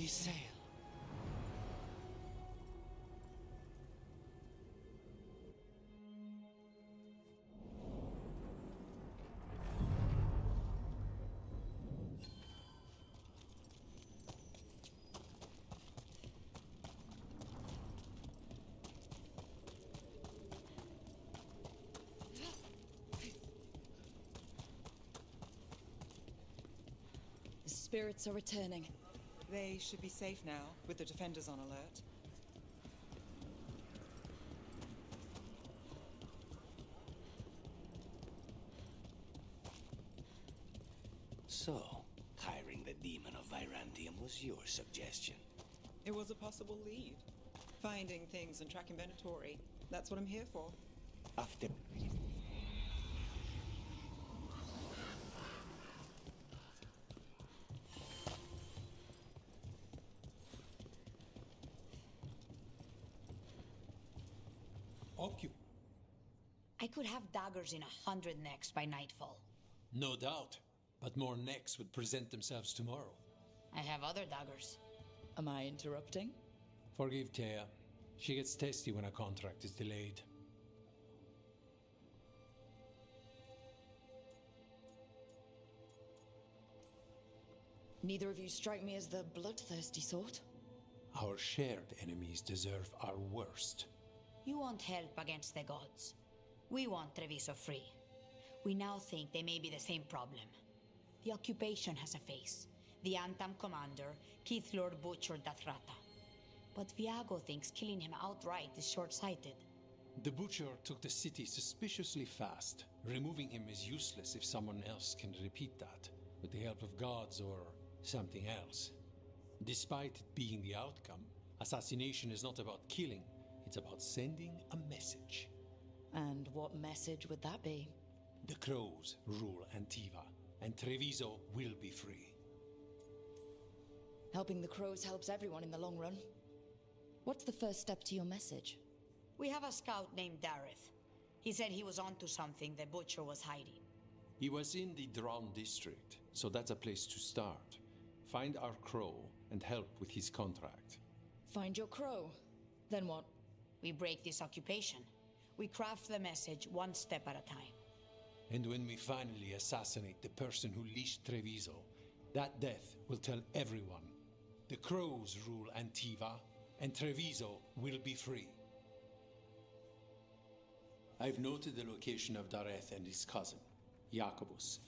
we sail. The spirits are returning. They should be safe now, with the defenders on alert. So, hiring the demon of Virantium was your suggestion. It was a possible lead. Finding things and tracking Venatori. That's what I'm here for. After... I could have daggers in 100 necks by nightfall. No doubt, but more necks would present themselves tomorrow. I have other daggers. Am I interrupting? Forgive Thea. She gets testy when a contract is delayed. Neither of you strike me as the bloodthirsty sort. Our shared enemies deserve our worst. You want help against the gods. We want Treviso free. We now think they may be the same problem. The occupation has a face. The Antam commander, Keith Lord Butcher Dathrata. But Viago thinks killing him outright is short-sighted. The Butcher took the city suspiciously fast. Removing him is useless if someone else can repeat that, with the help of gods or something else. Despite it being the outcome, assassination is not about killing, it's about sending a message. And what message would that be? The Crows rule Antiva, and Treviso will be free. Helping the crows helps everyone in the long run. What's the first step to your message? We have a scout named Dareth. He said he was onto something the Butcher was hiding. He was in the Drown district, so that's a place to start. Find our crow and help with his contract. Find your crow. Then what? We break this occupation. We craft the message one step at a time. And when we finally assassinate the person who leashed Treviso, that death will tell everyone. The crows rule Antiva, and Treviso will be free. I've noted the location of Dareth and his cousin, Jacobus,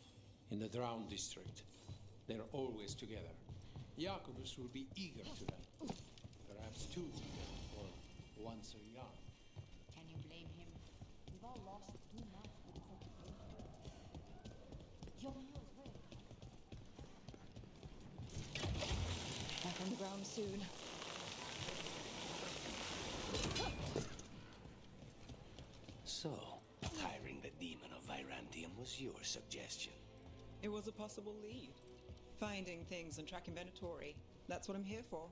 in the Drown district. They're always together. Jacobus will be eager to help. Perhaps too eager, or one so young. Can you blame him? We've all lost too much with this occupation. Your meal is ready. Back on the ground soon. So, hiring the demon of Virantium was your suggestion. It was a possible lead. Finding things and tracking Venatori. That's what I'm here for.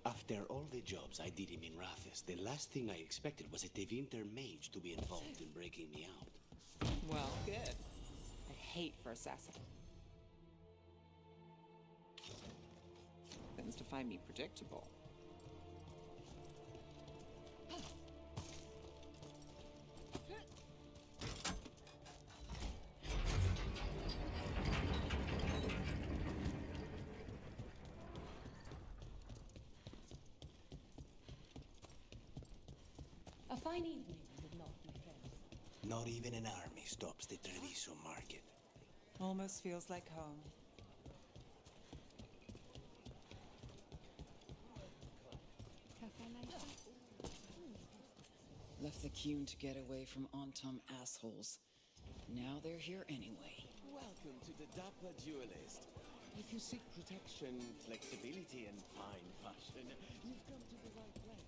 After all the jobs I did in Minrathis, the last thing I expected was a Tevinter mage to be involved in breaking me out. Well, good. I hate for assassin. Tends to find me predictable. A fine evening, is it not, my friends? Not even an army stops the Treviso market. Almost feels like home. Left the Cune to get away from Antam assholes. Now they're here anyway. Welcome to the Dapper Duelist. If you seek protection, flexibility, and fine fashion, you've come to the right place.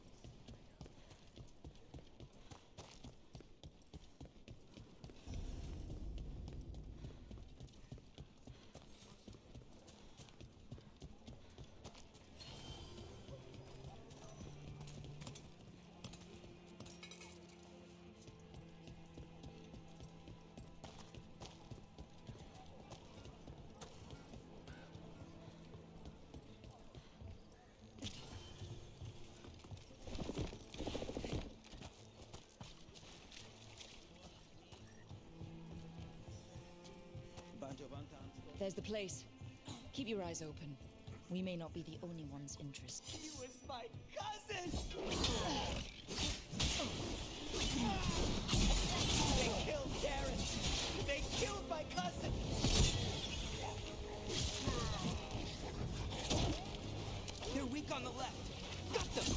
There's the place. Keep your eyes open. We may not be the only ones interested. He was my cousin! They killed Darren! They killed my cousin! They're weak on the left. Got them!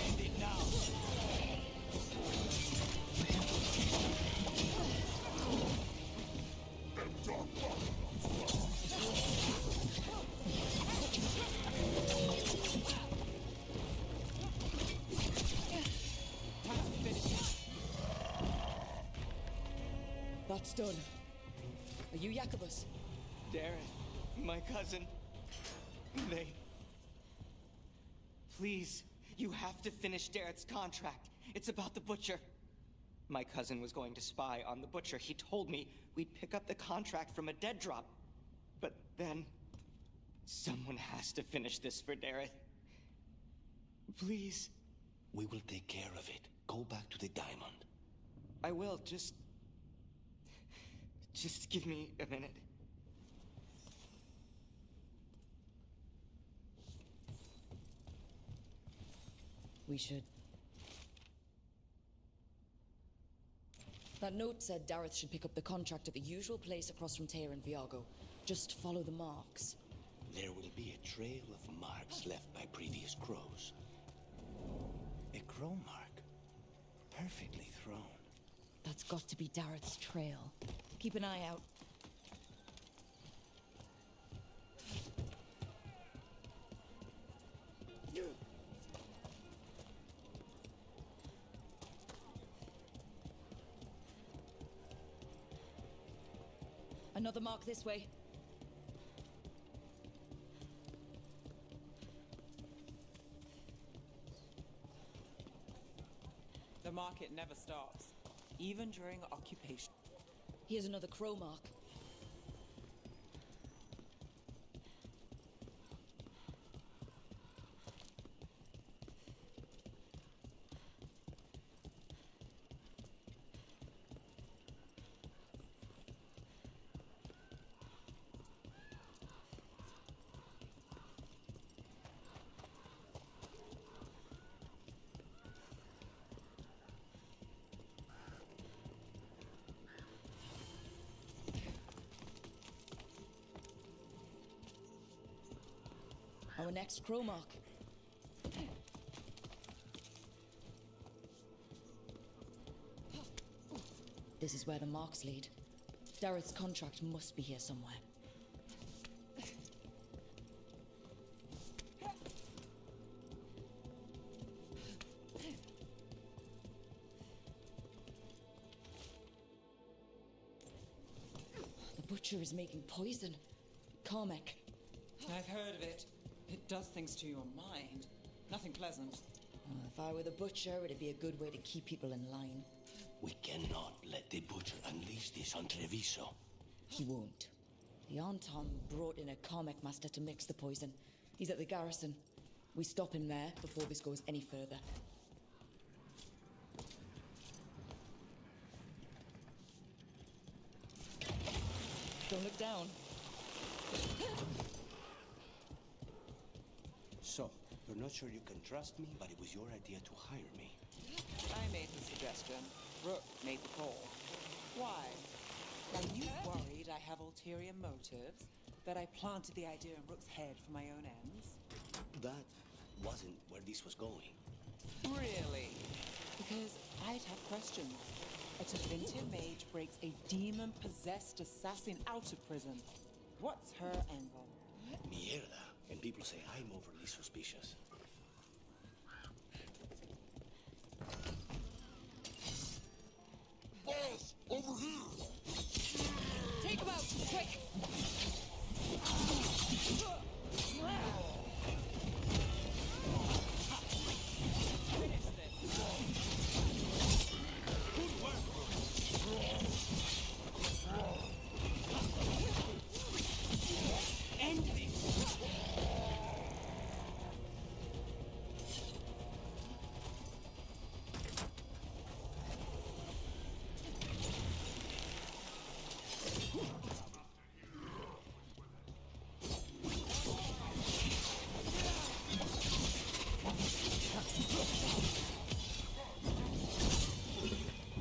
End it now! That's done. Are you Jacobus? Darren, my cousin. They... Please, you have to finish Darren's contract. It's about the Butcher. My cousin was going to spy on the Butcher. He told me we'd pick up the contract from a dead drop. But then... someone has to finish this for Darren. Please. We will take care of it. Go back to the diamond. I will, just give me a minute. We should. That note said Dareth should pick up the contract at the usual place across from Teir and Viago. Just follow the marks. There will be a trail of marks left by previous crows. A crow mark. Perfectly thrown. That's got to be Dareth's trail. Keep an eye out. Another mark this way. The market never stops, even during occupation. Here's another crow mark. Our next crow mark. This is where the marks lead. Dareth's contract must be here somewhere. The Butcher is making poison. Carmec. I've heard of it. It does things to your mind. Nothing pleasant. If I were the Butcher, it'd be a good way to keep people in line. We cannot let the Butcher unleash this on Treviso. He won't. The Anton brought in a Carmec master to mix the poison. He's at the garrison. We stop him there before this goes any further. Don't look down. So, you're not sure you can trust me, but it was your idea to hire me. I made the suggestion. Rook made the call. Why? Are you worried I have ulterior motives? That I planted the idea in Rook's head for my own ends? That wasn't where this was going. Really? Because I'd have questions. A Tevinter mage breaks a demon-possessed assassin out of prison. What's her angle? Mierda. And people say I'm overly suspicious. Boss, over here! Take him out, quick!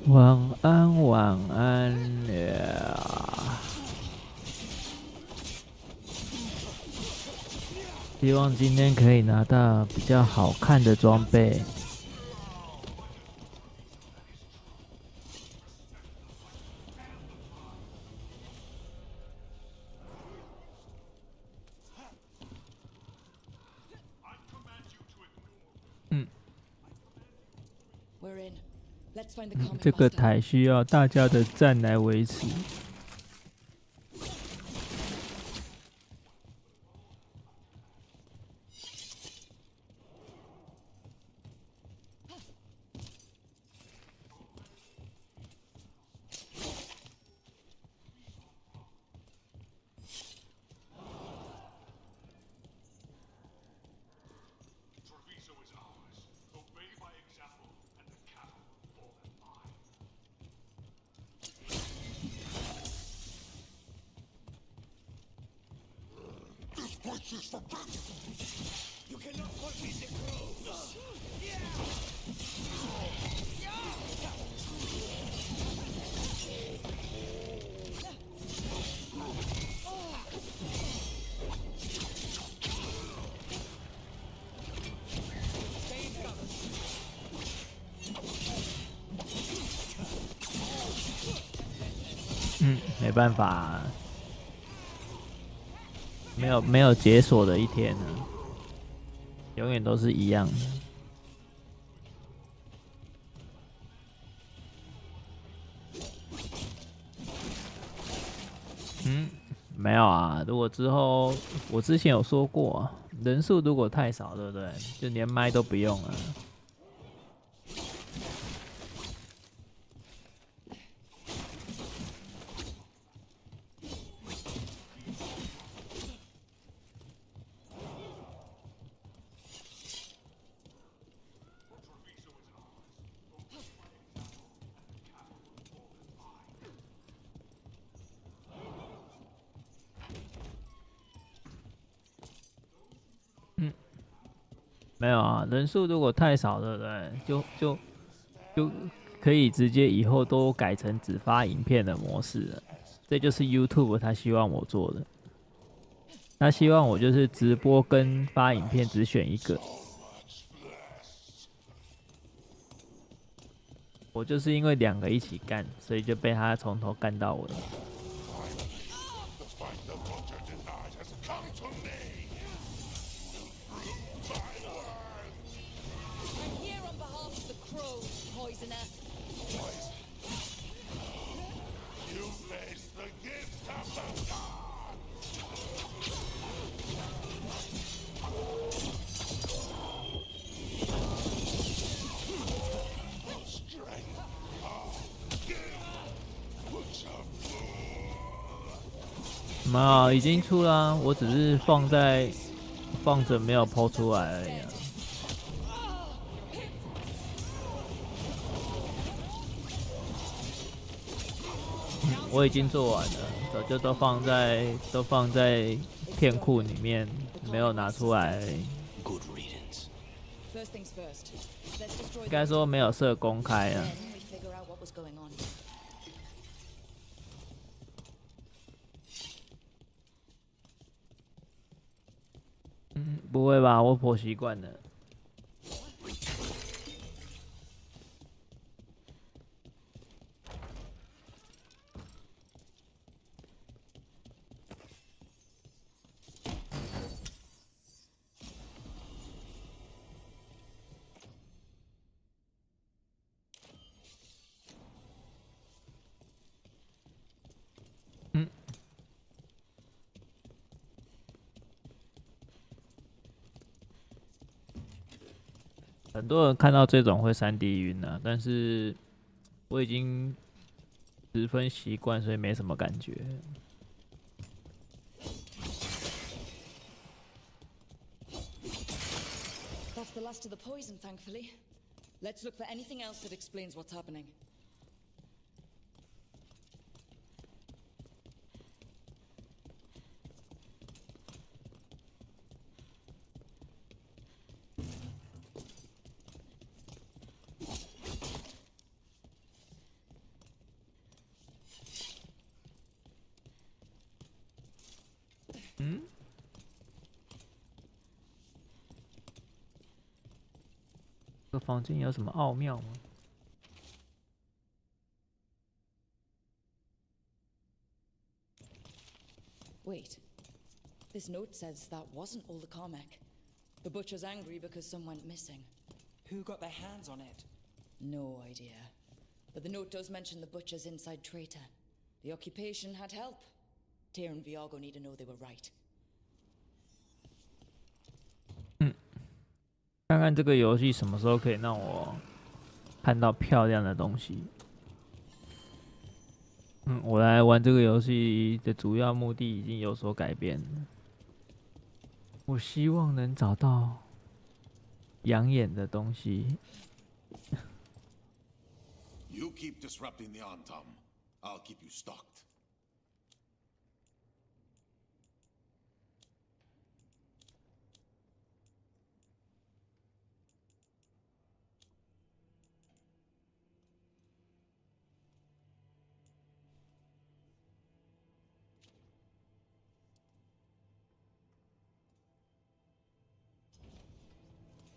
晚安，晚安呀！希望今天可以拿到比较好看的装备。这个台需要大家的赞来维持。没办法，没有解锁的一天呢，永远都是一样的。没有啊。如果之后，我之前有说过，人数如果太少，对不对？就连麦都不用了。没有啊，人数如果太少，对不对？就可以直接以后都改成只发影片的模式了。这就是 YouTube 他希望我做的。他希望我就是直播跟发影片只选一个。我就是因为2个一起干，所以就被他从头干到尾。没有，已经出了啊，我只是放着没有PO出来而已啊。我已经做完了，早就都放在片库里面，没有拿出来而已。应该说没有设公开啊。不会吧，我颇习惯了。很多人看到这种会3D 晕啊，但是我已经十分习惯，所以没什么感觉。That's the last of the poison, thankfully. Let's look for anything else that explains what's happening. 个房间有什么奥妙吗？ Wait. This note says that wasn't all the Carmack. The butcher's angry because some went missing. Who got their hands on it? No idea. But the note does mention the butcher's inside traitor. The occupation had help. Tyr and Viago need to know they were right. 看看这个游戏什么时候可以让我看到漂亮的东西。我来玩这个游戏的主要目的已经有所改变了。我希望能找到养眼的东西。You keep disrupting the Antam. I'll keep you stocked.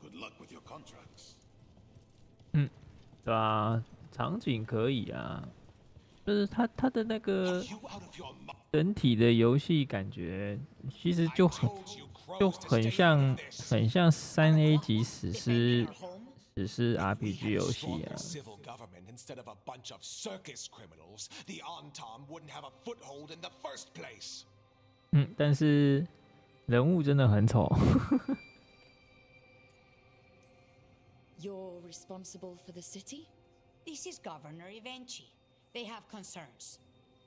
Good luck with your contracts. 对啊，场景可以啊，就是它的那个整体的游戏感觉，其实就很像3A 级史诗 RPG 游戏啊。但是人物真的很丑。You're responsible for the city? This is Governor Evenchi. They have concerns.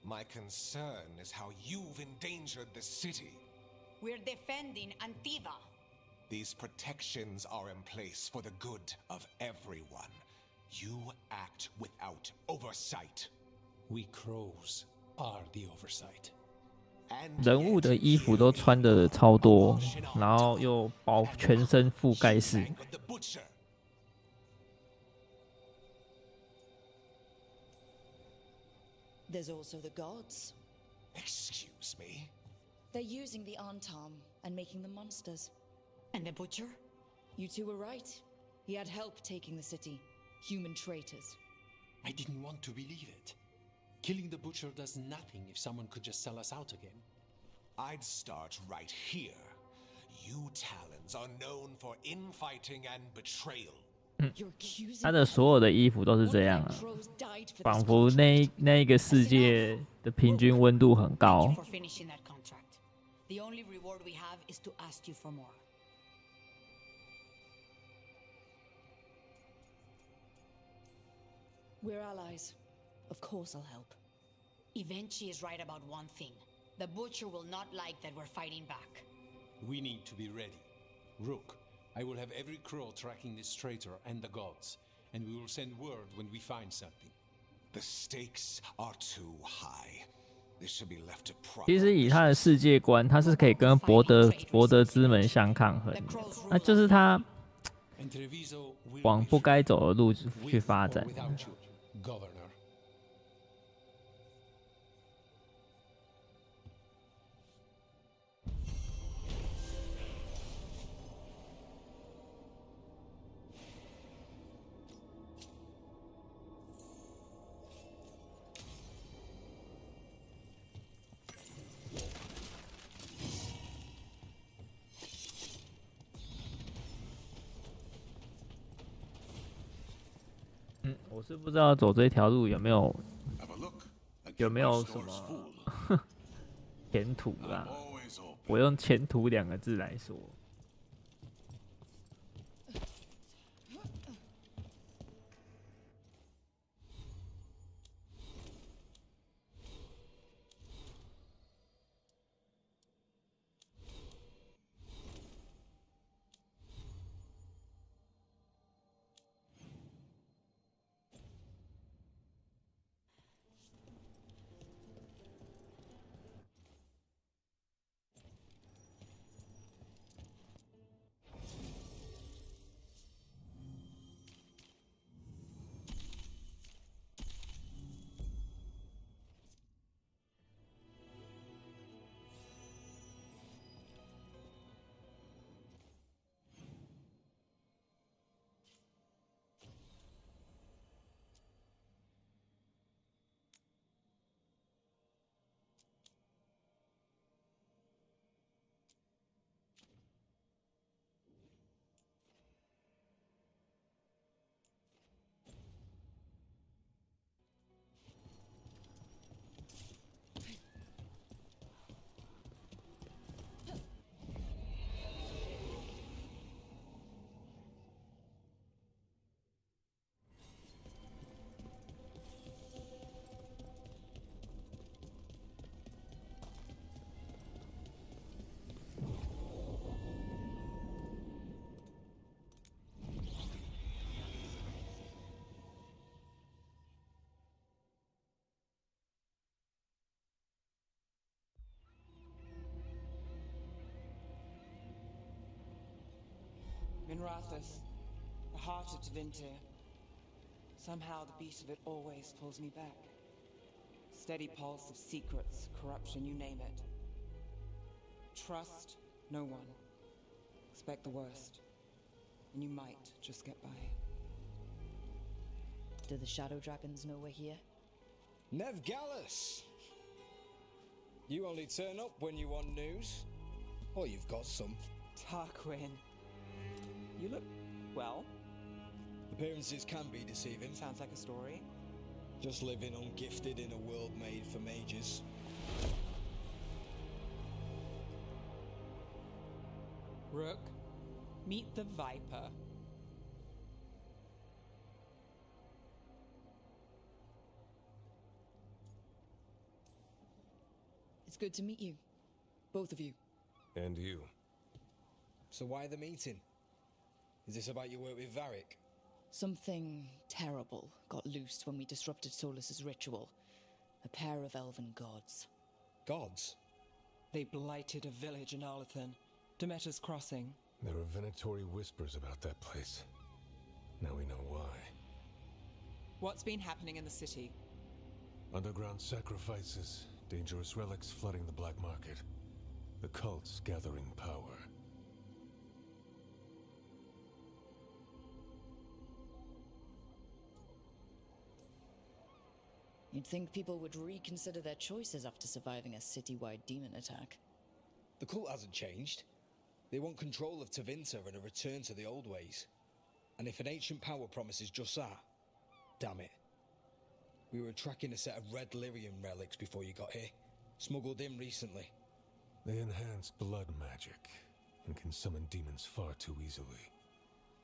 My concern is how you've endangered the city. We're defending Antiva. These protections are in place for the good of everyone. You act without oversight. We crows are the oversight. 人物的衣服都穿的超多，然后又全身覆盖式。There's also the gods. Excuse me? They're using the Antam and making them monsters. And the butcher? You two were right. He had help taking the city. Human traitors. I didn't want to believe it. Killing the butcher does nothing if someone could just sell us out again. I'd start right here. You Talons are known for infighting and betrayal. 他的所有的衣服都是这样啊，仿佛那一个世界的平均温度很高。The only reward we have is to ask you for more. We're allies. Of course I'll help. Evenchi is right about one thing. The butcher will not like that we're fighting back. We need to be ready. Rook, I will have every crow tracking this traitor and the gods, and we will send word when we find something. The stakes are too high. This should be left to pride. 其实以他的世界观，他是可以跟博德之门相抗衡的，那就是他往不该走的路去发展。我是不知道走这条路有没有什么前途啦。我用前途2个字来说。Rathus, the heart of Tevinter. Somehow the beat of it always pulls me back. Steady pulse of secrets, corruption, you name it. Trust no one. Expect the worst. And you might just get by. Do the Shadow Dragons know we're here? Nev Gallus! You only turn up when you want news. Or you've got some. Tarquin. You look, well. Appearances can be deceiving. Sounds like a story. Just living ungifted in a world made for mages. Rook, meet the Viper. It's good to meet you. Both of you. And you. So why the meeting? Is this about your work with Varric? Something terrible got loosed when we disrupted Solus's ritual. A pair of elven gods. Gods? They blighted a village in Arlathan, Demeter's Crossing. There are venatory whispers about that place. Now we know why. What's been happening in the city? Underground sacrifices, dangerous relics flooding the black market. The cults gathering power. You'd think people would reconsider their choices after surviving a citywide demon attack. The cult hasn't changed. They want control of Tevinter and a return to the old ways. And if an ancient power promises just that, damn it. We were tracking a set of red lyrium relics before you got here. Smuggled in recently. They enhance blood magic and can summon demons far too easily.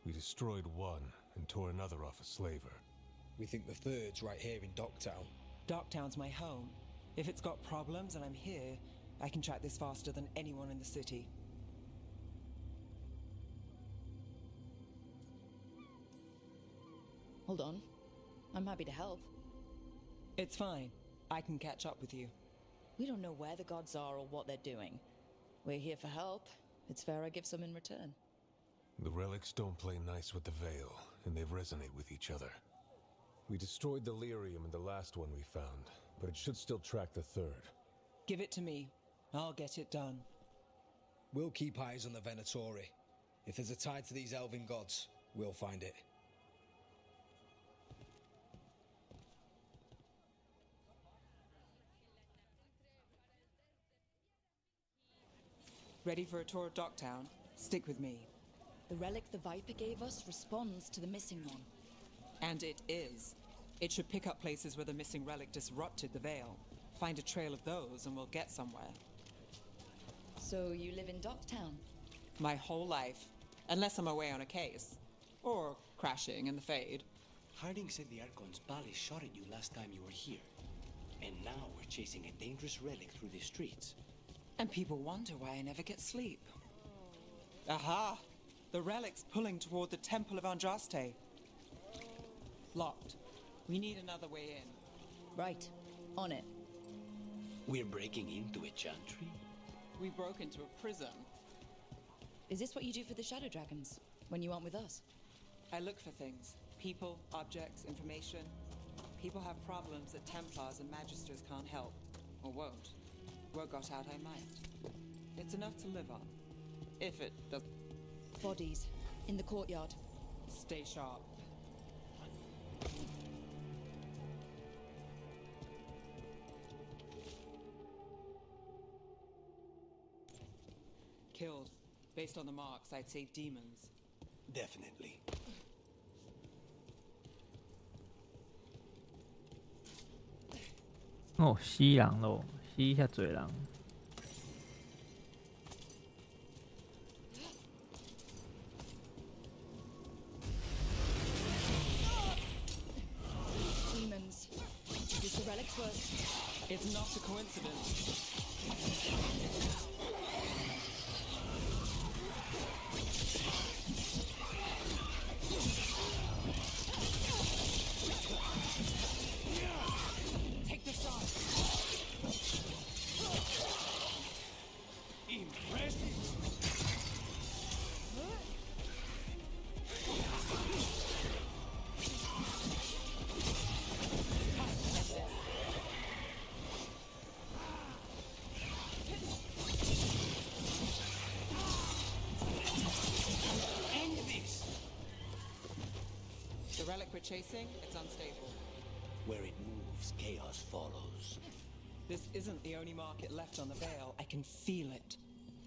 We destroyed one and tore another off a slaver. We think the third's right here in Docktown. Docktown's my home. If it's got problems and I'm here, I can track this faster than anyone in the city. Hold on. I'm happy to help. It's fine. I can catch up with you. We don't know where the gods are or what they're doing. We're here for help. It's fair I give some in return. The relics don't play nice with the Veil, and they resonate with each other. We destroyed the lyrium in the last one we found, but it should still track the third. Give it to me. I'll get it done. We'll keep eyes on the Venatori. If there's a tie to these elven gods, we'll find it. Ready for a tour of Docktown? Stick with me. The relic the Viper gave us responds to the missing one. And it is. It should pick up places where the missing relic disrupted the Veil. Find a trail of those and we'll get somewhere. So you live in Docktown? My whole life. Unless I'm away on a case. Or crashing in the Fade. Harding said the Archon's Bali shot at you last time you were here. And now we're chasing a dangerous relic through the streets. And people wonder why I never get sleep. Aha! The relic's pulling toward the Temple of Andraste. Locked. We need another way in. Right. On it. We're breaking into a chantry? We broke into a prison. Is this what you do for the Shadow Dragons, when you aren't with us? I look for things. People, objects, information. People have problems that Templars and Magisters can't help. Or won't. Word got out I might. It's enough to live on. If it does. Bodies. In the courtyard. Stay sharp. Killed. Based on the marks, I'd say demons. Definitely. 哦，吸狼喽，吸一下嘴狼。Demons. Is the relic's worth? It's not a coincidence. Take the shot. Impressive! relic we're chasing, it's unstable. Where it moves, chaos follows. This isn't the only market left on the Veil. I can feel it.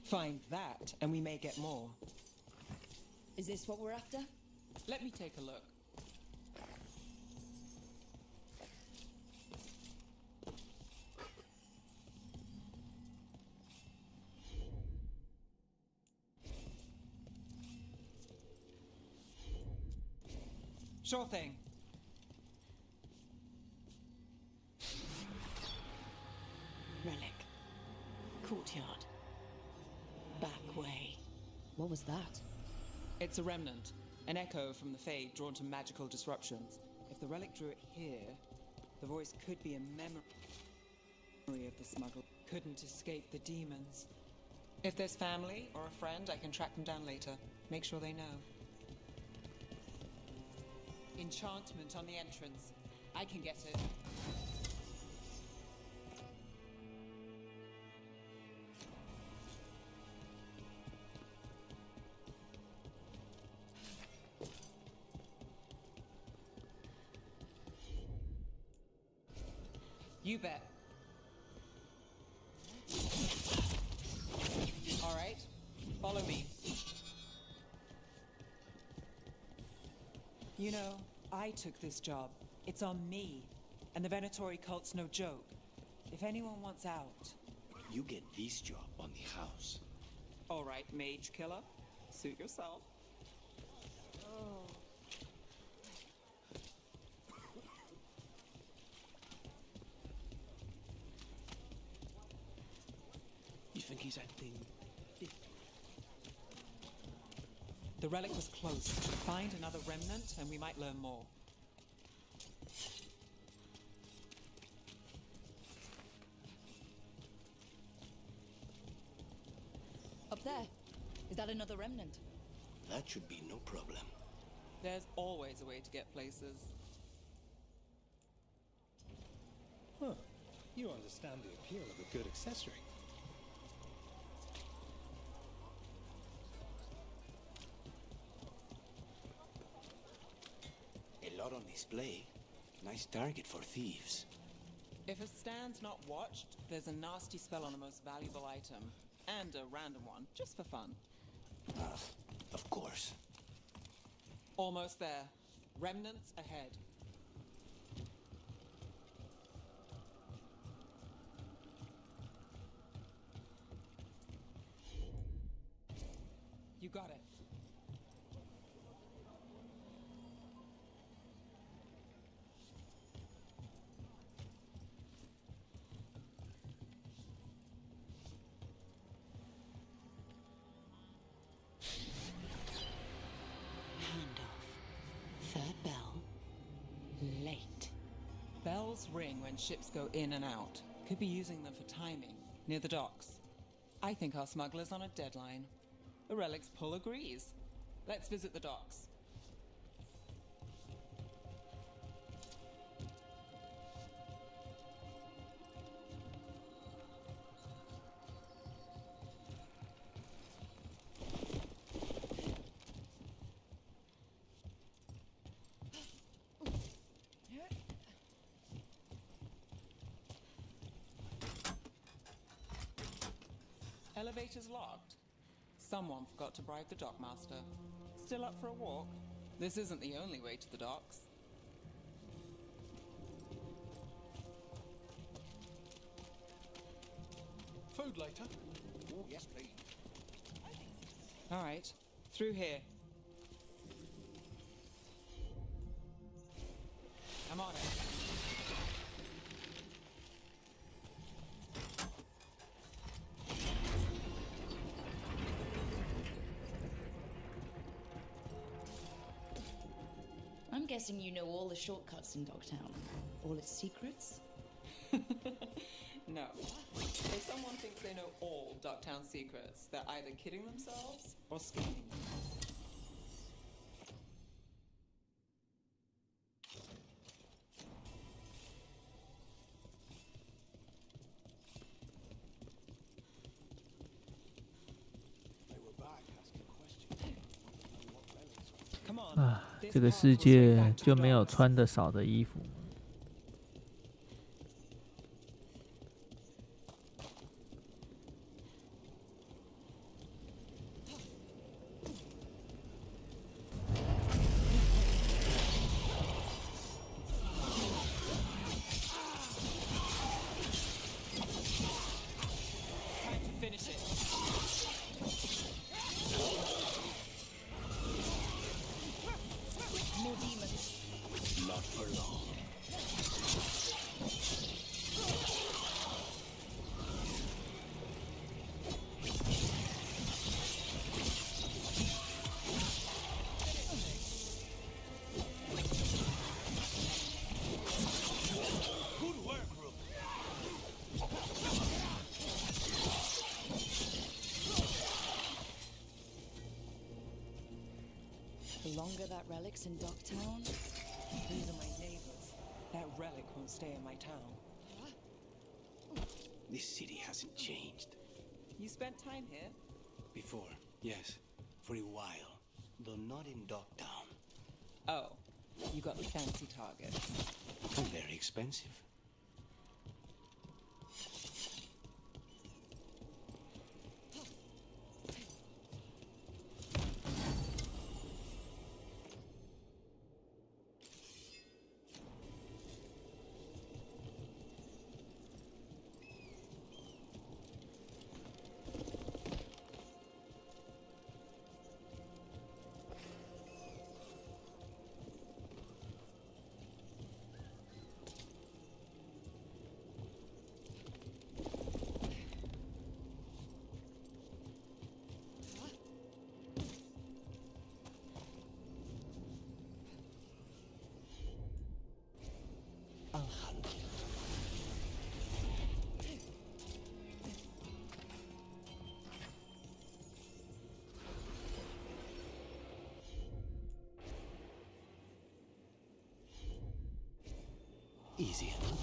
Find that, and we may get more. Is this what we're after? Let me take a look. Sure thing. Relic. Courtyard. Back way. What was that? It's a remnant. An echo from the Fade drawn to magical disruptions. If the relic drew it here, the voice could be a memory of the smuggler. Couldn't escape the demons. If there's family or a friend, I can track them down later. Make sure they know. Enchantment on the entrance. I can get it. You bet. All right, follow me. You know, I took this job. It's on me. And the Venatori cult's no joke. If anyone wants out... You get this job on the house. All right, mage killer. Suit yourself. You think he's acting... The relic was close. Find another remnant and we might learn more. Up there. Is that another remnant? That should be no problem. There's always a way to get places. Huh. You understand the appeal of a good accessory. A lot on display. Nice target for thieves. If a stand's not watched, there's a nasty spell on the most valuable item. And a random one, just for fun. Of course. Almost there. Remnants ahead. You got it. Third bell. Late. Bells ring when ships go in and out. Could be using them for timing, near the docks. I think our smuggler's on a deadline. The relic's pull agrees. Let's visit the docks. Elevator's locked. Someone forgot to bribe the dockmaster. Still up for a walk? This isn't the only way to the docks. Food later? Oh, yes, please. All right, through here. I'm on it. I'm guessing you know all the shortcuts in Dogtown. All its secrets? No. If someone thinks they know all Ducktown secrets, they're either kidding themselves or scheming. They were back asking questions. What relics are Come on. 这个世界就没有穿得少的衣服吗？The longer that relic's in Docktown, These are my neighbors. That relic won't stay in my town. This city hasn't changed. You spent time here? Before, yes. For a while. Though not in Docktown. Oh, you got the fancy targets. And very expensive. Easy enough.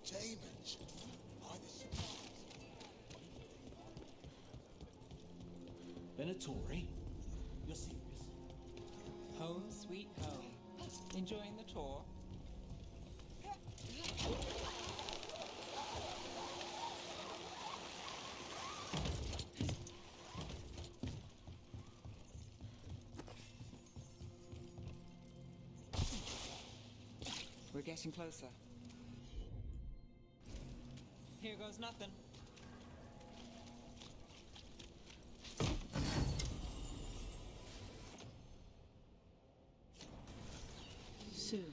Demons. By the surprise. Venatori? You're serious? Home sweet home. Enjoying the tour? We're getting closer. Here goes nothing. Soon,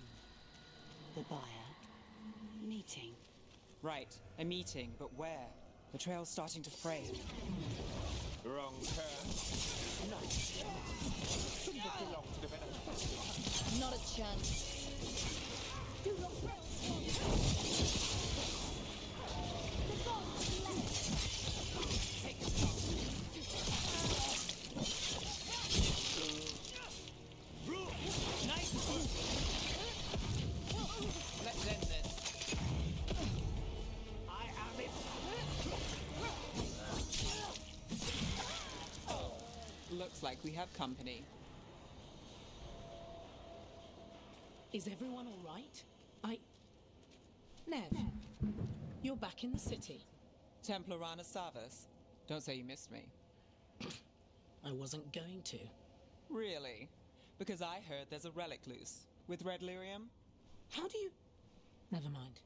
the buyer. Meeting. Right, a meeting, but where? The trail's starting to fray. Wrong turn. Shouldn't have belonged to the Venator. not a chance. Let's end this. I am it. Looks like we have company. Is everyone all right? Nev, you're back in the city. Templar Rana Savas. Don't say you missed me. I wasn't going to. Really? Because I heard there's a relic loose. With red lyrium? How do you... Never mind.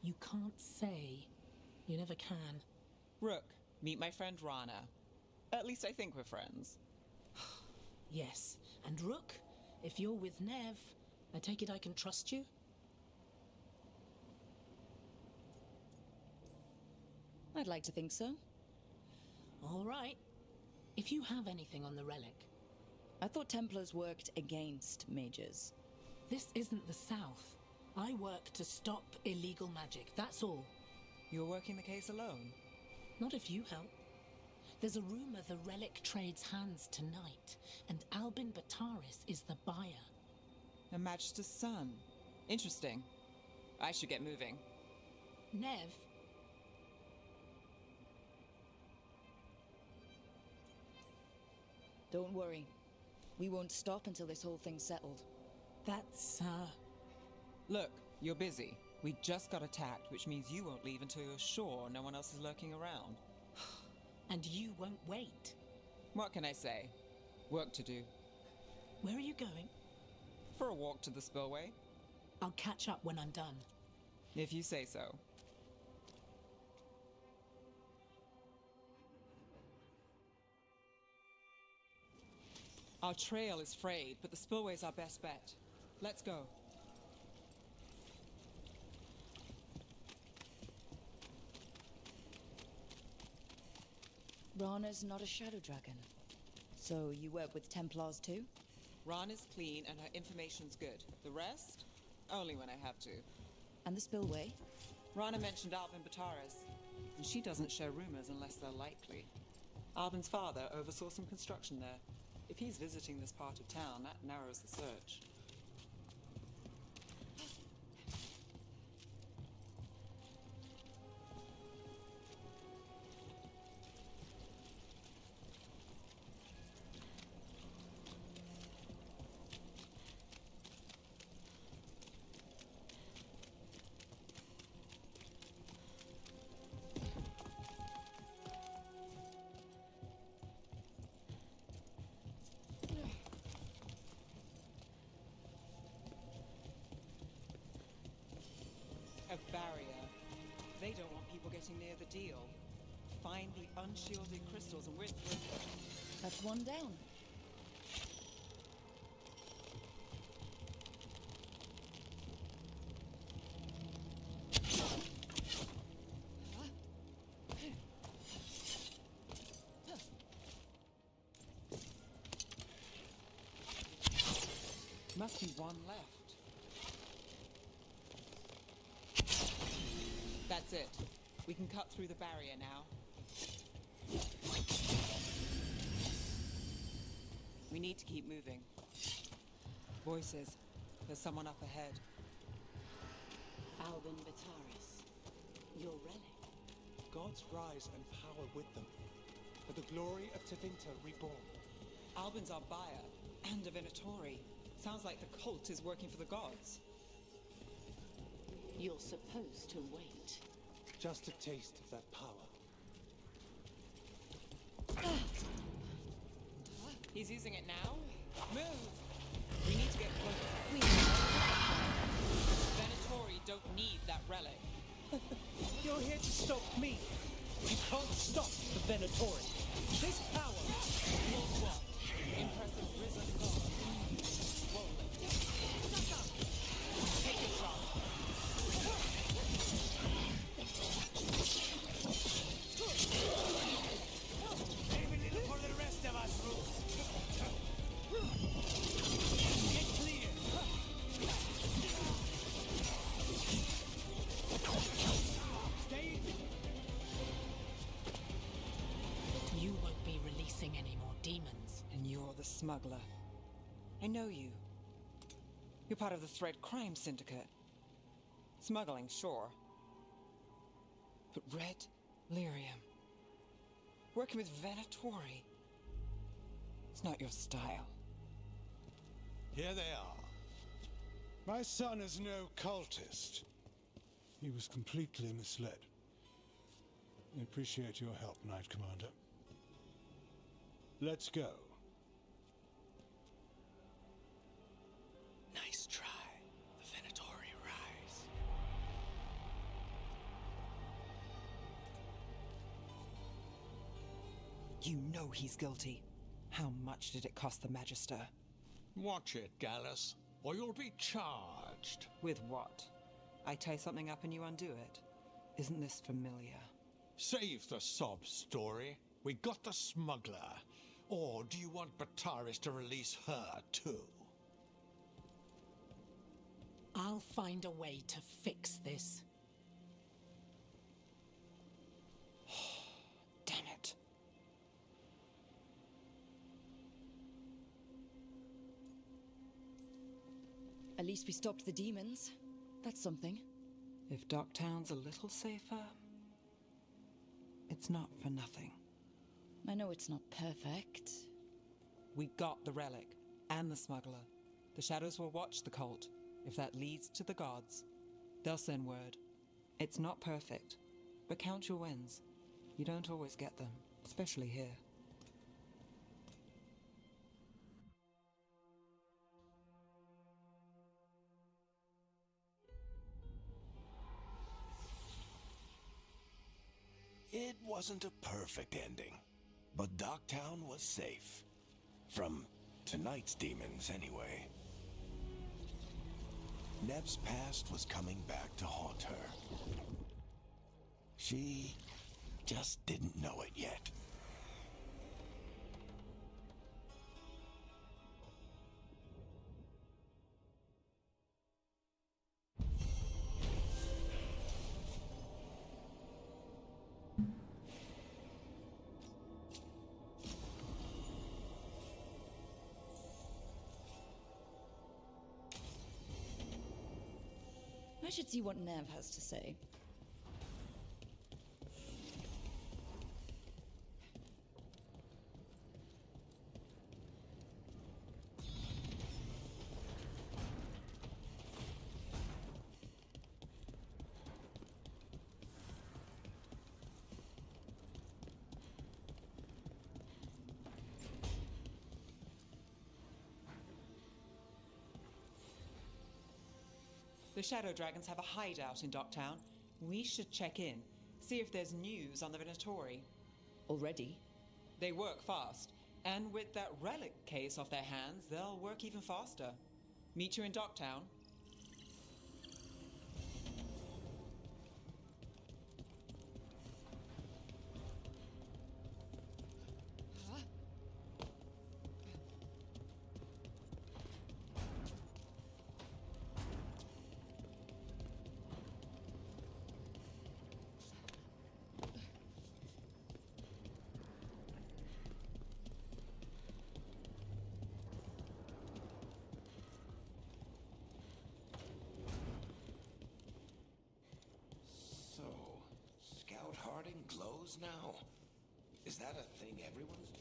You can't say. You never can. Rook, meet my friend Rana. At least I think we're friends. Yes, and Rook, if you're with Nev, I take it I can trust you? I'd like to think so. All right. If you have anything on the relic... I thought Templars worked against mages. This isn't the South. I work to stop illegal magic, that's all. You're working the case alone? Not if you help. There's a rumor the relic trades hands tonight, and Albin Bataris is the buyer. A Magister's son. Interesting. I should get moving. Nev? Don't worry. We won't stop until this whole thing's settled. That's, Look, you're busy. We just got attacked, which means you won't leave until you're sure no one else is lurking around. And you won't wait. What can I say? Work to do. Where are you going? For a walk to the spillway. I'll catch up when I'm done. If you say so. Our trail is frayed, but the spillway's our best bet. Let's go. Rana's not a shadow dragon. So you work with Templars too? Rana's clean and her information's good. The rest? Only when I have to. And the spillway? Rana mentioned Albin Bataris, and she doesn't share rumors unless they're likely. Albin's father oversaw some construction there. If he's visiting this part of town, that narrows the search. A barrier. They don't want people getting near the deal. Find the unshielded crystals and we're through. That's one down. Must be one left. That's it. We can cut through the barrier now. We need to keep moving. Voices. There's someone up ahead. Albin Bataris. Your relic. Gods rise and power with them. For the glory of Tevinter reborn. Albin's our buyer, and a Venatori. Sounds like the cult is working for the gods. You're supposed to wait. Just a taste of that power. He's using it now? Move! We need to get closer. Venatori don't need that relic. You're here to stop me. You can't stop the Venatori. This power will what? Impressive risen god. Swollen. Take a shot. Leave a little for the rest of us. Get clear. Stay. You won't be releasing any more demons. And you're the smuggler. I know you. You're part of the Thread Crime Syndicate. Smuggling, sure. But Red Lyrium. Working with Venatori. It's not your style. Here they are. My son is no cultist. He was completely misled. I appreciate your help, Knight Commander. Let's go. Nice try. The Venatori rise. You know he's guilty. How much did it cost the Magister? Watch it, Gallus, or you'll be charged. With what? I tie something up and you undo it. Isn't this familiar? Save the sob story. We got the smuggler. Or do you want Bataris to release her, too? I'll find a way to fix this. Damn it. At least we stopped the demons. That's something. If Docktown's a little safer, it's not for nothing. I know it's not perfect. We got the relic, and the smuggler. The shadows will watch the cult. If that leads to the gods, they'll send word. It's not perfect, but count your wins. You don't always get them, especially here. It wasn't a perfect ending, but Docktown was safe. From tonight's demons, anyway. Nev's past was coming back to haunt her. She just didn't know it yet. I should see what Nev has to say. The Shadow Dragons have a hideout in Docktown. We should check in, see if there's news on the Venatori. Already? They work fast, and with that relic case off their hands, they'll work even faster. Meet you in Docktown. Glows now? Is that a thing everyone's doing?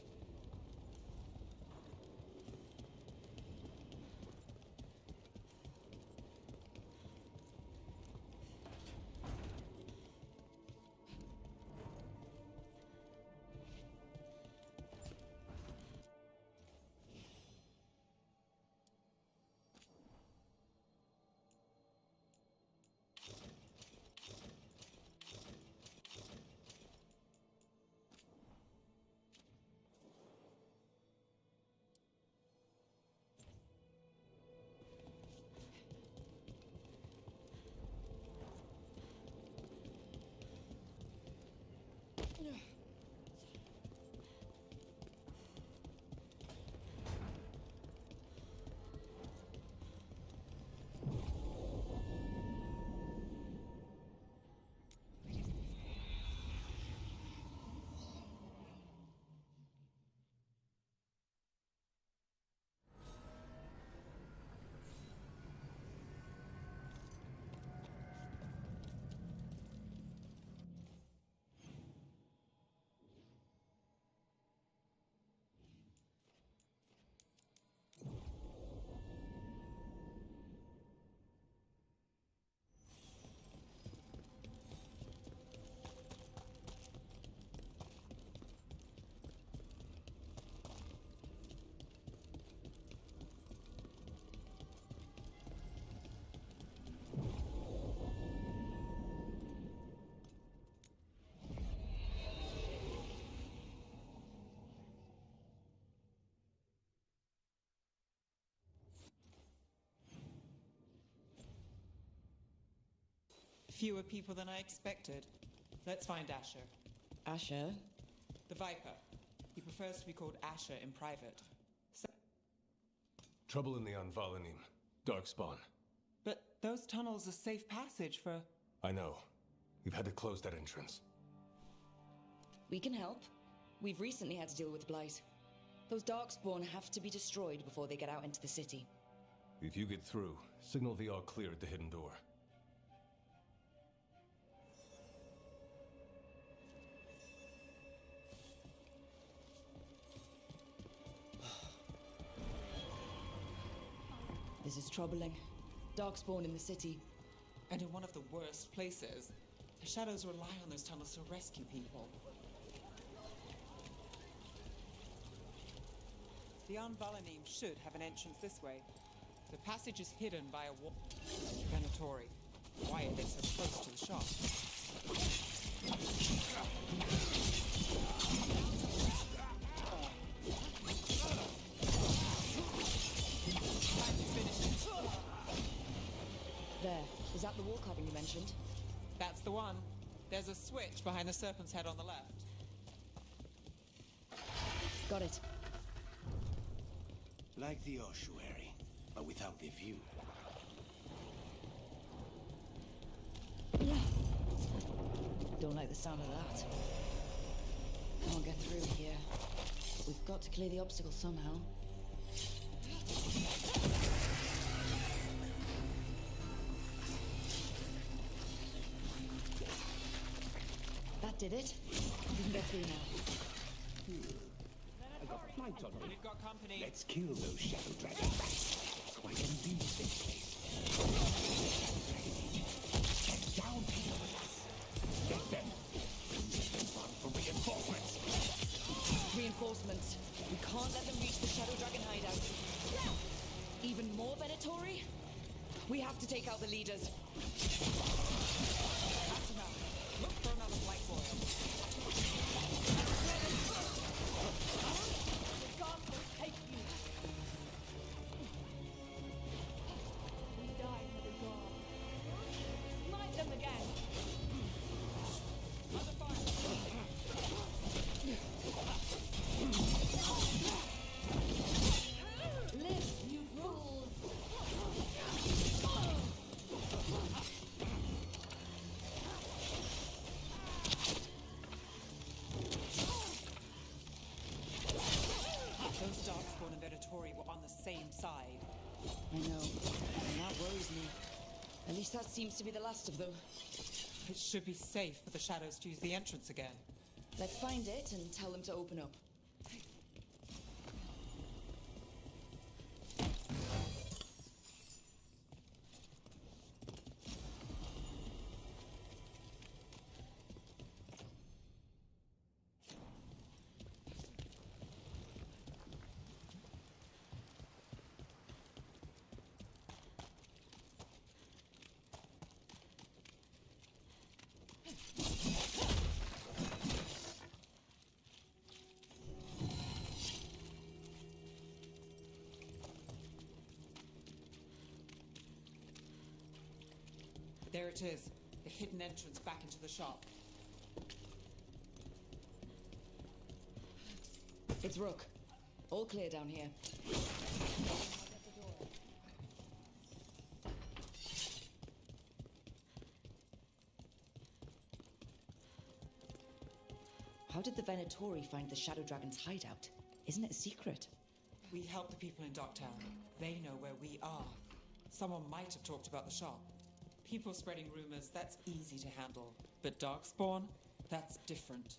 Fewer people than I expected. Let's find Asher. Asher? The Viper. He prefers to be called Asher in private. Trouble in the Anvalanim. Darkspawn. But those tunnels are safe passage for... I know. We've had to close that entrance. We can help. We've recently had to deal with Blight. Those Darkspawn have to be destroyed before they get out into the city. If you get through, signal the all clear at the hidden door. This is troubling. Darkspawn in the city. And in one of the worst places. The Shadows rely on those tunnels to rescue people. The Anvalanim should have an entrance this way. The passage is hidden by a wall. Venatori. Why are they so close to the shop? There. Is that the wall carving you mentioned? That's the one. There's a switch behind the serpent's head on the left. Got it. Like the ossuary, but without the view. Don't like the sound of that. Can't get through here. But we've got to clear the obstacle somehow. That did it. We can get through now. I got flight on me. We've got company. Let's kill those shadow dragon rats, so I can leave this place. Get down here with us. Get them. Run for reinforcements. Reinforcements. We can't let them reach the shadow dragon hideout. Even more Venatori? We have to take out the leaders. That's enough. Look for another blight foil. The gods will take you. We die for the god. Smite them again. Other fire. Live, you fools. Those Darkspawn and Venatori were on the same side. I know. And that worries me. At least that seems to be the last of them. It should be safe for the Shadows to use the entrance again. Let's find it and tell them to open up. There it is, the hidden entrance back into the shop. It's Rook. All clear down here. How did the Venatori find the Shadow Dragon's hideout? Isn't it a secret? We help the people in Docktown. They know where we are. Someone might have talked about the shop. People spreading rumors, that's easy to handle. But Darkspawn, that's different.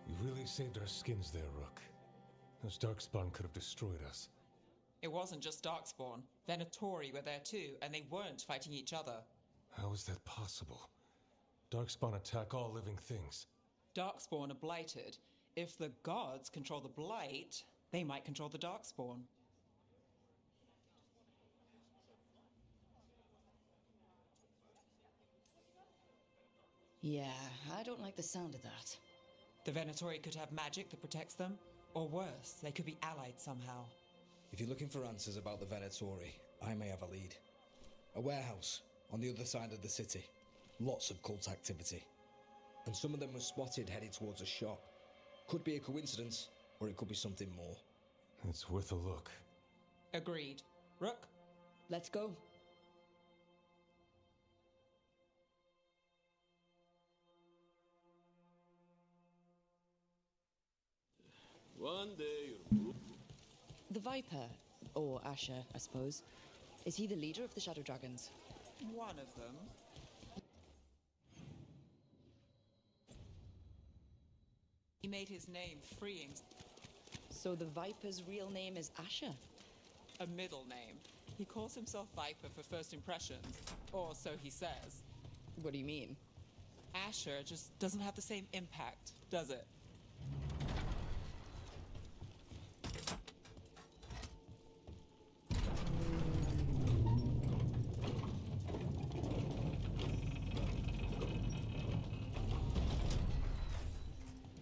You really saved our skins there, Rook. Those Darkspawn could have destroyed us. It wasn't just Darkspawn. Venatori were there too, and they weren't fighting each other. How is that possible? Darkspawn attack all living things. Darkspawn are blighted. If the gods control the blight, they might control the Darkspawn. Yeah, I don't like the sound of that. The Venatori could have magic that protects them, or worse, they could be allied somehow. If you're looking for answers about the Venatori, I may have a lead. A warehouse on the other side of the city. Lots of cult activity. And some of them were spotted headed towards a shop. Could be a coincidence, or it could be something more. It's worth a look. Agreed. Rook? Let's go. One day The Viper, or Asher, I suppose. Is he the leader of the Shadow Dragons? One of them. He made his name freeing. So the Viper's real name is Asher? A middle name. He calls himself Viper for first impressions. Or so he says. What do you mean? Asher just doesn't have the same impact, does it?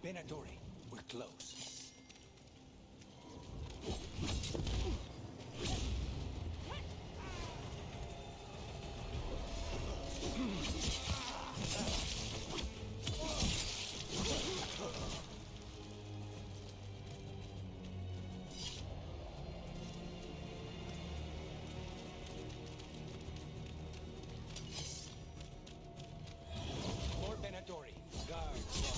Benadori, we're close. More Benadori. Guards.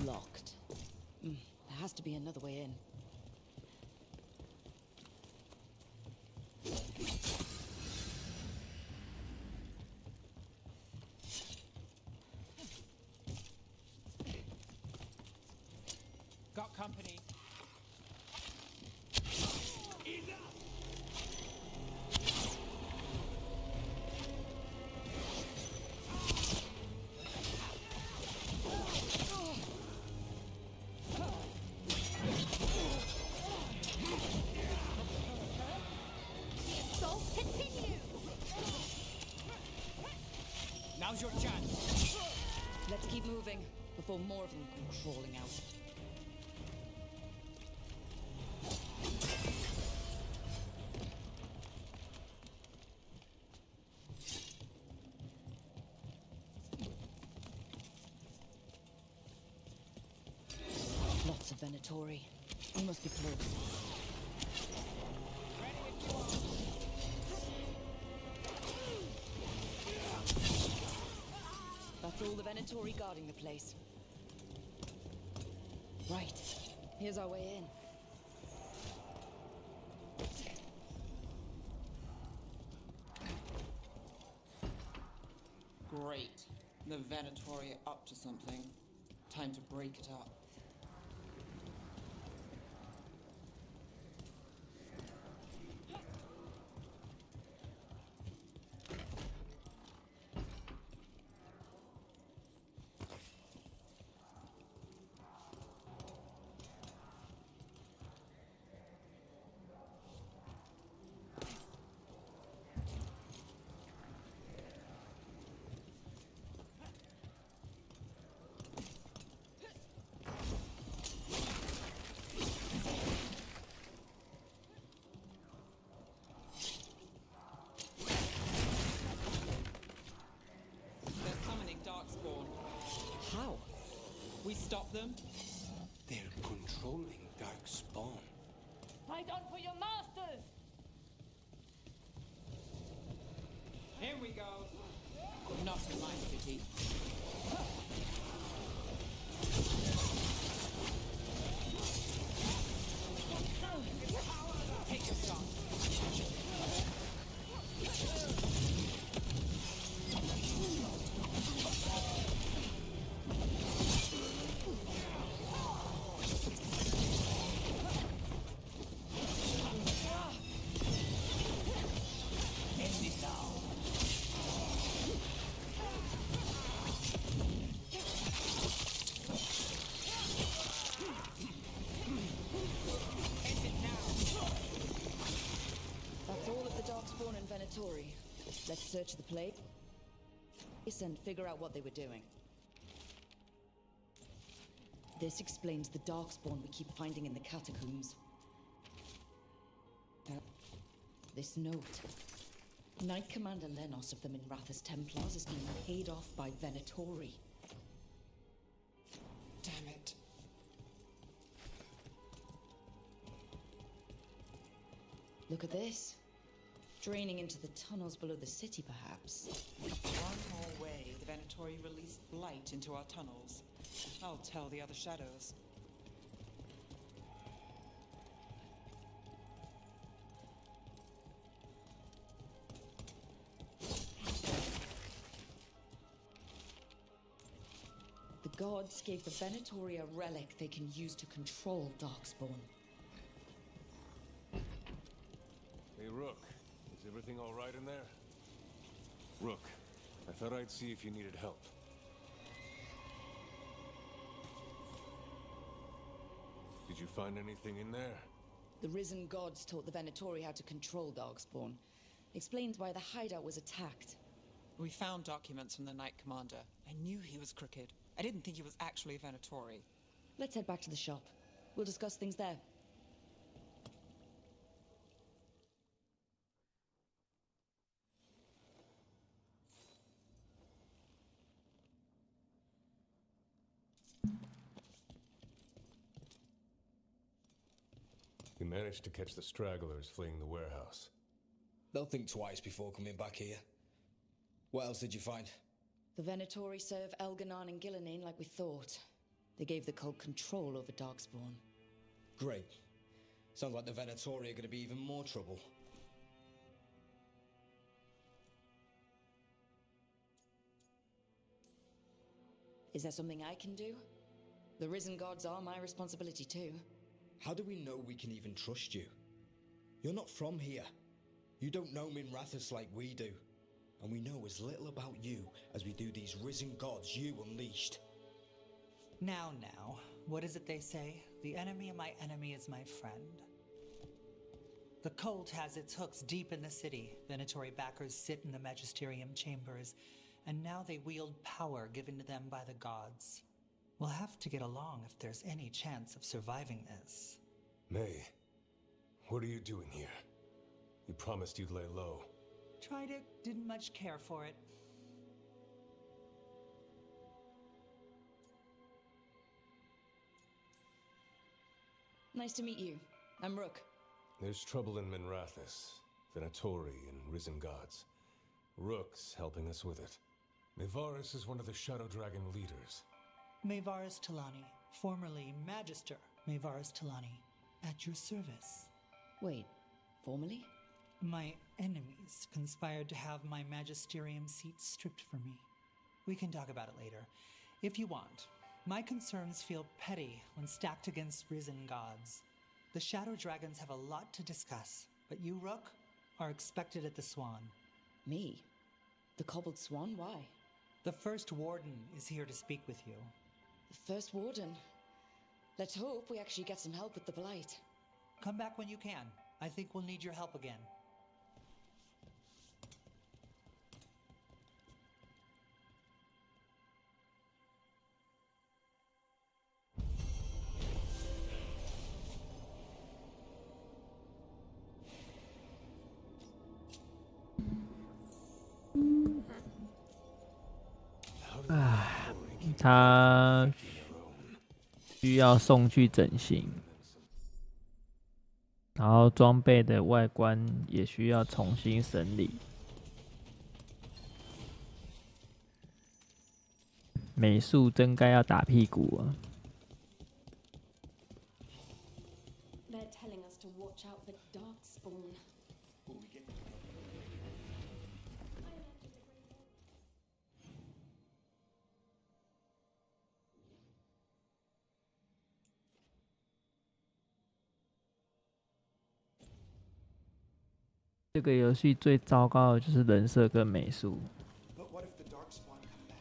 Locked. There has to be another way in. Got company. Now's your chance. Let's keep moving before more of them come crawling out. Lots of Venatori. We must be close. That's all the Venatori guarding the place. Right. Here's our way in. Great. The Venatori are up to something. Time to break it up. How? We stop them? They're controlling Darkspawn. Fight on for your masters! Here we go. Not in my city. Take your shot. search the place and figure out what they were doing. This explains the darkspawn we keep finding in the catacombs. This note. Knight Commander Lenos of the Minrathous Templars is being paid off by Venatori. Damn it. Look at this. Draining into the tunnels below the city, perhaps. One more way, the Venatori released blight into our tunnels. I'll tell the other shadows. The gods gave the Venatori a relic they can use to control Darkspawn. Hey, Rook. Is everything all right in there? Rook, I thought I'd see if you needed help. Did you find anything in there? The risen gods taught the Venatori how to control Darkspawn. Explains why the hideout was attacked. We found documents from the Knight Commander. I knew he was crooked. I didn't think he was actually a Venatori. Let's head back to the shop. We'll discuss things there. We managed to catch the stragglers fleeing the warehouse. They'll think twice before coming back here. What else did you find? The Venatori serve Elganon and Gillinane like we thought. They gave the cult control over Darkspawn. Great. Sounds like the Venatori are going to be even more trouble. Is there something I can do? The risen gods are my responsibility too. How do we know we can even trust you? You're not from here. You don't know Minrathous like we do. And we know as little about you as we do these risen gods you unleashed. Now, what is it they say? The enemy of my enemy is my friend. The cult has its hooks deep in the city. Venatori backers sit in the magisterium chambers, and now they wield power given to them by the gods. We'll have to get along if there's any chance of surviving this. May, what are you doing here? You promised you'd lay low. Tried it, didn't much care for it. Nice to meet you. I'm Rook. There's trouble in Minrathous, Venatori and risen gods. Rook's helping us with it. Mayvaris is one of the Shadow Dragon leaders. Mayvaris Talani, formerly Magister Mayvaris Talani, at your service. Wait, formerly? My enemies conspired to have my magisterium seat stripped from me. We can talk about it later, if you want. My concerns feel petty when stacked against risen gods. The Shadow Dragons have a lot to discuss, but you, Rook, are expected at the Swan. Me? The Cobbled Swan? Why? The First Warden is here to speak with you. The First Warden? Let's hope we actually get some help with the Blight. Come back when you can. I think we'll need your help again.他需要送去整形，然后装备的外观也需要重新审理，美术真该要打屁股啊！ They're telling us to watch out for Darkspawn. 这个游戏最糟糕的就是人设跟美术。 But what if the Darkspawn come back?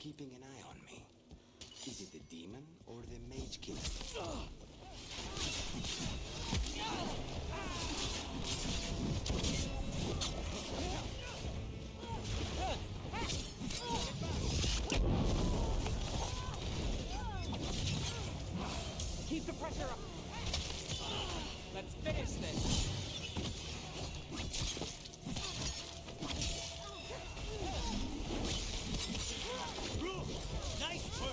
keeping an eye on me. Is it the demon or the mage killer? Keep the pressure up. Let's finish this. Nice work!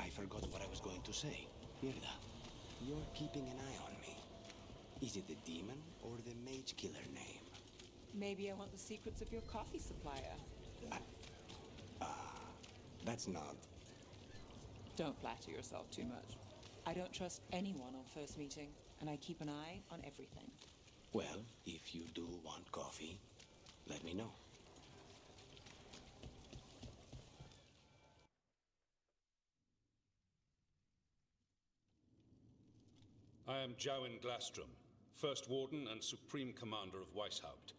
I forgot what I was going to say. Mirda, you're keeping an eye on me. Is it the demon or the mage killer name? Maybe I want the secrets of your coffee supplier. That's not... Don't flatter yourself too much. I don't trust anyone on first meeting, and I keep an eye on everything. Well, if you do want coffee, let me know. I am Jowin Glastrom, First Warden and Supreme Commander of Weishaupt.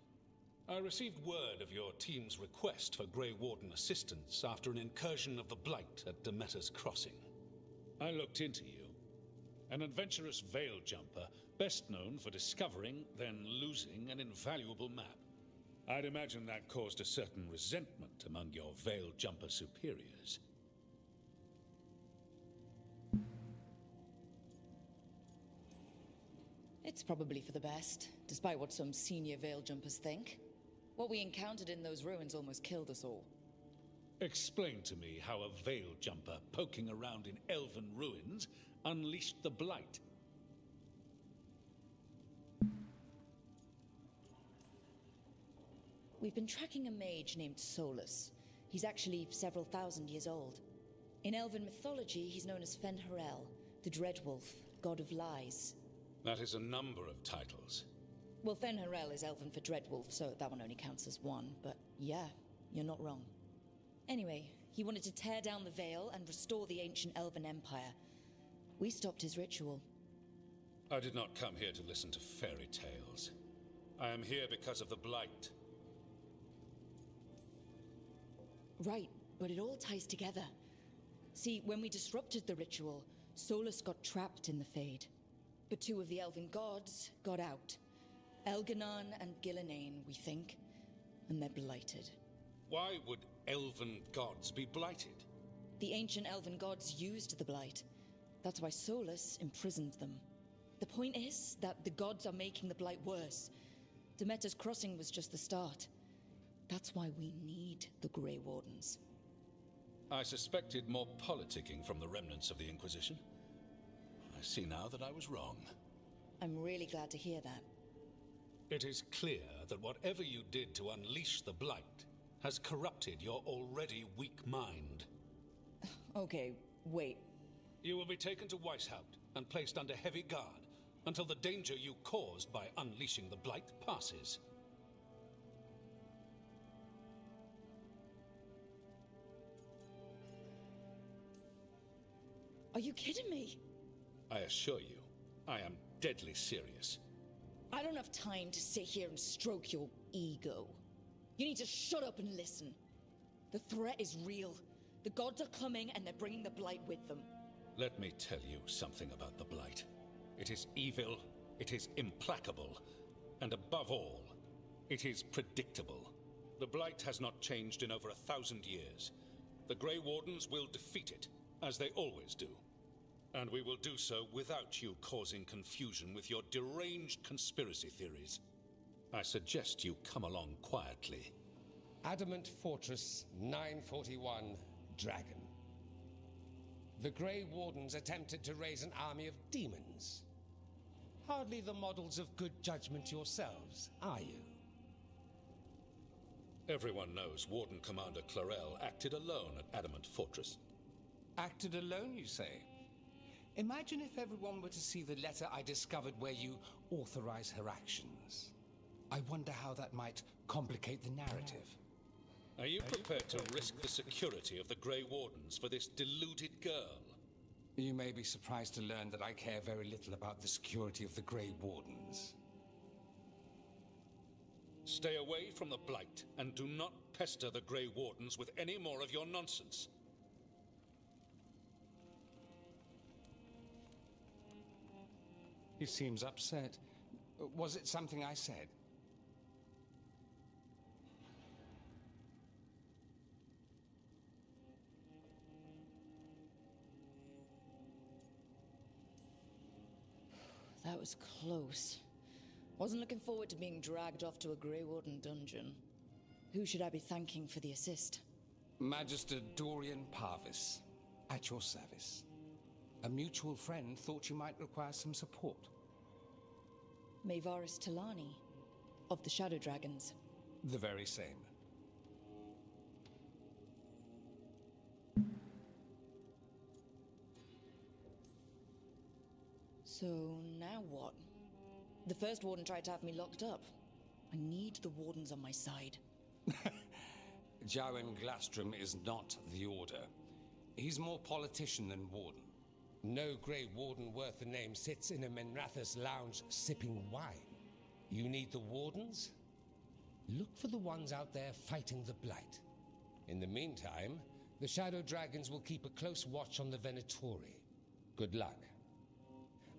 I received word of your team's request for Grey Warden assistance after an incursion of the Blight at Demeter's Crossing. I looked into you. An adventurous veil jumper, best known for discovering, then losing an invaluable map. I'd imagine that caused a certain resentment among your veil jumper superiors. It's probably for the best, despite what some senior veil jumpers think. What we encountered in those ruins almost killed us all. Explain to me how a veil jumper poking around in elven ruins unleashed the Blight. We've been tracking a mage named Solus. He's actually several thousand years old. In elven mythology, he's known as Fen'Harel, the Dreadwolf, god of lies. That is a number of titles. Well, Fen'Harel is elven for Dreadwolf, so that one only counts as one, but yeah, you're not wrong. Anyway, he wanted to tear down the veil and restore the ancient elven empire. We stopped his ritual. I did not come here to listen to fairy tales. I am here because of the Blight. Right, but it all ties together. See, when we disrupted the ritual, Solus got trapped in the Fade. But two of the elven gods got out. Elganon and Gillenane, we think. And they're blighted. Why would elven gods be blighted? The ancient elven gods used the blight. That's why Solus imprisoned them. The point is that the gods are making the blight worse. Demeter's Crossing was just the start. That's why we need the Grey Wardens. I suspected more politicking from the remnants of the Inquisition. I see now that I was wrong. I'm really glad to hear that. It is clear that whatever you did to unleash the Blight has corrupted your already weak mind. Okay, wait. You will be taken to Weishaupt and placed under heavy guard until the danger you caused by unleashing the Blight passes. Are you kidding me? I assure you, I am deadly serious. I don't have time to sit here and stroke your ego. You need to shut up and listen. The threat is real. The gods are coming and they're bringing the Blight with them. Let me tell you something about the Blight. It is evil, it is implacable, and above all, it is predictable. The Blight has not changed in over 1,000 years. The Grey Wardens will defeat it, as they always do. And we will do so without you causing confusion with your deranged conspiracy theories. I suggest you come along quietly. Adamant Fortress 941, Dragon. The Grey Wardens attempted to raise an army of demons. Hardly the models of good judgment yourselves, are you? Everyone knows Warden Commander Clarel acted alone at Adamant Fortress. Acted alone, you say? Imagine if everyone were to see the letter I discovered where you authorize her actions. I wonder how that might complicate the narrative. Are you prepared to risk the security of the Grey Wardens for this deluded girl? You may be surprised to learn that I care very little about the security of the Grey Wardens. Stay away from the Blight, and do not pester the Grey Wardens with any more of your nonsense. He seems upset. Was it something I said? That was close. Wasn't looking forward to being dragged off to a Grey Warden dungeon. Who should I be thanking for the assist? Magister Dorian Parvis, at your service. A mutual friend thought you might require some support. Mayvaris Talani, of the Shadow Dragons. The very same. So now what? The first warden tried to have me locked up. I need the wardens on my side. Jowen Glastrom is not the Order. He's more politician than warden. No Grey Warden worth the name sits in a Menrathus lounge sipping wine. You need the wardens? Look for the ones out there fighting the Blight. In the meantime, the Shadow Dragons will keep a close watch on the Venatori. Good luck.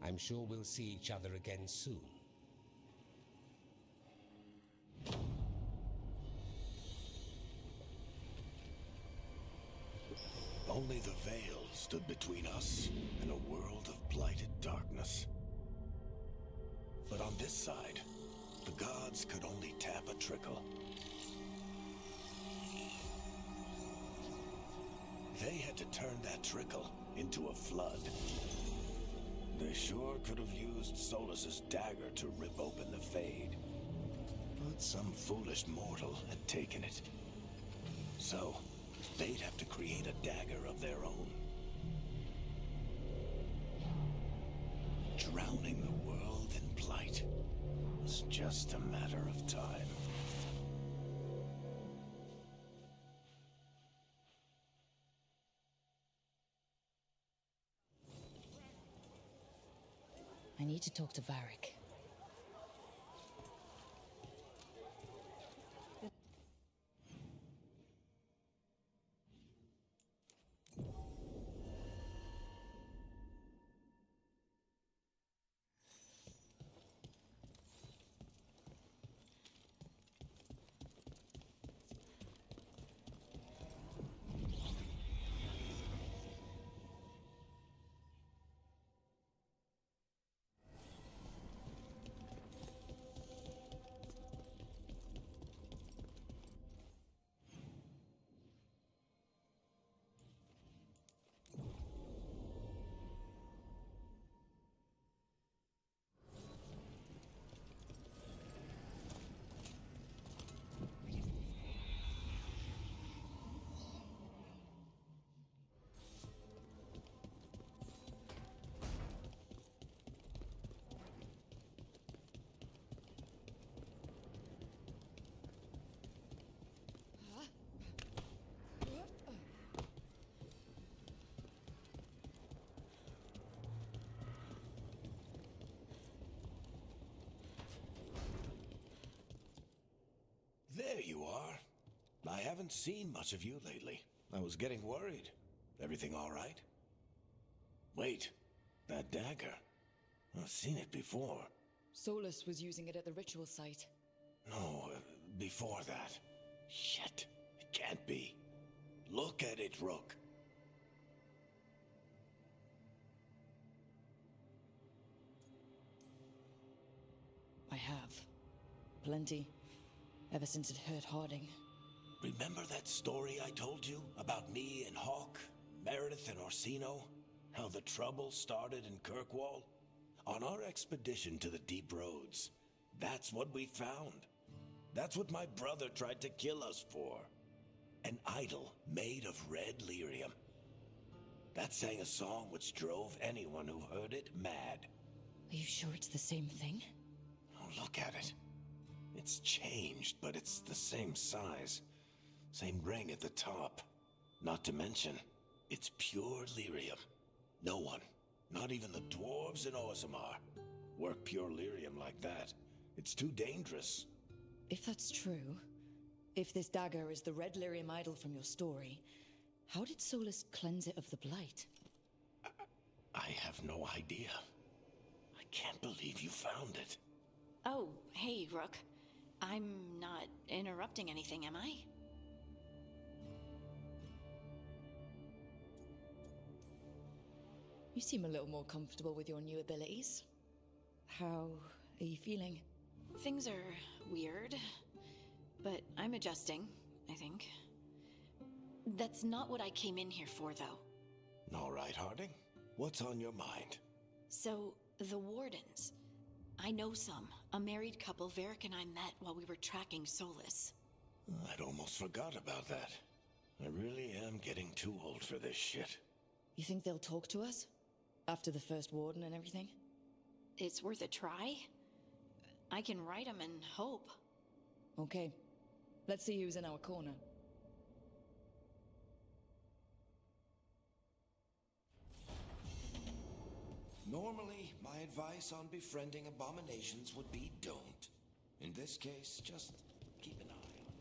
I'm sure we'll see each other again soon. Only the veil stood between us and a world of blighted darkness. But on this side, the gods could only tap a trickle. They had to turn that trickle into a flood. They sure could have used Solus's dagger to rip open the Fade. But some foolish mortal had taken it. So, they'd have to create a dagger of their own. Drowning the world in blight was just a matter of time. I need to talk to Varric. There you are. I haven't seen much of you lately. I was getting worried. Everything all right? Wait, that dagger. I've seen it before. Solus was using it at the ritual site. No, before that. Shit, it can't be. Look at it, Rook. I have. Plenty. Ever since it hurt Harding. Remember that story I told you about me and Hawk, Meredith and Orsino? How the trouble started in Kirkwall? On our expedition to the Deep Roads, that's what we found. That's what my brother tried to kill us for. An idol made of red lyrium. That sang a song which drove anyone who heard it mad. Are you sure it's the same thing? Oh, look at it. It's changed, but it's the same size. Same ring at the top. Not to mention, it's pure lyrium. No one, not even the dwarves in Orzammar, work pure lyrium like that. It's too dangerous. If that's true, if this dagger is the red lyrium idol from your story, how did Solus cleanse it of the blight? I have no idea. I can't believe you found it. Oh, hey, Rook. I'm not interrupting anything, am I? You seem a little more comfortable with your new abilities. How are you feeling? Things are weird, but I'm adjusting, I think. That's not what I came in here for, though. All right, Harding. What's on your mind? So, the Wardens. I know some. A married couple Varric and I met while we were tracking Solus. I'd almost forgot about that. I really am getting too old for this shit. You think they'll talk to us? After the first warden and everything? It's worth a try. I can write them and hope. Okay. Let's see who's in our corner. Normally, my advice on befriending abominations would be don't. In this case, just keep an eye on it.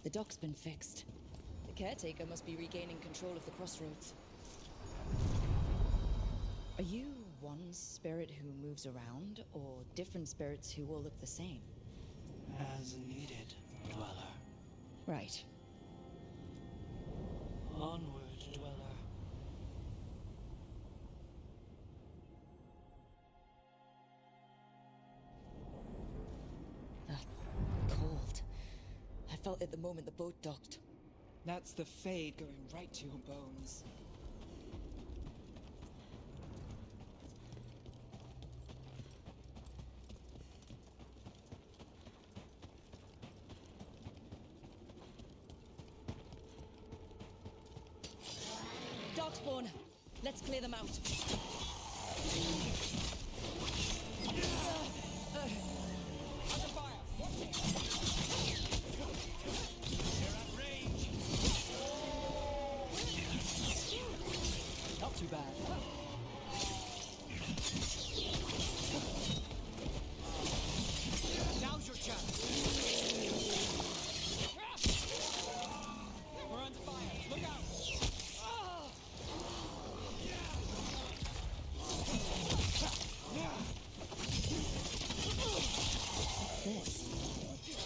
The dock's been fixed. The caretaker must be regaining control of the crossroads. Are you one spirit who moves around, or different spirits who all look the same? As needed, Dweller. Right. Onward, Dweller. Cold. I felt it the moment the boat docked. That's the Fade going right to your bones. Darkspawn! Let's clear them out. Under fire! They're at range! Not too bad. Now's your chance! We're under fire! Look out! This?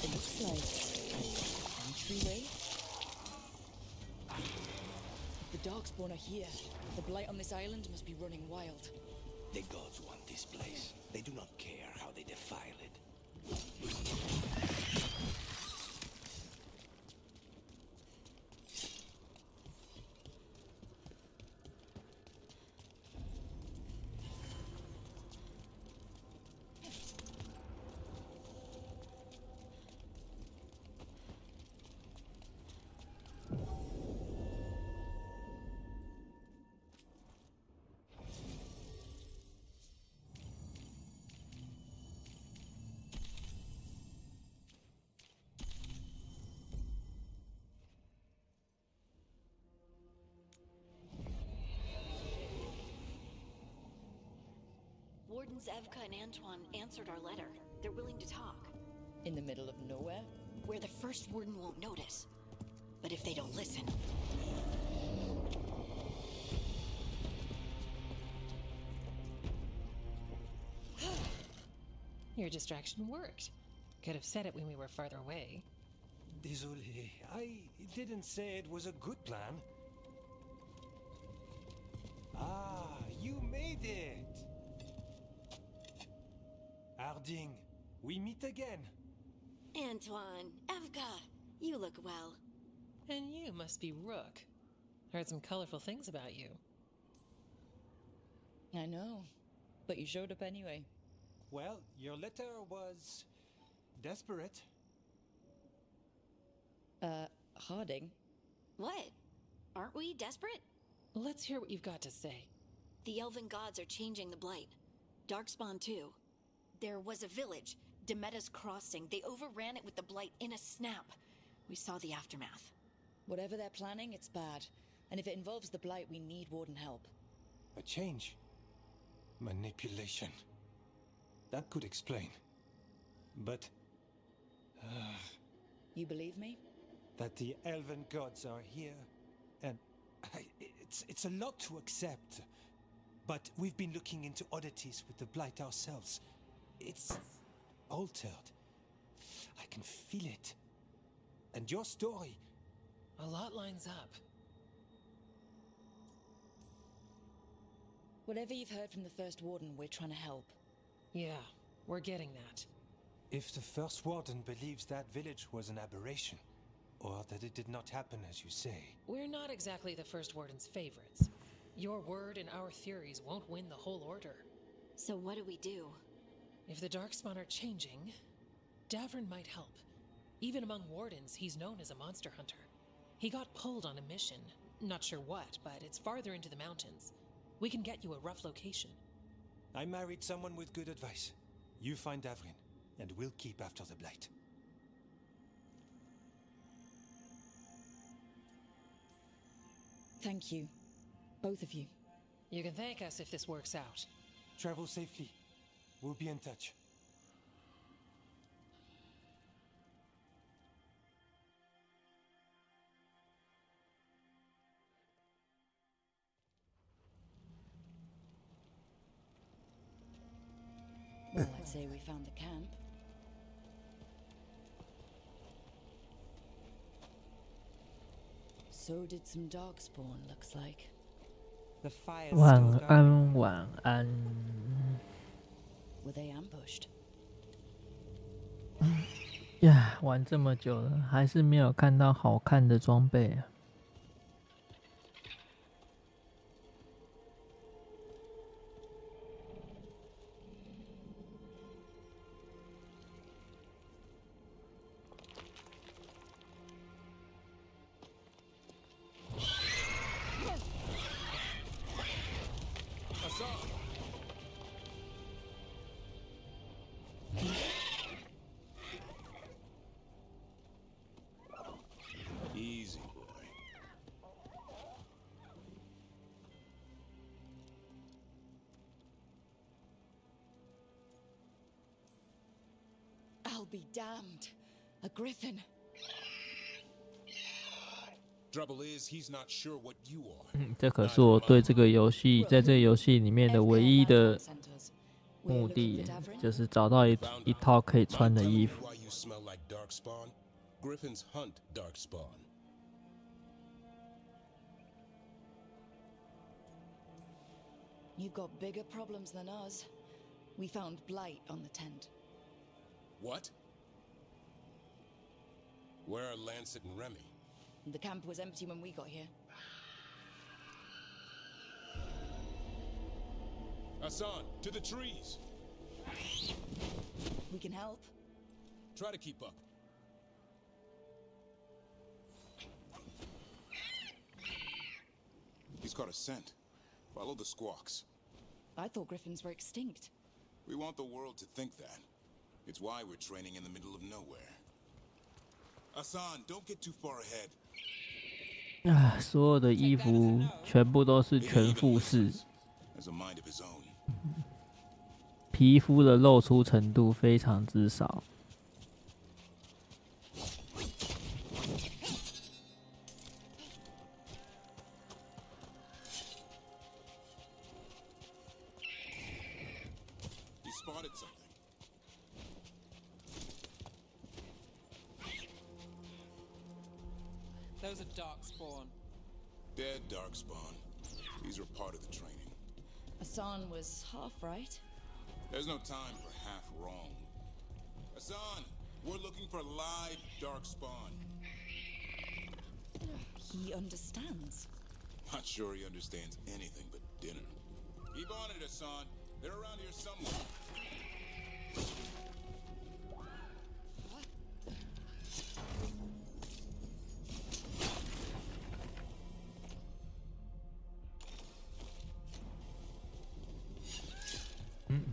It looks like an entryway. If the Darkspawn are here, the blight on this island must be running wild. The gods want this place. They do not care how they defile it. Wardens Evka and Antoine answered our letter. They're willing to talk. In the middle of nowhere? Where the first warden won't notice. But if they don't listen... Your distraction worked. Could have said it when we were farther away. Désolé, I didn't say it was a good plan. Ah, you made it! Harding, we meet again. Antoine, Evka, you look well. And you must be Rook. Heard some colorful things about you. I know, but you showed up anyway. Well, your letter was desperate. Harding? What? Aren't we desperate? Let's hear what you've got to say. The elven gods are changing the Blight. Darkspawn too. There was a village, Demeta's Crossing. They overran it with the Blight in a snap. We saw the aftermath. Whatever they're planning, it's bad. And if it involves the Blight, we need Warden help. A change. Manipulation. That could explain. But... You believe me? that the elven gods are here, and it's a lot to accept. But we've been looking into oddities with the Blight ourselves. It's altered. I can feel it. And your story... A lot lines up. Whatever you've heard from the First Warden, we're trying to help. Yeah, we're getting that. If the First Warden believes that village was an aberration, or that it did not happen as you say... We're not exactly the First Warden's favorites. Your word and our theories won't win the whole order. So what do we do? If the Darkspawn are changing, Davrin might help. Even among Wardens, he's known as a monster hunter. He got pulled on a mission. Not sure what, but it's farther into the mountains. We can get you a rough location. I married someone with good advice. You find Davrin, and we'll keep after the Blight. Thank you. Both of you. You can thank us if this works out. Travel safely. We'll be in touch. Well, I'd say we found the camp. So did some Darkspawn, looks like. The fire. 晚安，晚安。 Were they ambushed? 呀，玩这么久了，还是没有看到好看的装备啊。Easy, boy. I'll be damned. A griffin. Trouble is, he's not sure what you are. 这可是我对这个游戏，在这个游戏里面的唯一的目的，就是找到一套可以穿的衣服。 Why you smell like darkspawn? Griffins hunt darkspawn. You've got bigger problems than us. We found blight on the tent. What? Where are Lancet and Remy? The camp was empty when we got here. Hassan, to the trees! We can help. Try to keep up. He's caught a scent. Follow the squawks. I thought griffins were extinct. We want the world to think that. It's why we're training in the middle of nowhere. Hassan, don't get too far ahead. 啊，所有的衣服全部都是全副式， Has a mind of his own. 皮肤的露出程度非常之少。 He spotted something. Those are Darkspawn. Dead Darkspawn. These were part of the training. Hassan was half right. There's no time for half wrong. Hassan, we're looking for live Darkspawn. He understands. Not sure he understands anything but dinner. Keep on it, Hassan. They're around here somewhere.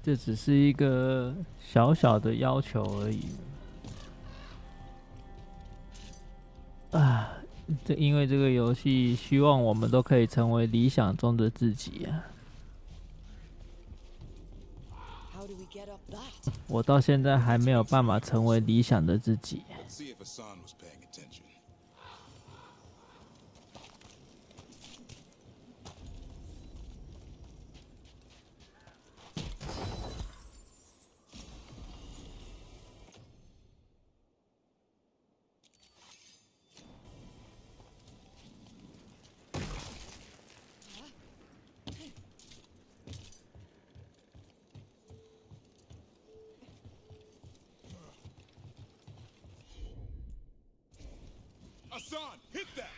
这只是一个小小的要求而已。啊，因为这个游戏希望我们都可以成为理想中的自己啊。我到现在还没有办法成为理想的自己。Hassan, hit that!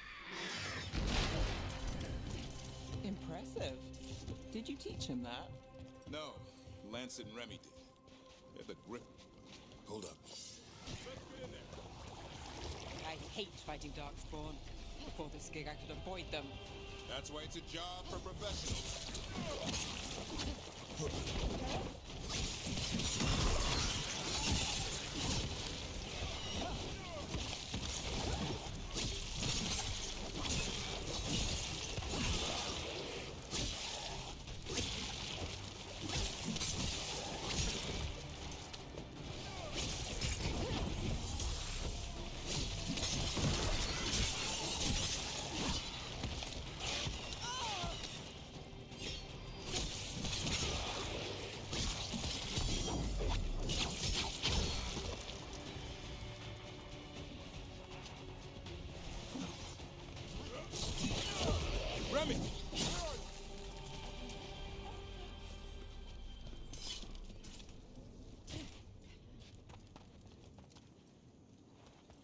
Impressive. Did you teach him that? No, Lance and Remy did. They're the grip. Hold up. I hate fighting Darkspawn. Before this gig, I could avoid them. That's why it's a job for professionals.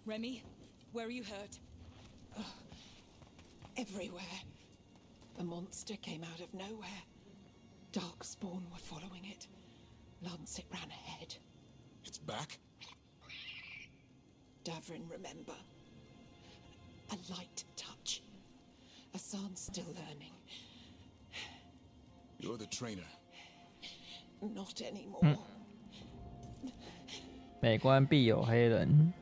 Remy, where are you hurt? Everywhere. The monster came out of nowhere. Darkspawn were following it. Lancet ran ahead. It's back? Davrin, remember. A light touch. Hassan's still learning. You're the trainer. Not anymore. 每关必有黑人，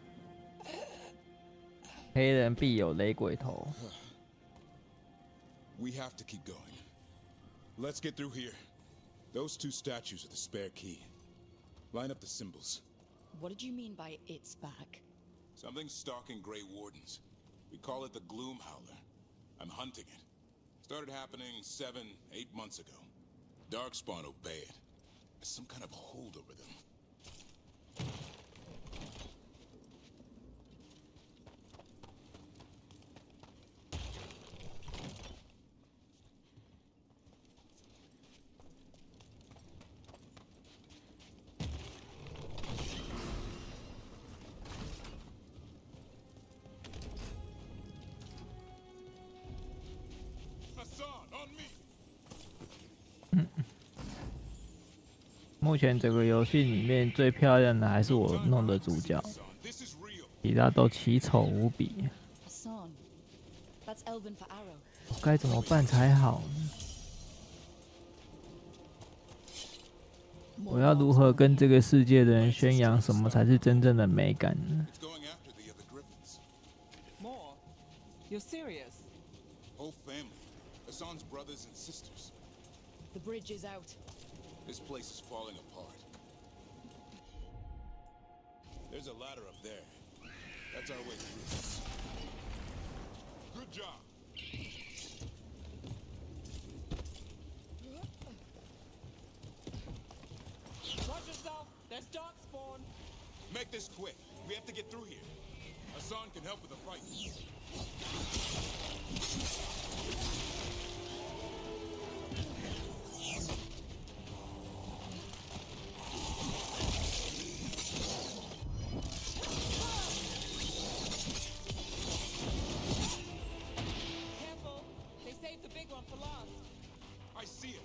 黑人必有雷鬼头。We have to keep going. Let's get through here. Those two statues are the spare key. Line up the symbols. What did you mean by it's back? Something's stalking Grey Wardens. We call it the Gloom Howler. I'm hunting it. Started happening 7, 8 months ago. Darkspawn obey it. There's some kind of hold over them. Hassan, on me! 目前整个游戏里面最漂亮的还是我弄的主角，其他都奇丑无比。 Hassan, that's Elven for arrow. 该怎么办才好呢？我要如何跟这个世界的人宣扬什么才是真正的美感呢？ More? You're serious? Whole family. Hassan's brothers and sisters. The bridge is out. This place is falling apart. There's a ladder up there. That's our way through this. Good job. Watch yourself! There's Darkspawn! Make this quick. We have to get through here. Hassan can help with the fight. Careful. They saved the big one for last. I see it.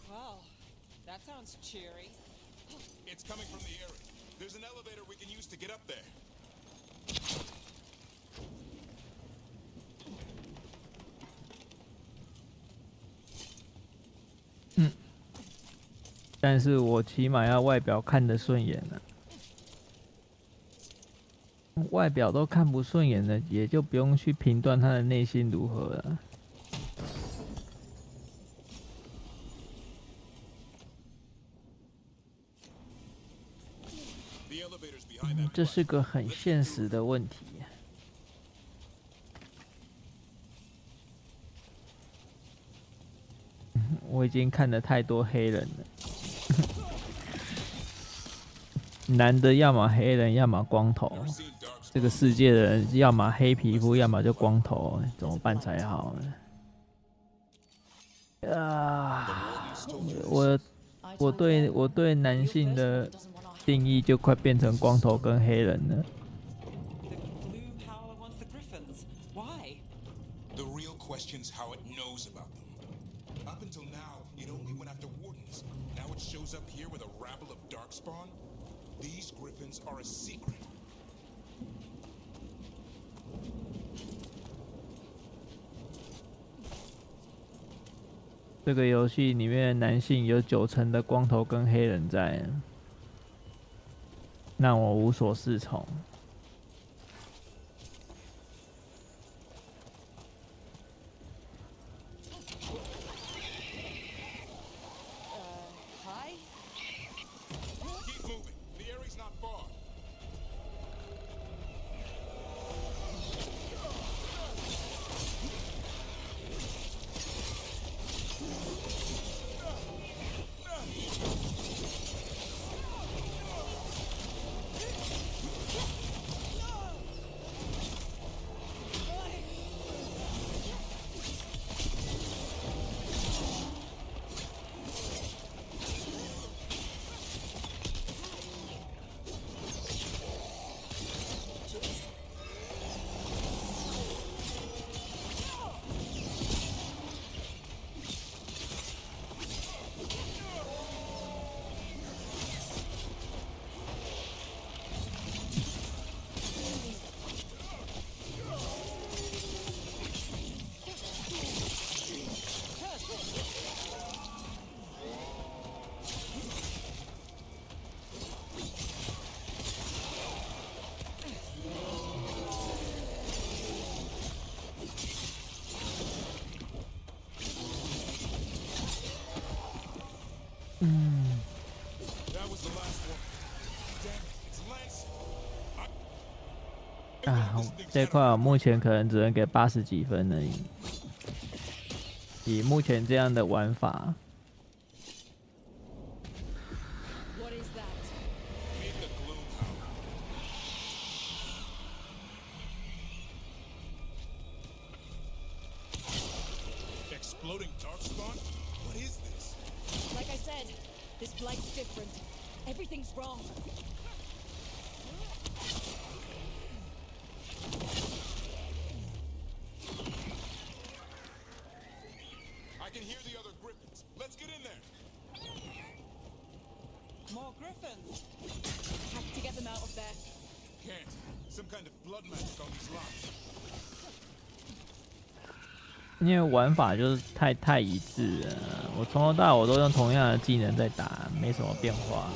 Well, that sounds cheery. It's coming from the area. There's an elevator we can use to get up there. 但是我起码要外表看得顺眼了。外表都看不顺眼了，也就不用去评断他的内心如何了。这是个很现实的问题。我已经看了太多黑人了，男的要么黑人，要么光头。这个世界的人要么黑皮肤，要么就光头，怎么办才好呢？啊，我对男性的定义就快变成光头跟黑人了。 The real question's how it knows about them. Up until now, it only went after wardens. Now it shows up here with a rabble of darkspawn? These griffins are a secret. 这个游戏里面的男性有90%的光头跟黑人在，让我无所适从。 这块我目前可能只能给80几分而已。以目前这样的玩法，Exploding darkspawn? What is this? Like I said, this blight's different. Everything's wrong. I can hear the other griffins. Let's get in there. More griffins. Have to get them out of there. Can't. Some kind of blood magic on these locks. 因为玩法就是太一致了，我从头到尾我都用同样的技能在打，没什么变化。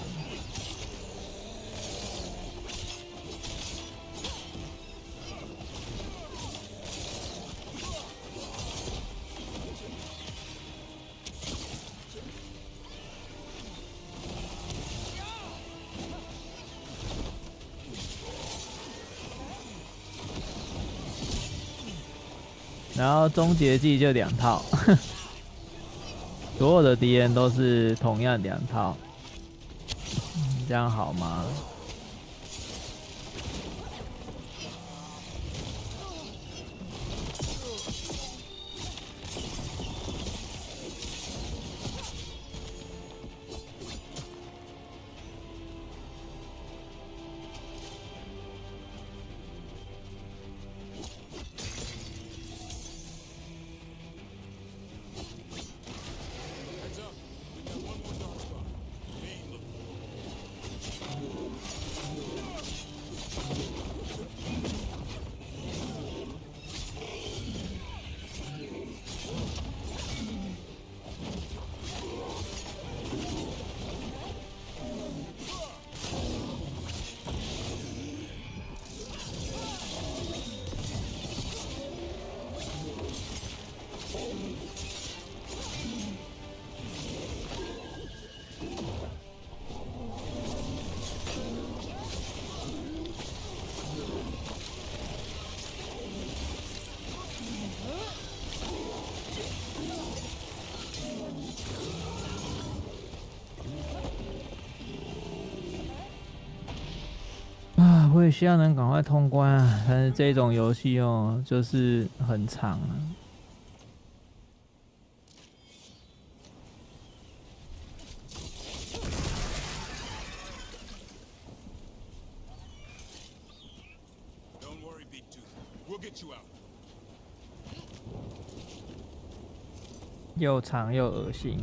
然后终结技就2套，所有的敌人都是同样2套，这样好吗？我也希望能赶快通关啊！但是这种游戏哦，就是很长啊。又长又恶心。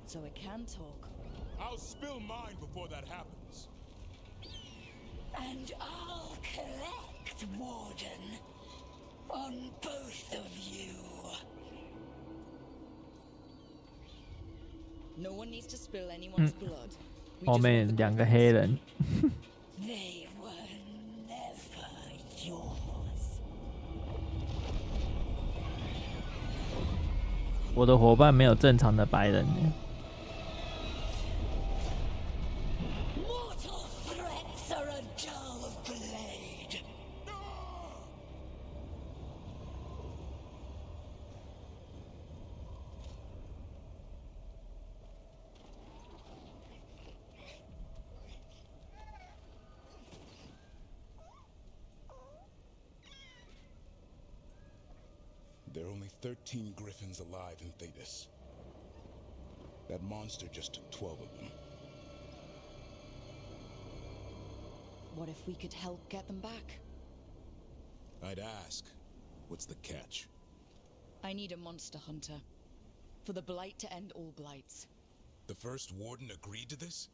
So it can talk. I'll spill mine before that happens. And I'll collect, Warden, on both of you. No one needs to spill anyone's blood. 后面2个黑人。They were never yours. 我的伙伴没有正常的白人呢。Mortal threats are a dull blade. There are only 13 griffins alive in Thetis. That monster just took 12 of them. What if we could help get them back? I'd ask, what's the catch? I need a monster hunter. For the Blight to end all blights. The first warden agreed to this?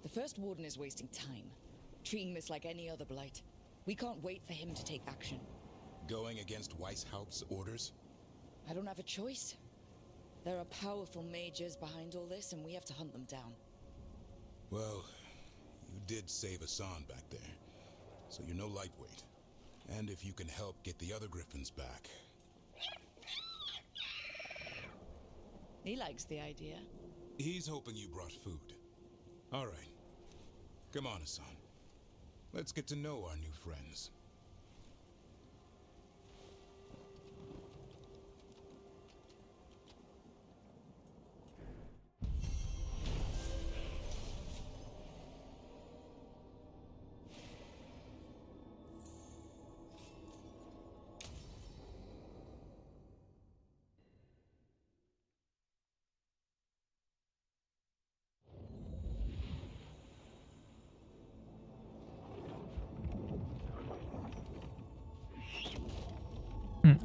The first warden is wasting time, treating this like any other blight. We can't wait for him to take action. Going against Weishaupt's orders? I don't have a choice. There are powerful mages behind all this, and we have to hunt them down. Well, you did save Hassan back there, so you're no lightweight. And if you can help get the other griffins back... He likes the idea. He's hoping you brought food. All right. Come on, Hassan. Let's get to know our new friends.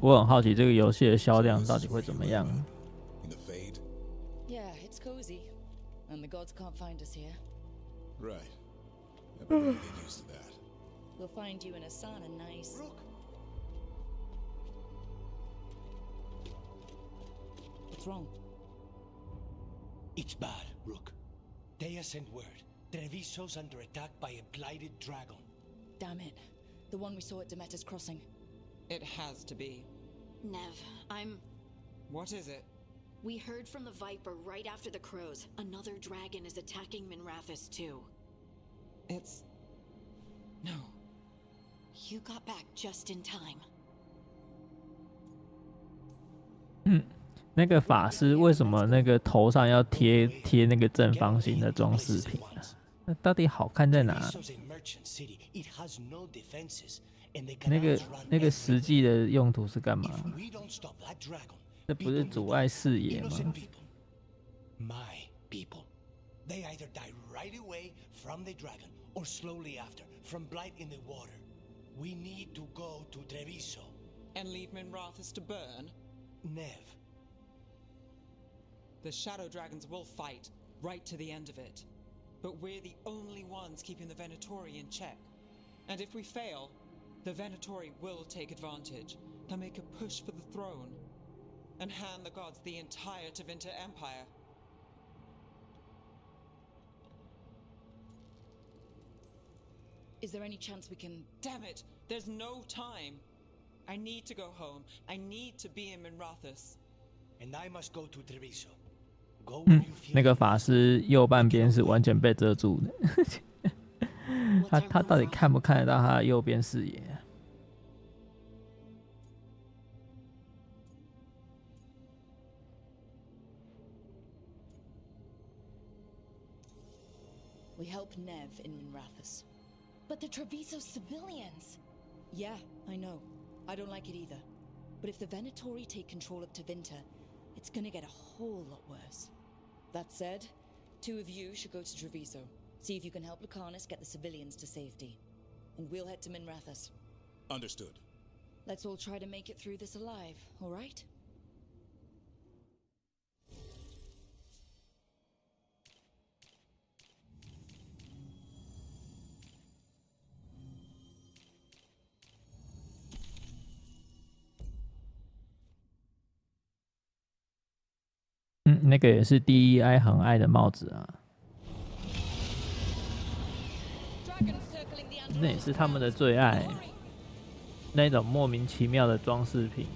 我很好奇这个游戏的销量到底会怎么样。the gods can't find us here. Right. Yeah, but we'll get used to that. We'll find you in Asana nice. Rook! What's wrong? It's bad, Rook. Dea sent word. Treviso's under attack by a blighted dragon. Damn it. The one we saw at Demeter's Crossing. It has to be. Nev, I'm... What is it? We heard from the Viper right after the crows. Another dragon is attacking Minrathous too. It's... No. You got back just in time. 那个法师为什么那个头上要贴那个正方形的装饰品啊？那到底好看在哪？那个实际的用途是干嘛？这不是阻碍视野吗？ My people. They either die right away from the dragon or slowly after from blight in the water. We need to go to Treviso. And leave Minrathous to burn? Nev. The Shadow Dragons will fight, right to the end of it. But we're the only ones keeping the Venatori in check. And if we fail, the Venatori will take advantage. They'll make a push for the throne. And hand the gods the entire Tevinter Empire. Is there any chance we can... Damn it! There's no time! I need to go home. I need to be in Minrathous. And I must go to Treviso. 那个法师右半边是完全被遮住的，他到底看不看得到他的右边视野啊？ We help Nev in Minrathous. But the Treviso civilians... Yeah, I know. I don't like it either. But if the Venatori take control of Tevinter, it's gonna get a whole lot worse. That said, 2 of you should go to Treviso. See if you can help Lucanus get the civilians to safety. And we'll head to Minrathous. Understood. Let's all try to make it through this alive, alright? 那个也是第一哀很爱的帽子啊，那也是他们的最爱，那种莫名其妙的装饰品。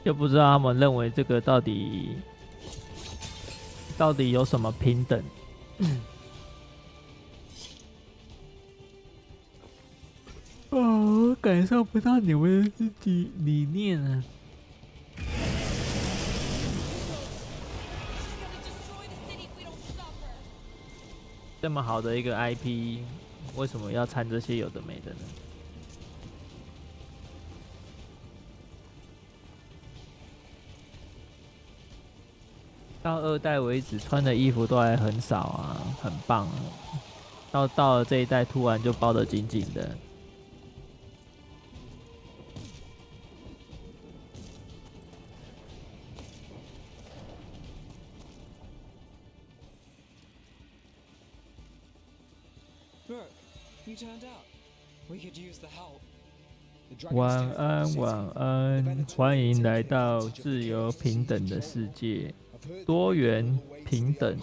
就不知道他们认为这个到底有什么平等？我感受不到你们的自己理念啊！这么好的一个 IP， 为什么要掺这些有的没的呢？ 到2代为止，穿的衣服都还很少啊，很棒啊。到了这一代，突然就包得紧紧的。晚安，晚安，欢迎来到自由平等的世界。多元平等，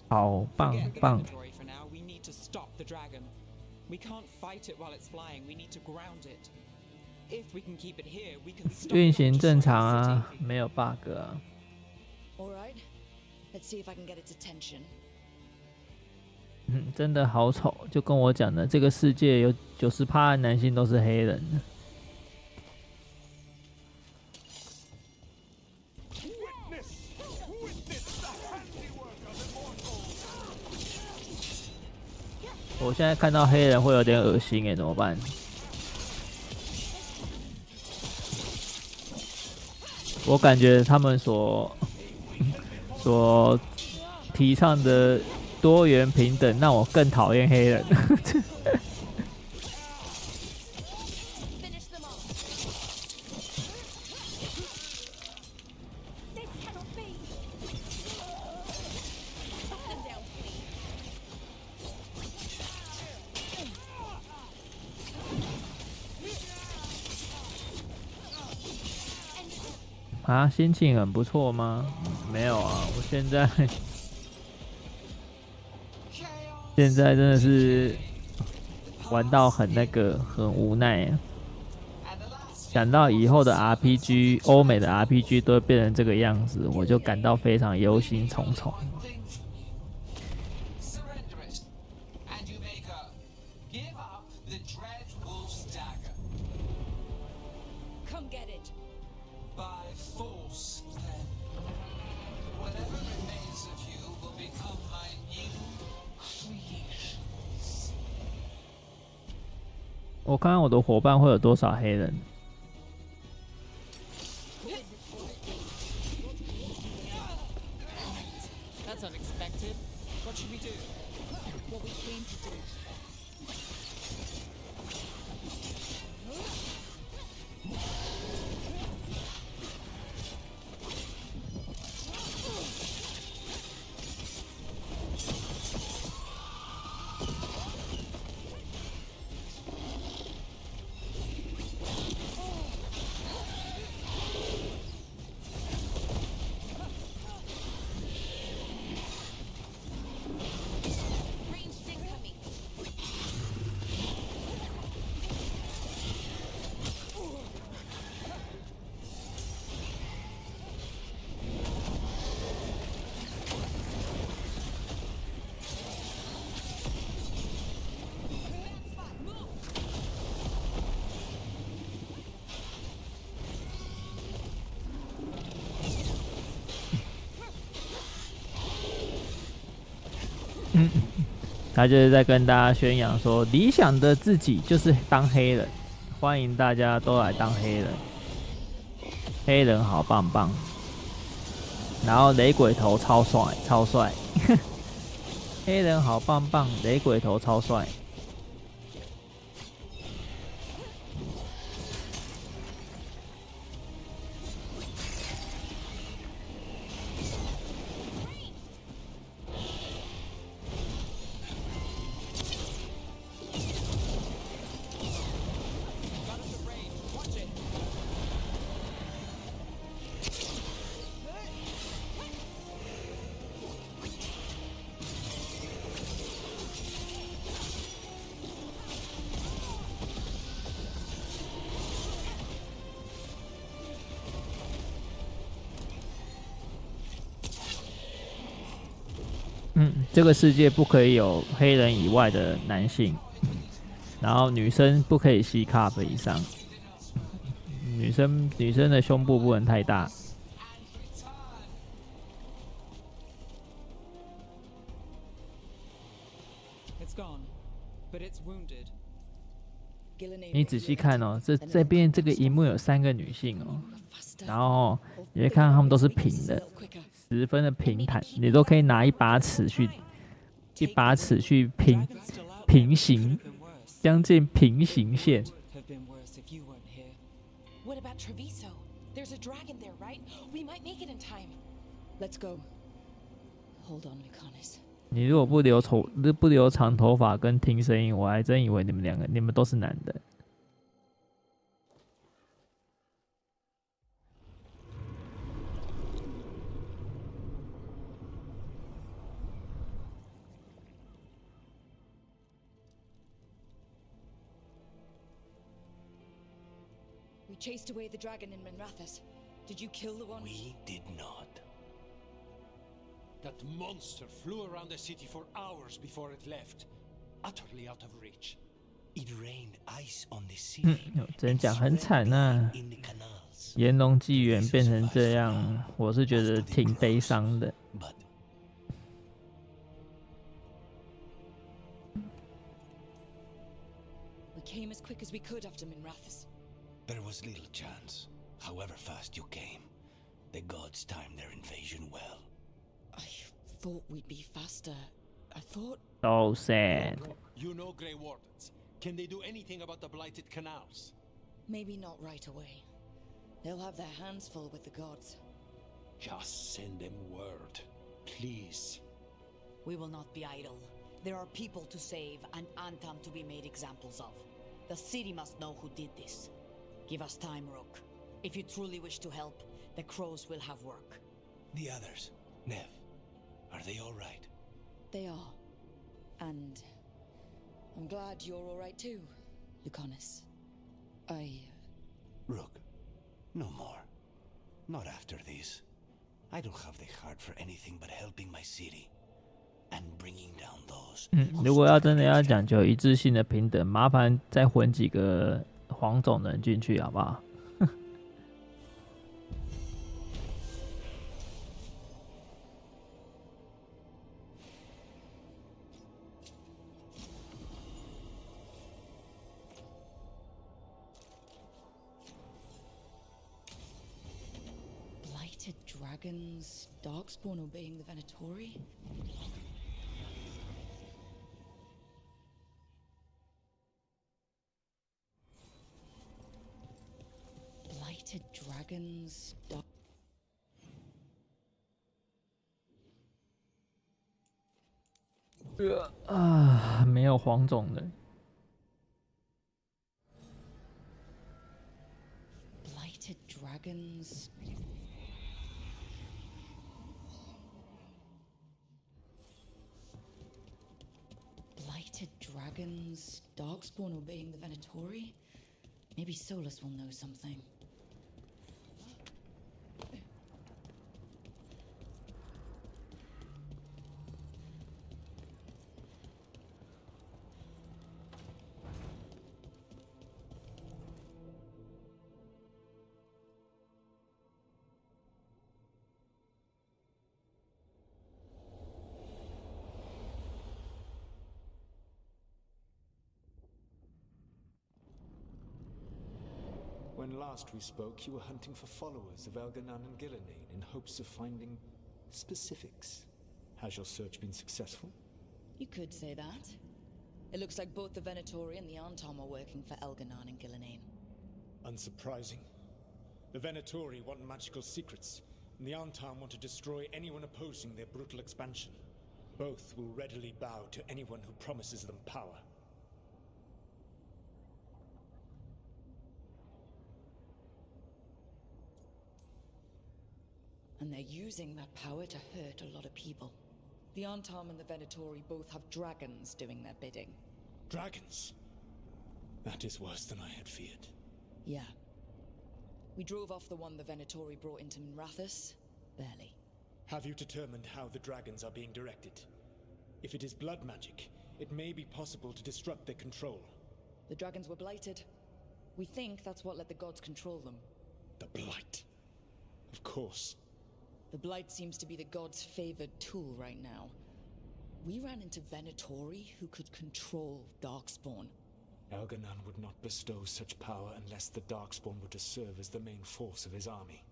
好棒棒。 We need to stop the dragon. We can't fight it while it's flying. We need to ground it. If we can keep it here, we can stop 运行正常啊，没有 bug 啊。All right, let's see if I can get its attention. 真的好丑，就跟我讲的，这个世界有90%的男性都是黑人。我现在看到黑人会有点恶心哎，怎么办？我感觉他们所提倡的多元平等，让我更讨厌黑人。啊，心情很不错吗？没有啊，我现在真的是玩到很很无奈啊。想到以后的 RPG， 欧美的 RPG 都会变成这个样子，我就感到非常忧心忡忡。我看看我的伙伴会有多少黑人。That's unexpected. What should we do? What we came to do. 他就是在跟大家宣扬说，理想的自己就是当黑人，欢迎大家都来当黑人，黑人好棒棒，然后雷鬼头超帅超帅，黑人好棒棒，雷鬼头超帅。这个世界不可以有黑人以外的男性，然后女生不可以C cup以上，女生的胸部不能太大。你仔细看哦，这边这个荧幕有3个女性哦，然后你会看到她们都是平的。10分的平坦，你都可以拿一把尺去平行，将近平行线。What about Treviso? There's a dragon there, right? We might make it in time. Let's go. Hold on, Lucanis. 你如果不留长头发跟听声音，我还真以为你们都是男的。chased away the dragon in Minrathous. Did you kill the one? We did not. That monster flew around the city for hours before it left, utterly out of reach. It rained ice on the city. 只能讲很惨啊！炎龙纪元变成这样，我是觉得挺悲伤的。We came as quick as we could after Minrathous. There was little chance. However fast you came, the gods timed their invasion well. I thought we'd be faster. I thought. So sad. You know Grey Wardens. Can they do anything about the blighted canals? Maybe not right away. They'll have their hands full with the gods. Just send them word, please. We will not be idle. There are people to save and Antam to be made examples of. The city must know who did this. Give us time, Rook. If you truly wish to help, the crows will have work. The others, Nev, are they all right? They are. And I'm glad you're all right too, Lucanus. Rook, no more. Not after this. I don't have the heart for anything but helping my city and bringing down those. 如果要真的要讲究一致性的平等，麻烦再混几个黄种人进去好不好？Blighted dragons, Darkspawn obeying the Venatori? Blighted dragons,没有黄种人。Blighted dragons. Blighted dragons, Darkspawn obeying the Venatori? Maybe Solus will know something. When last we spoke, you were hunting for followers of Elganan and Gillenane in hopes of finding specifics. Has your search been successful? You could say that. It looks like both the Venatori and the Antom are working for Elganan and Gillenane. Unsurprising. The Venatori want magical secrets, and the Antom want to destroy anyone opposing their brutal expansion. Both will readily bow to anyone who promises them power. And they're using that power to hurt a lot of people. The Antom and the Venatori both have dragons doing their bidding. Dragons? That is worse than I had feared. Yeah. We drove off the one the Venatori brought into Minrathous. Barely. Have you determined how the dragons are being directed? If it is blood magic, it may be possible to disrupt their control. The dragons were blighted. We think that's what let the gods control them. The blight. Of course. The blight seems to be the gods' favored tool right now. We ran into Venatori who could control Darkspawn. Elganan would not bestow such power unless the Darkspawn were to serve as the main force of his army.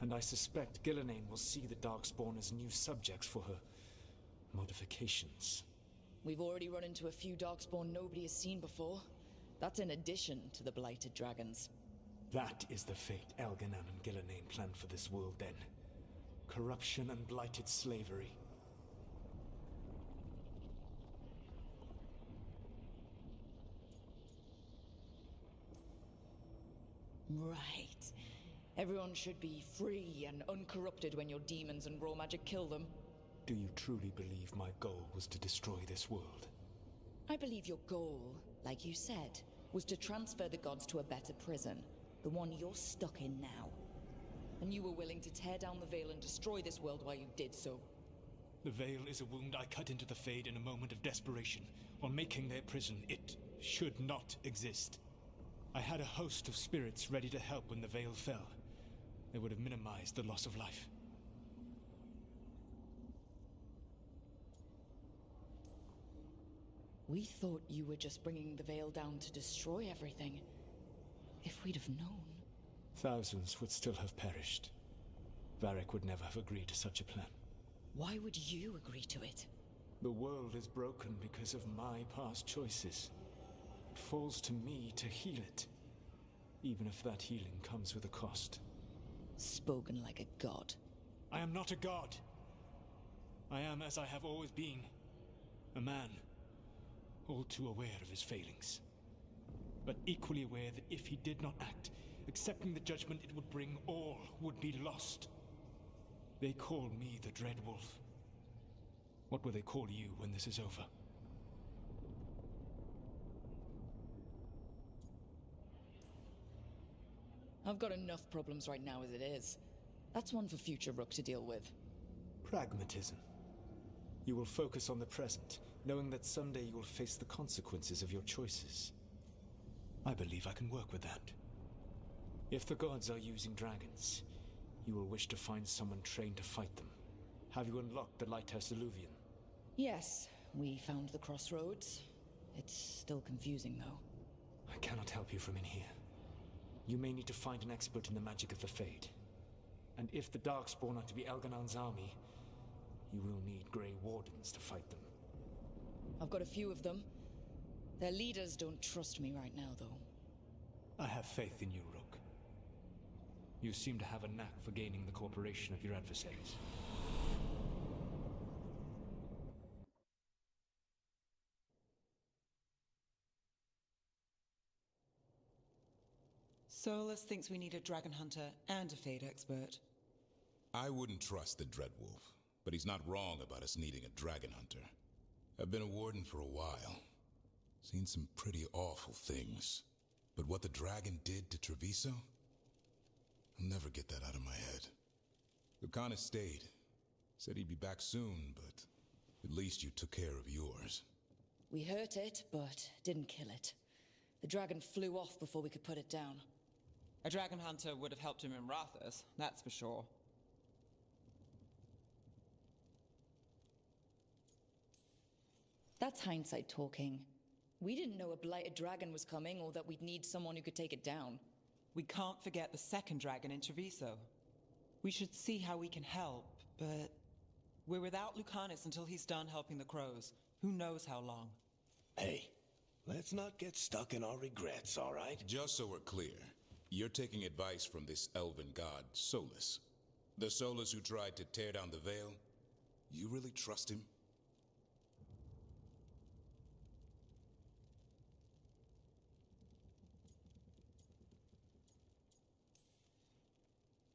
And I suspect Gillenane will see the Darkspawn as new subjects for her modifications. We've already run into a few Darkspawn nobody has seen before. That's in addition to the blighted dragons. That is the fate Elganan and Gillenane planned for this world then. Corruption and blighted slavery. Right. Everyone should be free and uncorrupted when your demons and raw magic kill them. Do you truly believe my goal was to destroy this world? I believe your goal, like you said, was to transfer the gods to a better prison. The one you're stuck in now. And you were willing to tear down the Veil and destroy this world while you did so. The Veil is a wound I cut into the Fade in a moment of desperation, while making their prison. It should not exist. I had a host of spirits ready to help when the Veil fell. They would have minimized the loss of life. We thought you were just bringing the Veil down to destroy everything. If we'd have known... Thousands would still have perished. Varric would never have agreed to such a plan. Why would you agree to it? The world is broken because of my past choices. It falls to me to heal it, even if that healing comes with a cost. Spoken like a god. I am not a god. I am as I have always been. A man, all too aware of his failings. But equally aware that if he did not act, accepting the judgment it would bring, all would be lost. They call me the Dread Wolf. What will they call you when this is over? I've got enough problems right now as it is. That's one for future Rook to deal with. Pragmatism. You will focus on the present, knowing that someday you will face the consequences of your choices. I believe I can work with that. If the gods are using dragons, you will wish to find someone trained to fight them. Have you unlocked the Lighthouse Illuvian? Yes, we found the crossroads. It's still confusing, though. I cannot help you from in here. You may need to find an expert in the magic of the Fade. And if the Darkspawn are to be Elganon's army, you will need Grey Wardens to fight them. I've got a few of them. Their leaders don't trust me right now, though. I have faith in you, Rook. You seem to have a knack for gaining the cooperation of your adversaries. Solus thinks we need a dragon hunter and a Fade expert. I wouldn't trust the Dreadwolf, but he's not wrong about us needing a dragon hunter. I've been a warden for a while. Seen some pretty awful things. But what the dragon did to Treviso? I'll never get that out of my head. Lucanus stayed. Said he'd be back soon, but at least you took care of yours. We hurt it, but didn't kill it. The dragon flew off before we could put it down. A dragon hunter would have helped him in Rathas, that's for sure. That's hindsight talking. We didn't know a blighted dragon was coming, or that we'd need someone who could take it down. We can't forget the second dragon in Treviso. We should see how we can help, but... we're without Lucanus until he's done helping the crows. Who knows how long? Hey, let's not get stuck in our regrets, all right? Just so we're clear, you're taking advice from this elven god, Solus. The Solus who tried to tear down the Veil? You really trust him?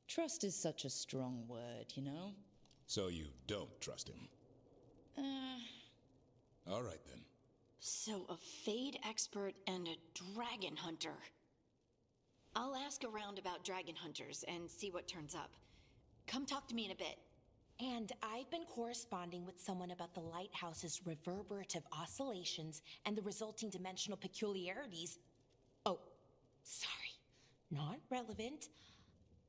Trust is such a strong word, you know? So you don't trust him? All right, then. So a Fade expert and a dragon hunter. I'll ask around about dragon hunters and see what turns up. Come talk to me in a bit. And I've been corresponding with someone about the lighthouse's reverberative oscillations and the resulting dimensional peculiarities. Oh, sorry. Not relevant.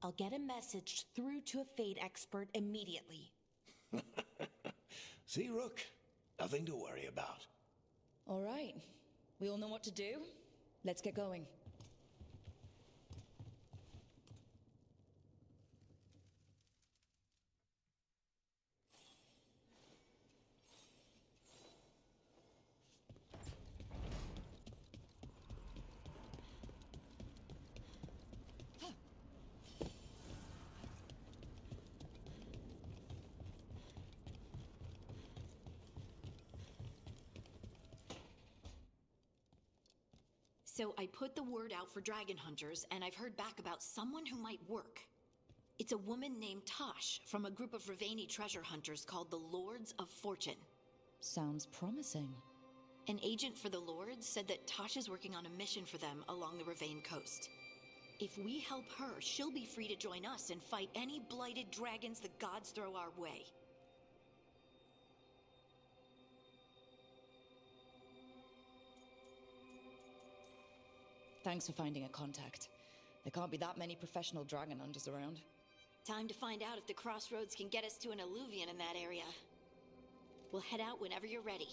I'll get a message through to a Fade expert immediately. See, Rook? Nothing to worry about. All right. We all know what to do. Let's get going. So I put the word out for dragon hunters, and I've heard back about someone who might work. It's a woman named Tosh from a group of Ravani treasure hunters called the Lords of Fortune. Sounds promising. An agent for the Lords said that Tosh is working on a mission for them along the Ravane coast. If we help her, she'll be free to join us and fight any blighted dragons the gods throw our way. Thanks for finding a contact. There can't be that many professional dragon hunters around. Time to find out if the crossroads can get us to an alluvion in that area. We'll head out whenever you're ready.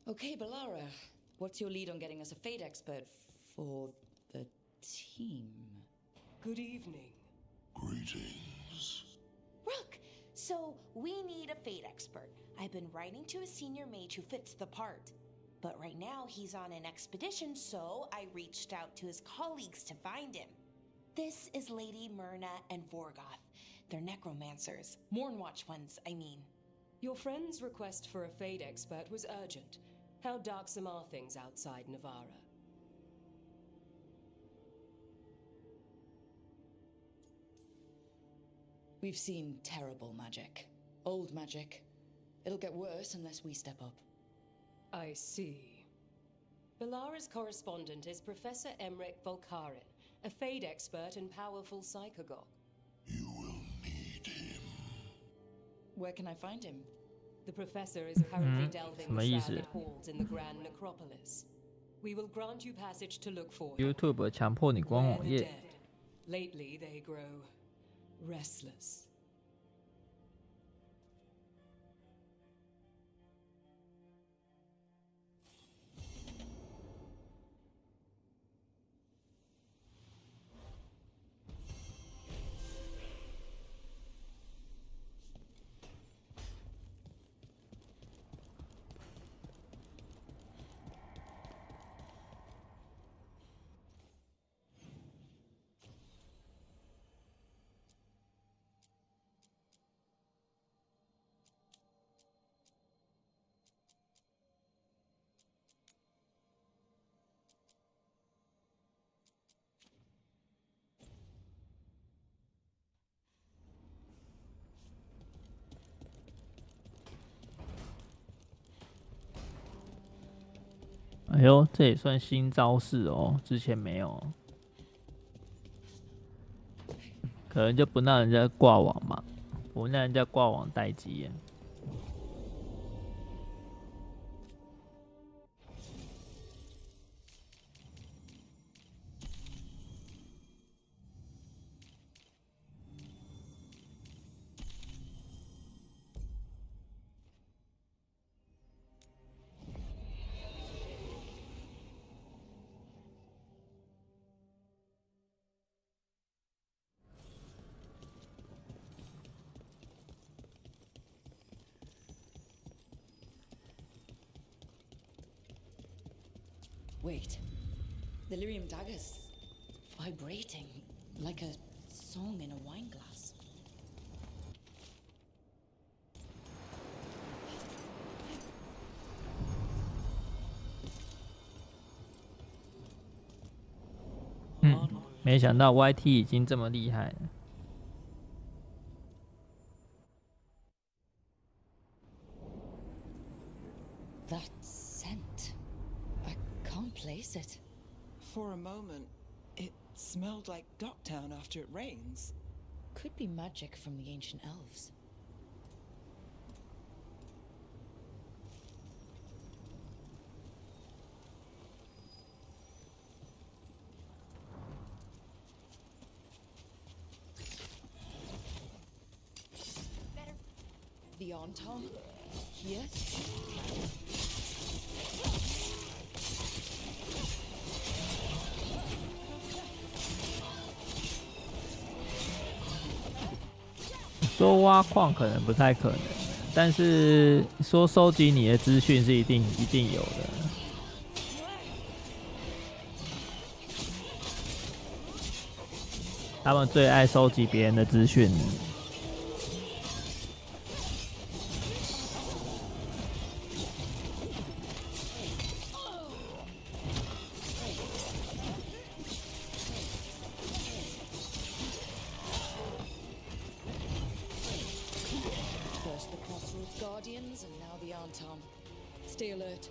Okay, Balara, what's your lead on getting us a fate expert for the team? Good evening. Greetings. Rook, so we need a fate expert. I've been writing to a senior mage who fits the part. But right now he's on an expedition, so I reached out to his colleagues to find him. This is Lady Myrna and Vorgoth. They're necromancers. Mournwatch ones, I mean. Your friend's request for a fate expert was urgent. How darksome are things outside Navarra? We've seen terrible magic. Old magic. It'll get worse unless we step up. I see. Balara's correspondent is Professor Emmerich Volkarin, a fate expert and powerful psychagogue. Where can I find him? The professor is currently delving the 什么意思？ shrouded halls in the Grand Necropolis. We will grant you passage to look for him. YouTube 强迫你关 They're 网 the 页。 dead. Lately, they grow restless.哎呦，这也算新招式哦，之前没有，可能就不让人家挂网嘛，不让人家挂网待机。Wait. The lyrium dagger's vibrating like a song in a wine glass. “没想到 YT 已经这么厉害了。That scent. I can't place it. For a moment, it smelled like Docktown after it rains. Could be magic from the ancient elves. The Anton? Here?说挖矿可能不太可能。但是说收集你的资讯是一定有的。他们最爱收集别人的资讯。First the Crossroads Guardians, and now the Arntom. Stay alert.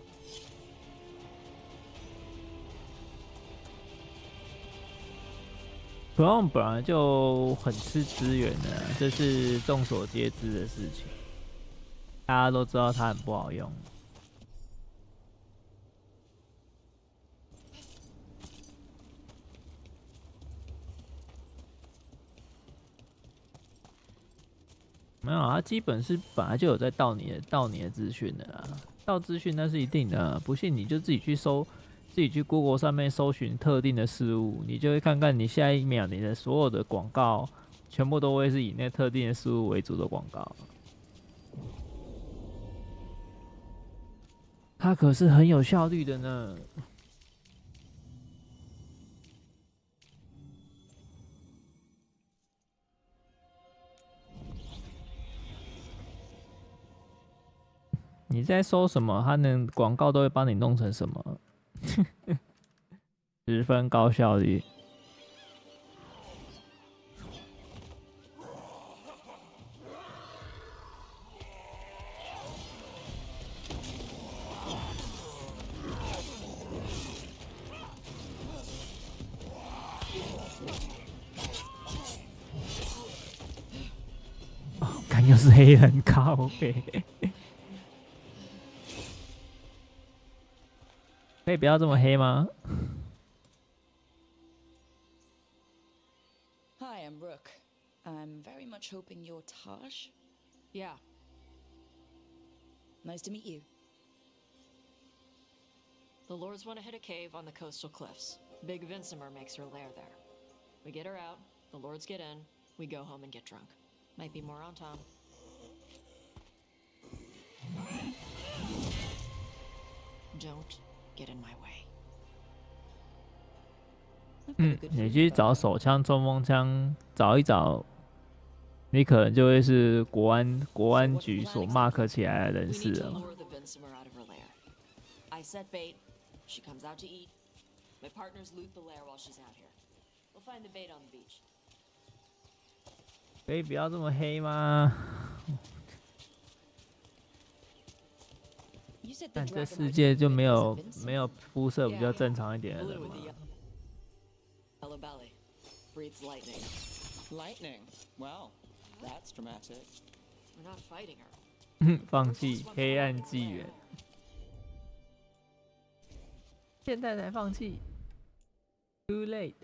Chrome 本来就很吃资源的，这是众所皆知的事情，大家都知道它很不好用。没有，它基本是本来就有在盗你的资讯的啦，盗资讯那是一定的，不信你就自己去搜。自己去 Google 上面搜寻特定的事物，你就会看看你下一秒你的所有的广告，全部都会是以那特定的事物为主的广告。它可是很有效率的呢。你在搜什么，它的广告都会帮你弄成什么。十分高效率。哦，看又是黑人靠北。可以不要这么黑吗？ Hi, I'm Rook. I'm very much hoping you're Tosh. Yeah. Nice to meet you. The Lords want to hit a cave on the coastal cliffs. Big Vincimer makes her lair there. We get her out, the Lords get in, we go home and get drunk. Might be more on Tom. Don't get in my way. 你去找手枪、冲锋枪，找一找，你可能就会是国安局所 mark 起来的人士了。I set bait. She comes out to eat. My partners loot the lair while she's out here. We'll find the bait on the beach. 可以不要这么黑吗？但这世界就没有肤色比较正常一点的人吗？ Hello belly. Breathes lightning. Lightning? Wow, that's dramatic. We're not fighting her. 放弃黑暗纪元，现在才放弃 ，too late。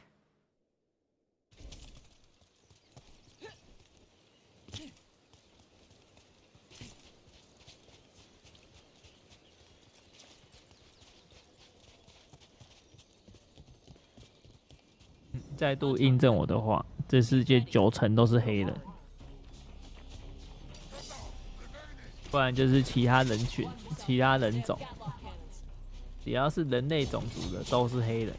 再度印证我的话，这世界90%都是黑人，不然就是其他人群、其他人种，只要是人类种族的都是黑人。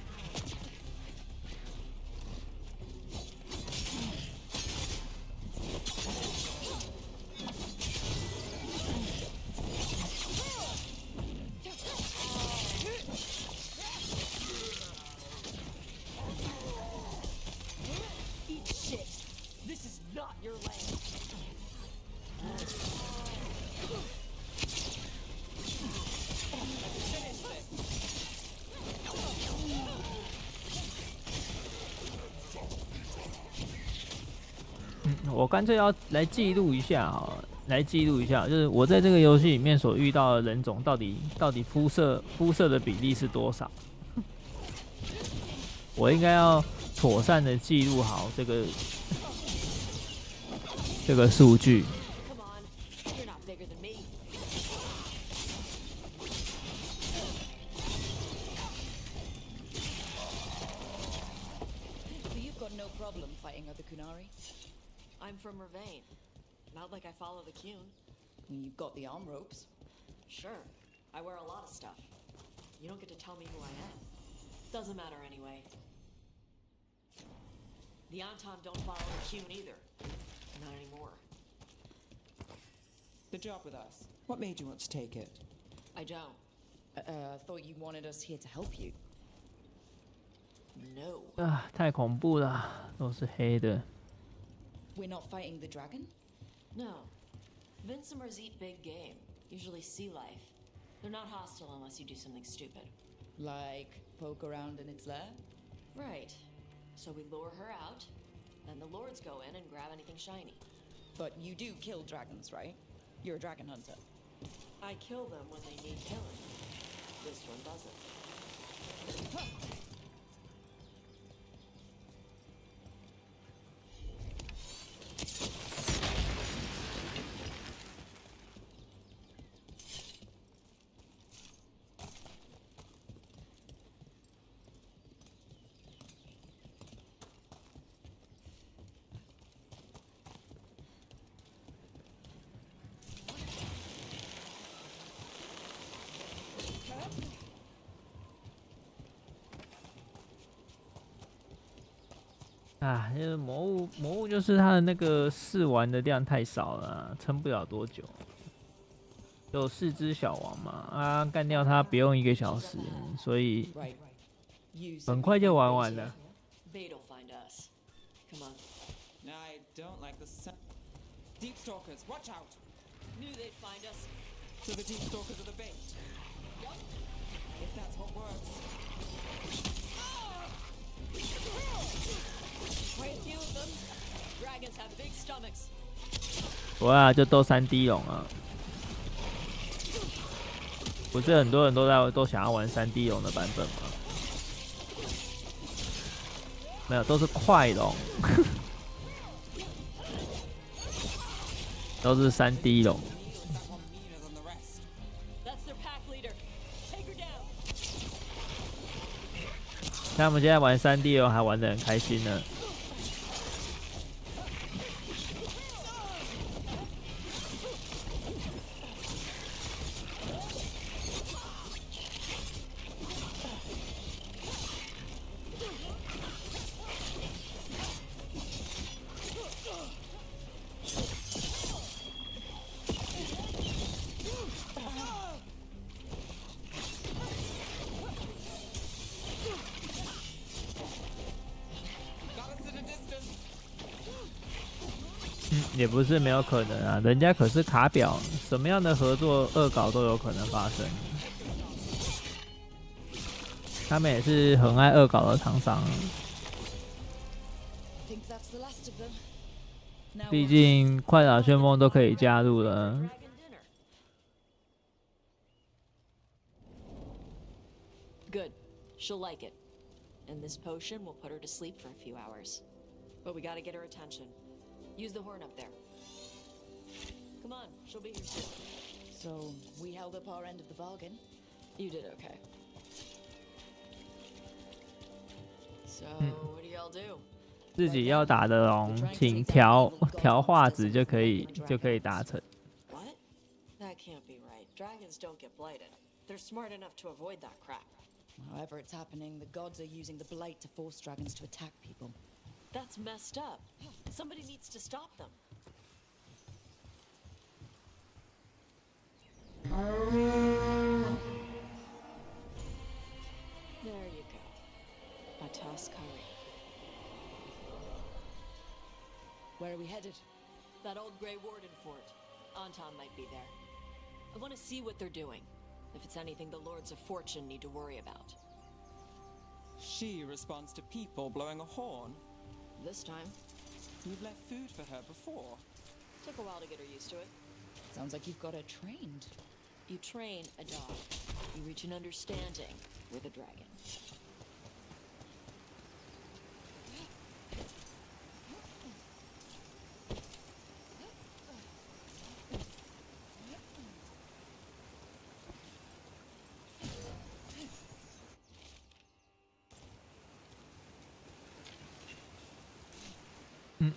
我干脆要来记录一下啊，来记录一下，就是我在这个游戏里面所遇到的人种到底肤色的比例是多少？我应该要妥善的记录好这个数据。Fighting other Kunari? I'm from Ravane. Not like I follow the Qun. You've got the arm ropes. Sure. I wear a lot of stuff. You don't get to tell me who I am. Doesn't matter anyway. The Anton don't follow the Cune either. Not anymore. The job with us. What made you want to take it? I don't. Thought you wanted us here to help you. No. 啊，太恐怖了，都是黑的。We're not fighting the dragon? No. Vincimers eat big game, usually sea life. They're not hostile unless you do something stupid. Like poke around in its lair? Right. So we lure her out, then the lords go in and grab anything shiny. But you do kill dragons, right? You're a dragon hunter. I kill them when they need killing. This one doesn't.啊，就是魔物就是它的那个试玩的量太少了啊，撑不了多久。有4只小王嘛，啊，干掉它不用1个小时，所以很快就玩完了。Bait'll find us. Come on. I don't like the sound. Deep stalkers, watch out! Knew they'd find us. So the deep stalkers are the bait. If that's what works. Quite a few of them. Dragons have big stomachs. 不啊，就斗3D 龙啊。不是很多人都想要玩3D 龙的版本吗？没有，都是快龙，都是3D 龙。他们现在玩3D 龙还玩得很开心呢。也不是没有可能啊，人家可是卡表，什么样的合作恶搞都有可能发生。他们也是很爱恶搞的厂商啊。毕竟快打旋风都可以加入了。Good. She'll like it. And this potion will put her to sleep for a few hours. But we gotta get her attention. Use the horn up there. Come on, she'll be here soon. So, we held up our end of the bargain. You did okay. So, what do y'all do? 自己要打的龙，请调画质就可以达成。What? That can't be right. Dragons don't get blighted. They're smart enough to avoid that crap. However it's happening, the gods are using the blight to force dragons to attack people. That's messed up. Somebody needs to stop them. There you go. Ataskari. Where are we headed? That old Grey Warden fort. Anton might be there. I want to see what they're doing. If it's anything the Lords of Fortune need to worry about. She responds to people blowing a horn. This time. You've left food for her before. Took a while to get her used to it. Sounds like you've got her trained. You train a dog. You reach an understanding with a dragon.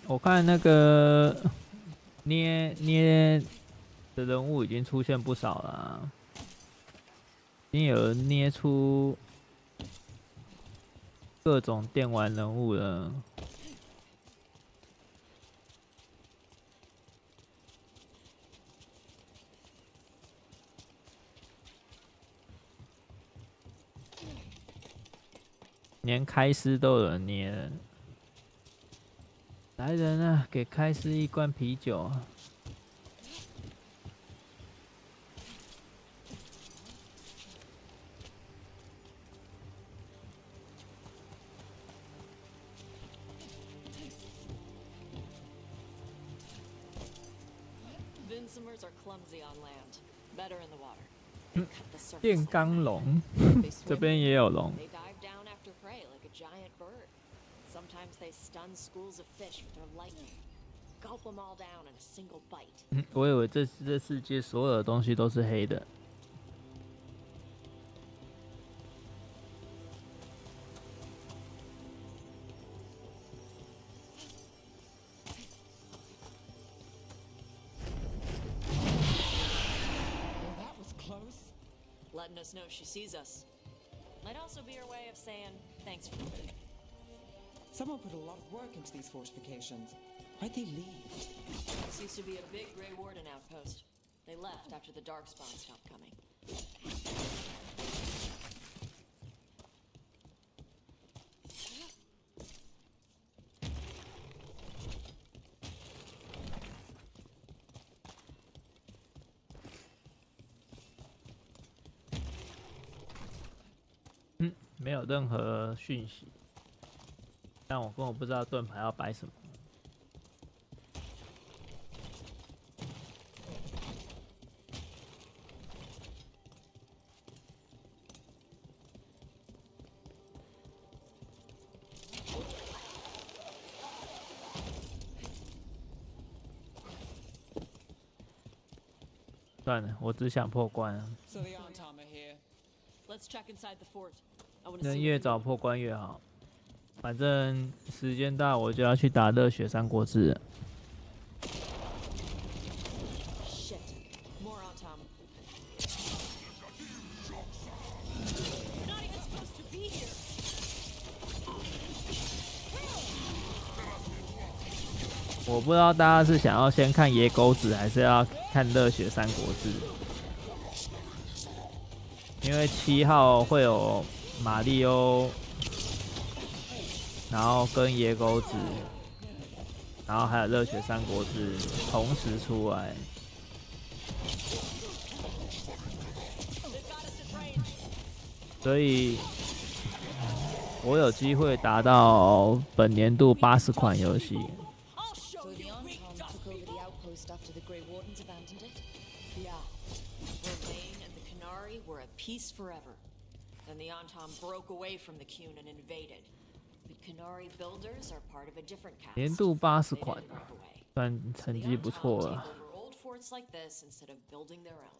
我看那个捏的人物已经出现不少了啊，已经有人捏出各种电玩人物了。连开司都有人捏了。来人啊，给开司一罐啤酒啊！Vincimers are clumsy on land, better in the water. 电钢龙，这边也有龙。 They dive down after prey like a giant bird. Sometimes they stun schools of fish with their lightning, gulp them all down in a single bite. 我以为这世界所有的东西都是黑的。Letting us know she sees us. Might also be her way of saying thanks for moving. Someone put a lot of work into these fortifications. Why'd they leave? This used to be a big Grey Warden outpost. They left after the Darkspawn stopped coming. 没有任何讯息，但我根本不知道盾牌要摆什么。算了，我只想破关啊。 So the Antam are here. Let's check inside the fort. 能越早破关越好，反正时间到我就要去打热血三国志了。Shit. More Antam. You're not even supposed to be here. 我不知道大家是想要先看野狗子，还是要看热血三国志，因为7号会有。 马里欧，然后跟野狗子，然后还有热血三国志同时出来，所以我有机会达到本年度80款游戏。 So the Antam took over the outpost after the Grey Wardens abandoned it? Yeah. Verlaine and the Canary were at peace forever. Then the Antam broke away from the Qun and invaded. The Canary builders are part of a different caste. 年度80款，算成绩不错了。 Over old forts like this instead of building their own.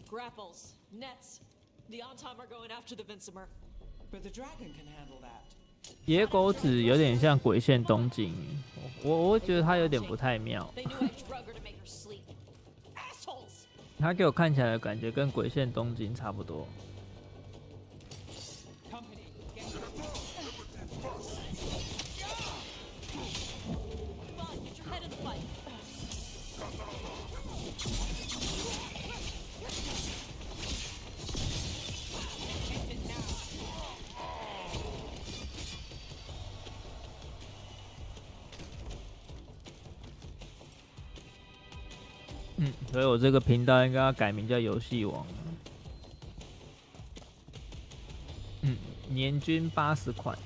Grapples, nets. The Antam are going after the Vincimer. But the dragon can handle that. 野狗子有点像鬼线东京，我觉得它有点不太妙。它给我看起来的感觉跟鬼线东京差不多。 所以我这个频道应该要改名叫游戏王。年均80款。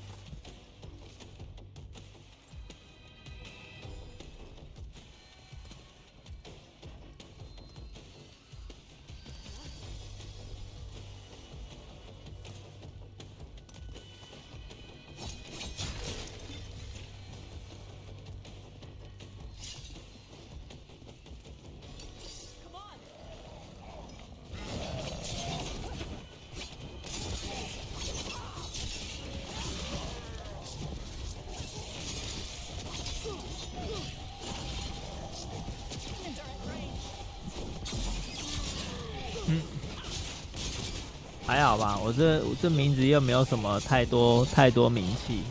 还好吧，我这名字又没有什么太多名气，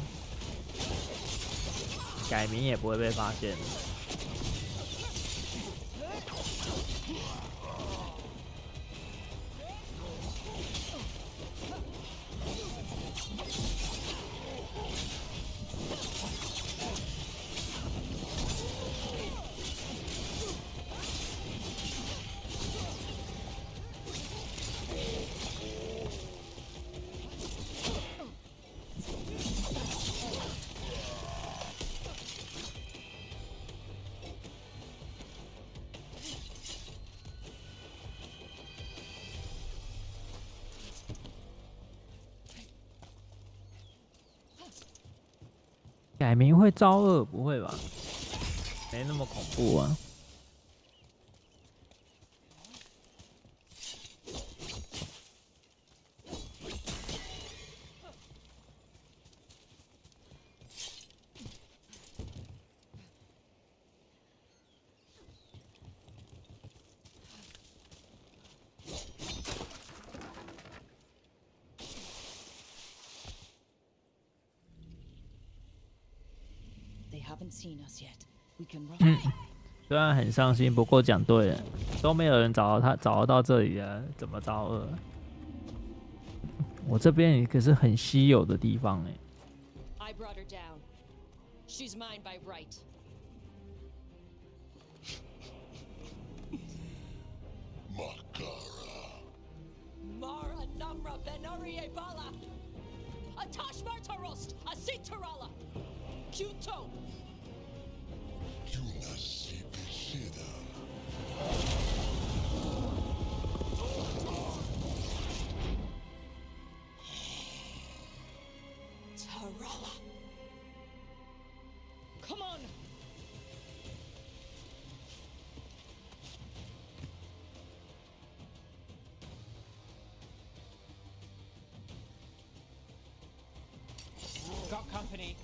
改名也不会被发现。改名会招恶？不会吧？没那么恐怖啊。虽然很伤心，不过讲对了，都没有人找得到这里了，怎么招恶？我这边可是很稀有的地方哎。I brought her down. She's mine by right. Mara Namra Benori Bala. Atash Martarost, Asitarala. Kyuto. Tarala. Come on. Got company.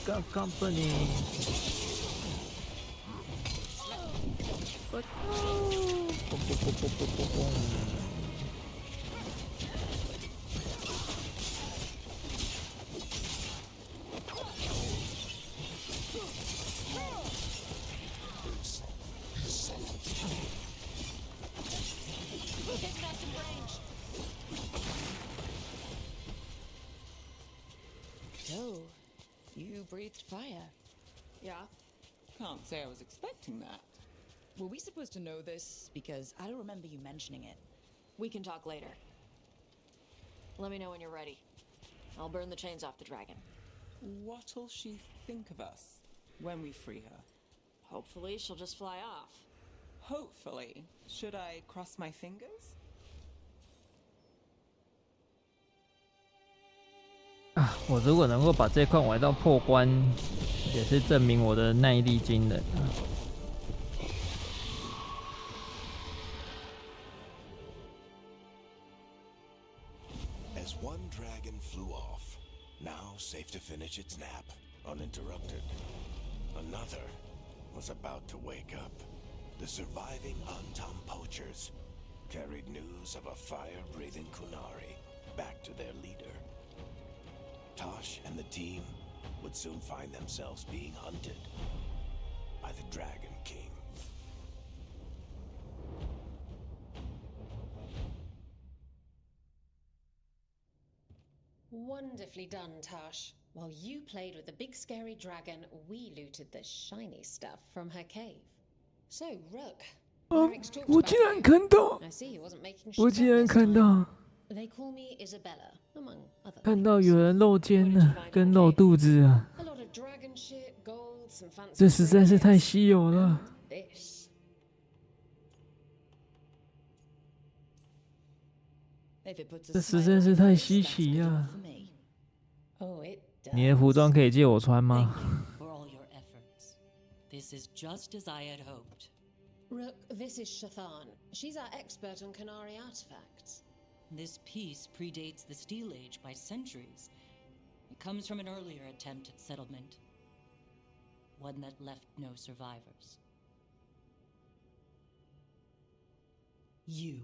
Got company. But So, you breathed fire. Yeah. Can't say I was expecting that. Were we supposed to know this? Because I don't remember you mentioning it. We can talk later. Let me know when you're ready. I'll burn the chains off the dragon. What'll she think of us when we free her? Hopefully she'll just fly off. Hopefully. Should I cross my fingers? 啊，我如果能够把这块玩到破关，也是证明我的耐力惊人啊。As one dragon flew off, now safe to finish its nap, uninterrupted. Another was about to wake up. The surviving Antam poachers carried news of a fire-breathing Kunari back to their leader. Tosh and the team would soon find themselves being hunted by the Dragon King. Wonderfully done, Tosh. While you played with the big scary dragon, we looted the shiny stuff from her cave. So, Rook. 我竟然看到！ I see he wasn't making 我 shit 竟 up 然 this 看 time. 到！ They call me Isabella, among other 看到有人露肩了，跟露肚子啊！ a lot of dragon shit, gold, some fancy 这实在是太 trinkets. 稀有了。 This. 这实在是太稀奇了。 Oh, it 你的服装可以借我穿吗？ For all your efforts. This is just as I had hoped. Rook, this is Shathan. She's our expert on Canary artifacts. This piece predates the Steel Age by centuries, It comes from an earlier attempt at settlement. One that left no survivors. You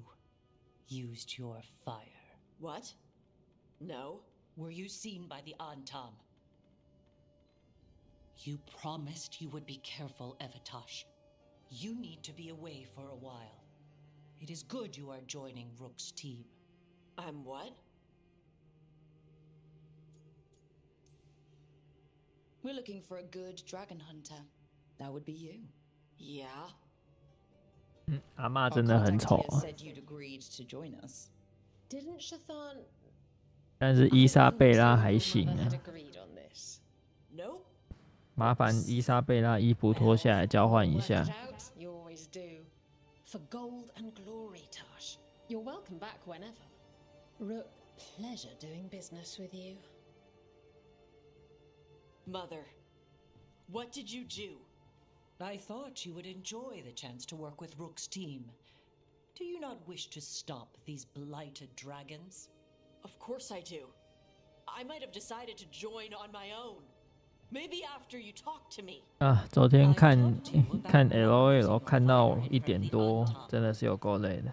used your fire. What? No. Were you seen by the Antam? You promised you would be careful, Evatosh. You need to be away for a while. It is good you are joining Rook's team. I'm what? We're looking for a good dragon hunter. That would be you. Yeah. 阿嬷真的很丑啊。 said you'd agreed to join us. Didn't Shathan 但是伊莎贝拉还行啊， agreed on this? Nope. 麻烦伊莎贝拉衣服脱下来交换一下。 You always do. For gold and glory, Tash. You're welcome back whenever. Rook, pleasure doing business with you. Mother, what did you do? I thought you would enjoy the chance to work with Rook's team. Do you not wish to stop these blighted dragons? Of course I do. I might have decided to join on my own. Maybe after you talk to me. 啊，昨天看 LOL 看到1点多，真的是有够累的。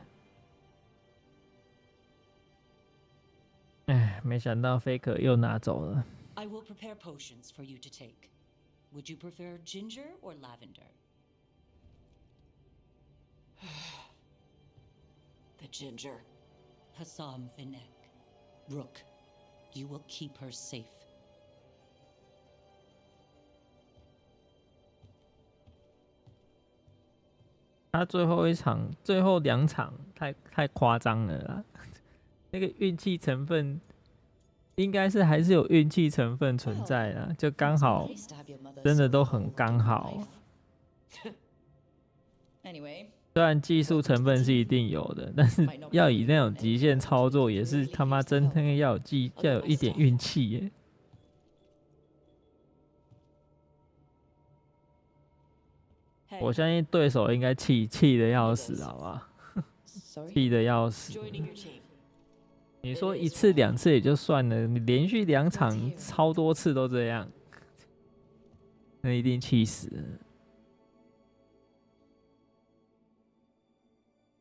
哎，没想到 Faker 又拿走了。 I will prepare potions for you to take. Would you prefer ginger or lavender? The ginger. Hassam Vinek. Rook, you will keep her safe. 他最后2场太夸张了啦，那个运气成分应该是还是有运气成分存在啦，就刚好，真的都很刚好。虽然技术成分是一定有的，但是要以那种极限操作，也是他妈真的要有一点运气耶。 我相信对手应该气得要死，好吧？气得要死。你说1次2次也就算了，你连续2场超多次都这样，那一定气死了。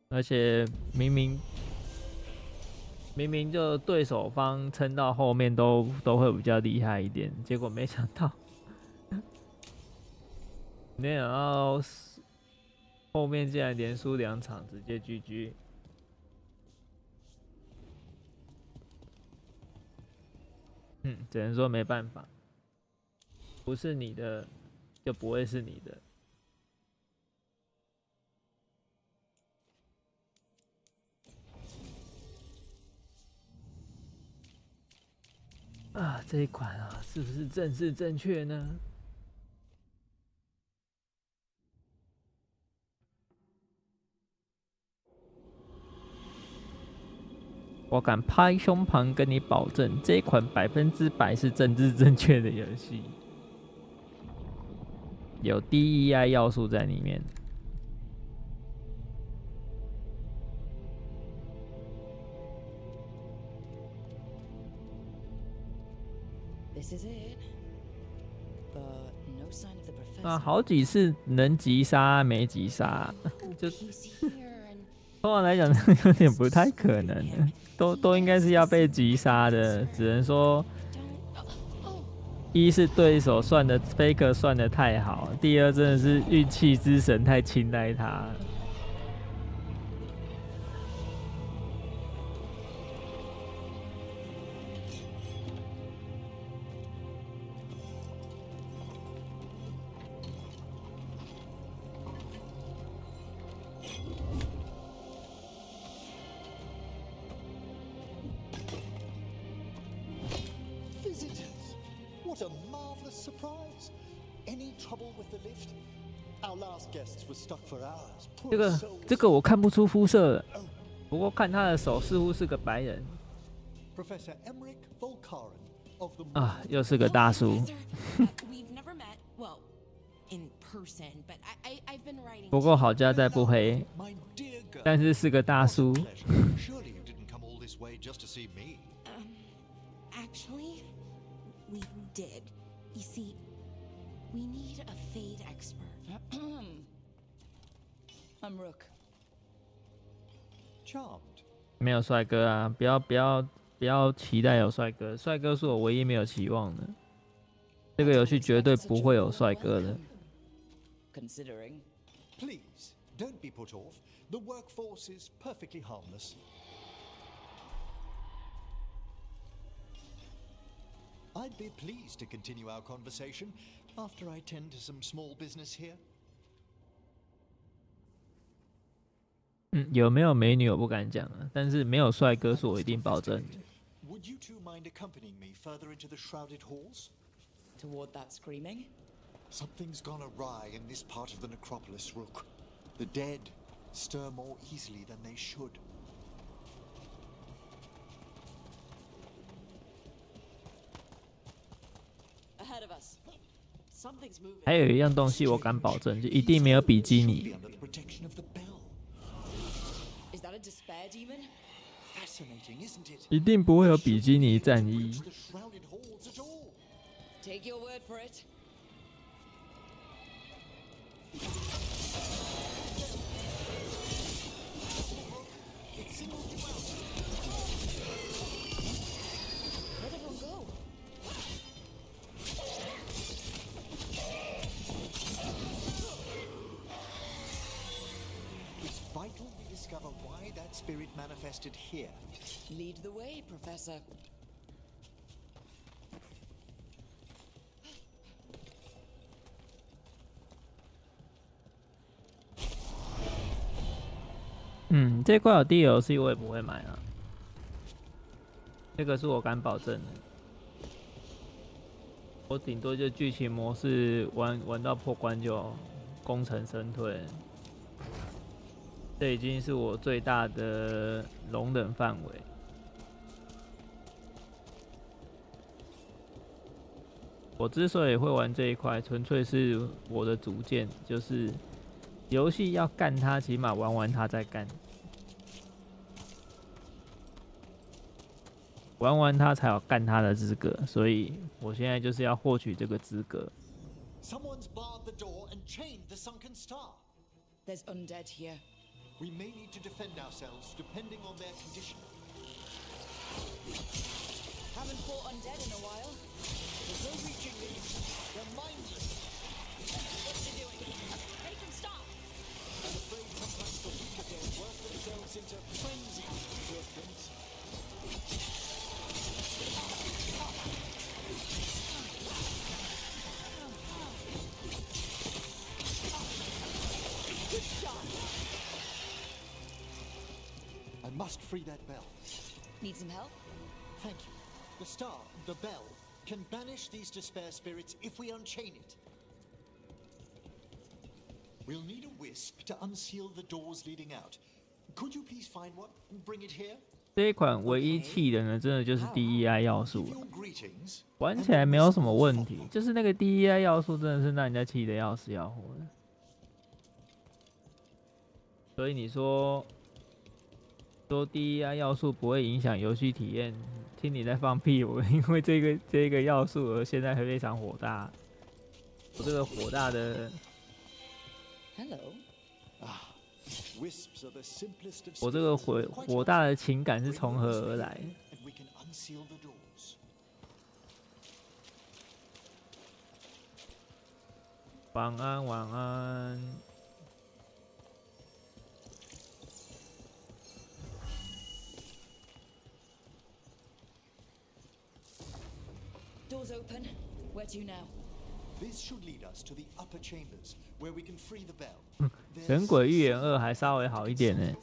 而且明明就对手方撑到后面都会比较厉害一点，结果没想到。 没想到后面竟然连输2场，直接 GG。只能说没办法，不是你的就不会是你的。啊，这一款啊，是不是正式正确呢？ 我敢拍胸膛跟你保证，这一款100%是政治正确的游戏，有 DEI 要素在里面。啊，好几次能击杀没击杀，就通常来讲有点不太可能。 都应该是要被击杀的，只能说，一是对手算的 Faker 算的太好，第二真的是运气之神太青睐他了。What a marvelous surprise! Any trouble with the lift? Our last guests were stuck for hours. 这个我看不出肤色了，不过看他的手似乎是个白人。Professor Emmerich Volkaren of the 啊，又是个大叔。We've never met, well, in person, but I've been writing. 不过好家在不黑，但是是个大叔。 Surely you didn't come all this way just to see me. Actually, we did. You see, we need a fade expert. I'm Rook. Charmed. 没有帅哥啊！不要期待有帅哥，帅哥是我唯一没有期望的。这个游戏绝对不会有帅哥的。Considering. Please, don't be put off. The workforce is perfectly harmless. I'd be pleased to continue our conversation after I tend to some small business here. 有没有美女我不敢讲啊，但是没有帅哥是我一定保证的。Would you two mind accompanying me further into the shrouded halls? Toward that screaming? Something's gone awry in this part of the necropolis, Rook. The dead stir more easily than they should. Ahead of us. Something's moving. 还有一样东西我敢保证，就一定没有比基尼。Is that a despair demon? Fascinating, isn't it? 一定不会有比基尼战衣。Take your word for it. Where'd everyone go? It's vital we discover why that spirit manifested here. Lead the way, Professor. 这块有 DLC 我也不会买啊，这个是我敢保证的。我顶多就剧情模式玩到破关就功成身退，这已经是我最大的容忍范围。我之所以会玩这一块，纯粹是我的主见，就是游戏要干它，起码玩完它再干。玩完它才有干它的资格，所以我现在就是要获取这个资格。Someone's barred the door and chained the sunken star. There's undead here. We may need to defend ourselves depending on their condition. Haven't fought undead in a while. There's no reaching these. They're mindless. What's he doing? Make him stop! I'm afraid sometimes the weaker dead work themselves into frenzy, poor things. Good shot! I must free that bell. Need some help? Thank you. The star, the bell, can banish these despair spirits if we unchain it. We'll need a wisp to unseal the doors leading out. Could you please find one and bring it here? 这一款唯一气的呢，真的就是 DEI 要素了，玩起来没有什么问题，就是那个 DEI 要素真的是让人家气得要死要活的。所以你说 DEI 要素不会影响游戏体验，听你在放屁！我因为这个要素而现在非常火大。我这个火大的 Hello. 我这个火大的情感是从何而来？晚安，晚安。Doors open. Where to now? This should lead us to the upper chambers, where we can free the bell. 神鬼预言2还稍微好一点呢。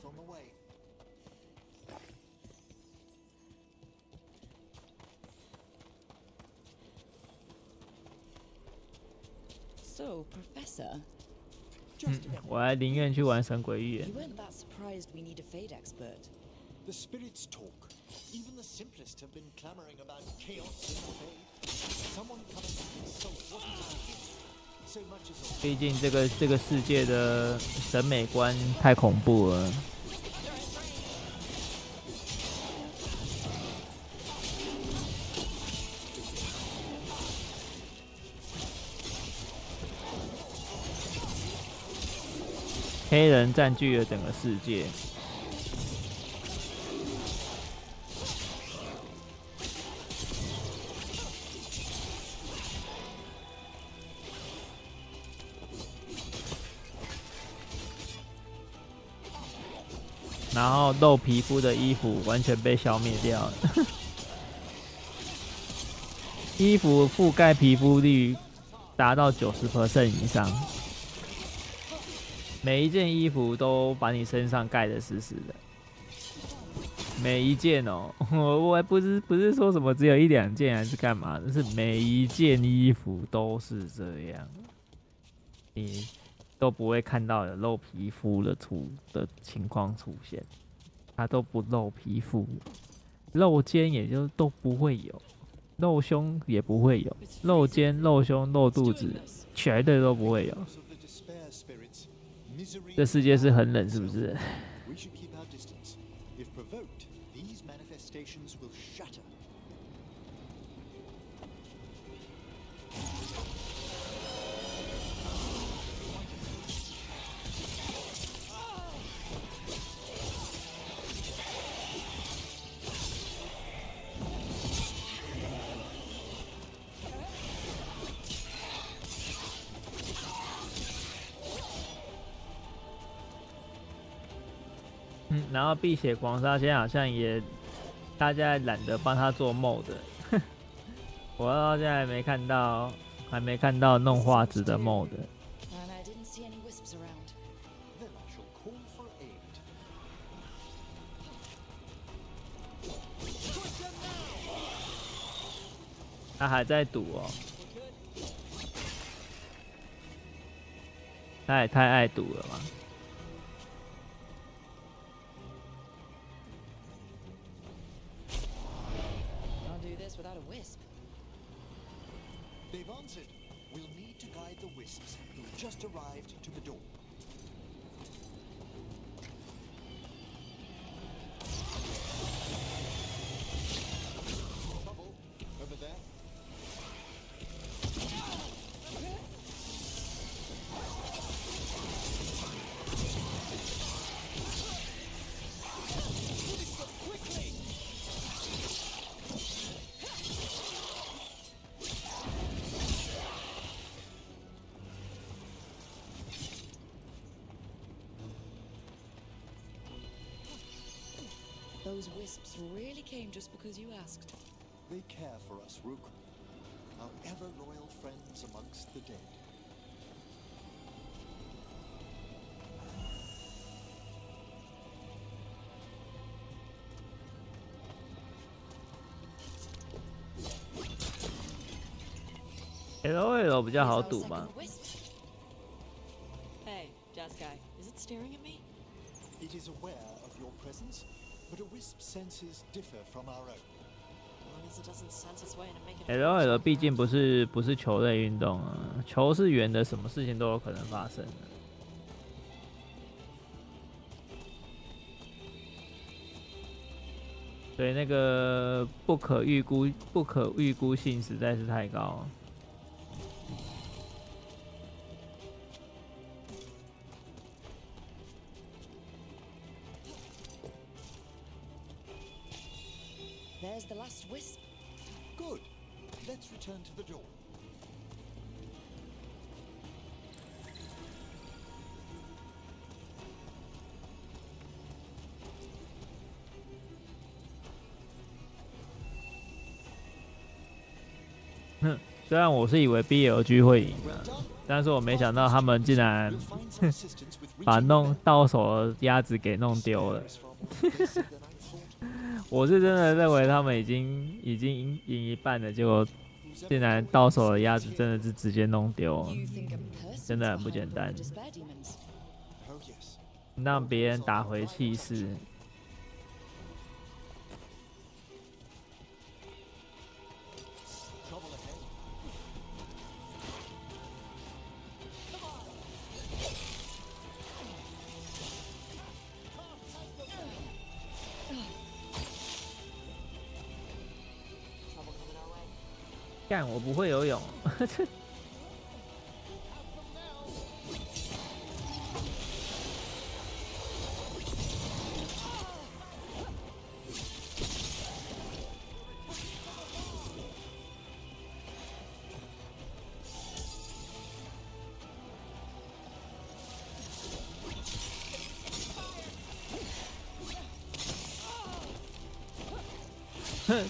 So, Professor. 我还宁愿去玩神鬼預言。 You weren't that surprised we need a fade expert. The spirits talk. Even the simplest have been clamoring about chaos in the fade. Someone coming to consult wasn't so much as 毕竟这个世界的审美观太恐怖了。黑人占据了整个世界。然后露皮肤的衣服完全被消灭掉了，衣服覆盖皮肤率达到90% 以上，每一件衣服都把你身上盖得死死的，每一件哦，我还不是说什么只有1、2件还是干嘛的，是每一件衣服都是这样，你都不会看到有露皮肤的情况出现，它都不露皮肤，露肩也就都不会有，露胸也不会有，露肩、露胸、露肚子，绝对都不会有。这世界是很冷，是不是？然后碧血狂杀现在好像也大家懒得帮他做 mod， 我到现在还没看到弄画质的 mod。他还在赌哦，他也太爱赌了嘛。They've answered. We'll need to guide the wisps who've just arrived to the door. Trouble over there. Those wisps really came just because you asked. They care for us, Rook. Our ever-loyal friends amongst the dead. LOL 比较好赌嘛。 Hey, jazz guy, is it staring at me? It is aware of your presence, but a wisp's senses differ from our own. As long as it doesn't sense its way into making LOL 毕竟不是球类运动啊，球是圆的，什么事情都有可能发生的。所以那个不可预估性实在是太高了。There's the last wisp. Good. Let's return to the door. "虽然我是以为 BLG 会赢的，但是我没想到他们竟然把到手的鸭子给弄丢了。我是真的认为他们已经赢一半了，结果竟然到手的鸭子真的是直接弄丢了，真的很不简单。让别人打回气势。干，我不会游泳。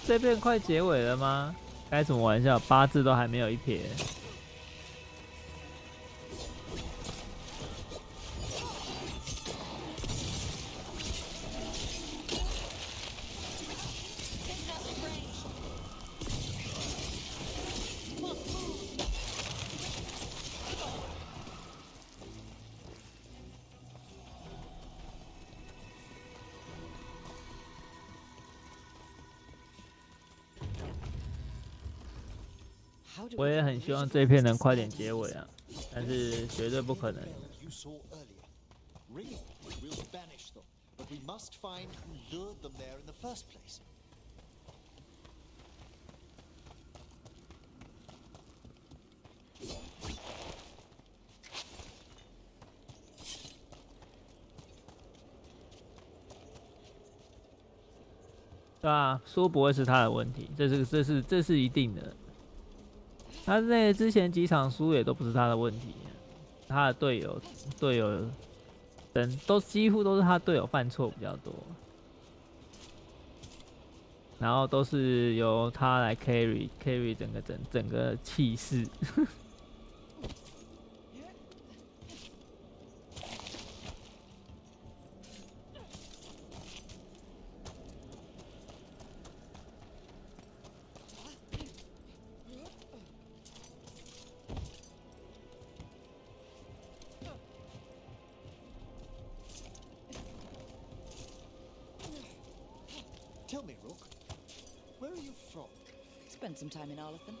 这片快结尾了吗？开什么玩笑，8字都还没有一撇。我也很希望这一片能快点结尾啊，但是绝对不可能。You saw earlier. Really, we'll banish them, but we must find who lured them there in the first place. 对啊，输不会是他的问题，这是一定的。他那之前几场输也都不是他的问题，他的队友都几乎都是他队友犯错比较多，然后都是由他来 carry 整个气势。Tell me, Rook, where are you from? Spent some time in Arlathan.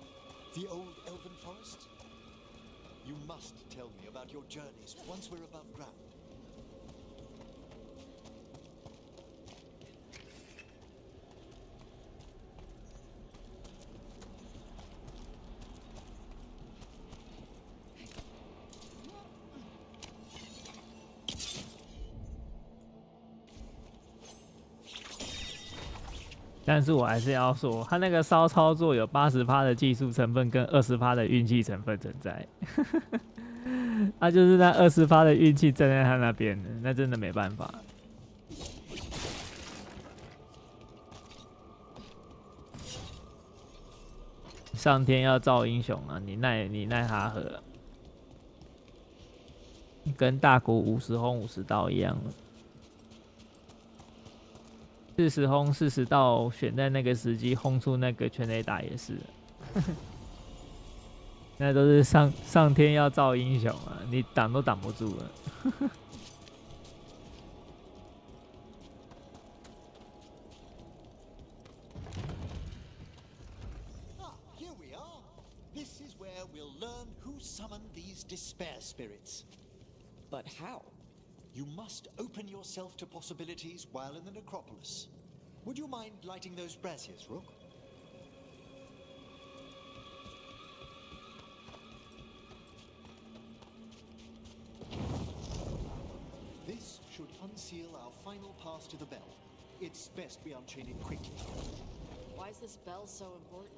The old elven forest? You must tell me about your journeys once we're above ground. 但是我还是要说，他那个骚操作有80%的技术成分跟20%的运气成分存在，他就是那20%的运气站在他那边的，那真的没办法。上天要造英雄啊！你奈他何？跟大鼓50轰50刀一样。40轰40道，选在那个时机轰出那个全垒打也是，那都是上天要造英雄啊，你挡都挡不住了。Here we are. This is where we'll learn who summoned these despair spirits. But how? You must open yourself to possibilities while in the necropolis. Would you mind lighting those braziers, Rook? This should unseal our final pass to the bell. It's best we unchain it quickly. Why is this bell so important?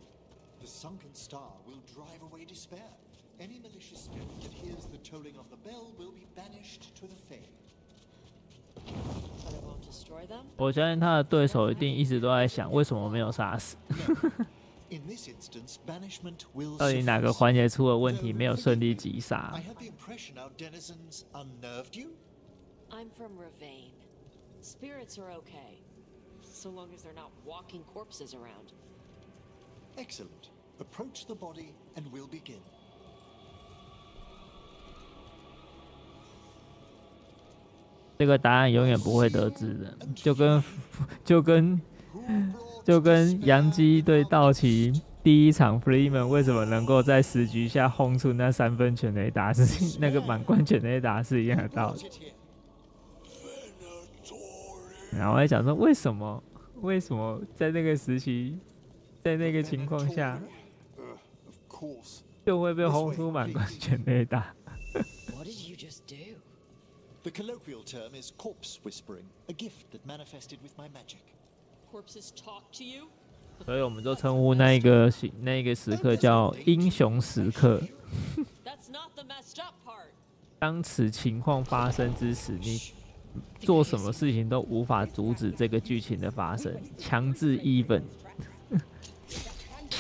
The sunken star will drive away despair. Any malicious spirit that hears the tolling of the bell will be banished to the Fae. But it won't destroy them? 我相信他的对手一定一直都在想，为什么没有杀死？ In this instance, banishment will 到底哪个环节出了问题，没有顺利击杀 I？ have the impression our denizens unnerved you? I'm from Ravane. Spirits are okay, so long as they're not walking corpses around. Excellent. Approach the body and we'll begin. 这个答案永远不会得知的，就跟洋基对道奇第一场 Freeman 为什么能够在10局下轰出那3分全垒打是那个满贯全垒打是一样的道理。然后我在想说，为什么在那个时期，在那个情况下，就会被轰出满贯全垒打What did you just do? The colloquial term is corpse whispering, a gift that manifested with my magic. Corpses talk to you? 所以我们就称呼那个时刻叫英雄时刻。That's not the messed up part. 当此情况发生之时，你做什么事情都无法阻止这个剧情的发生，强制 even。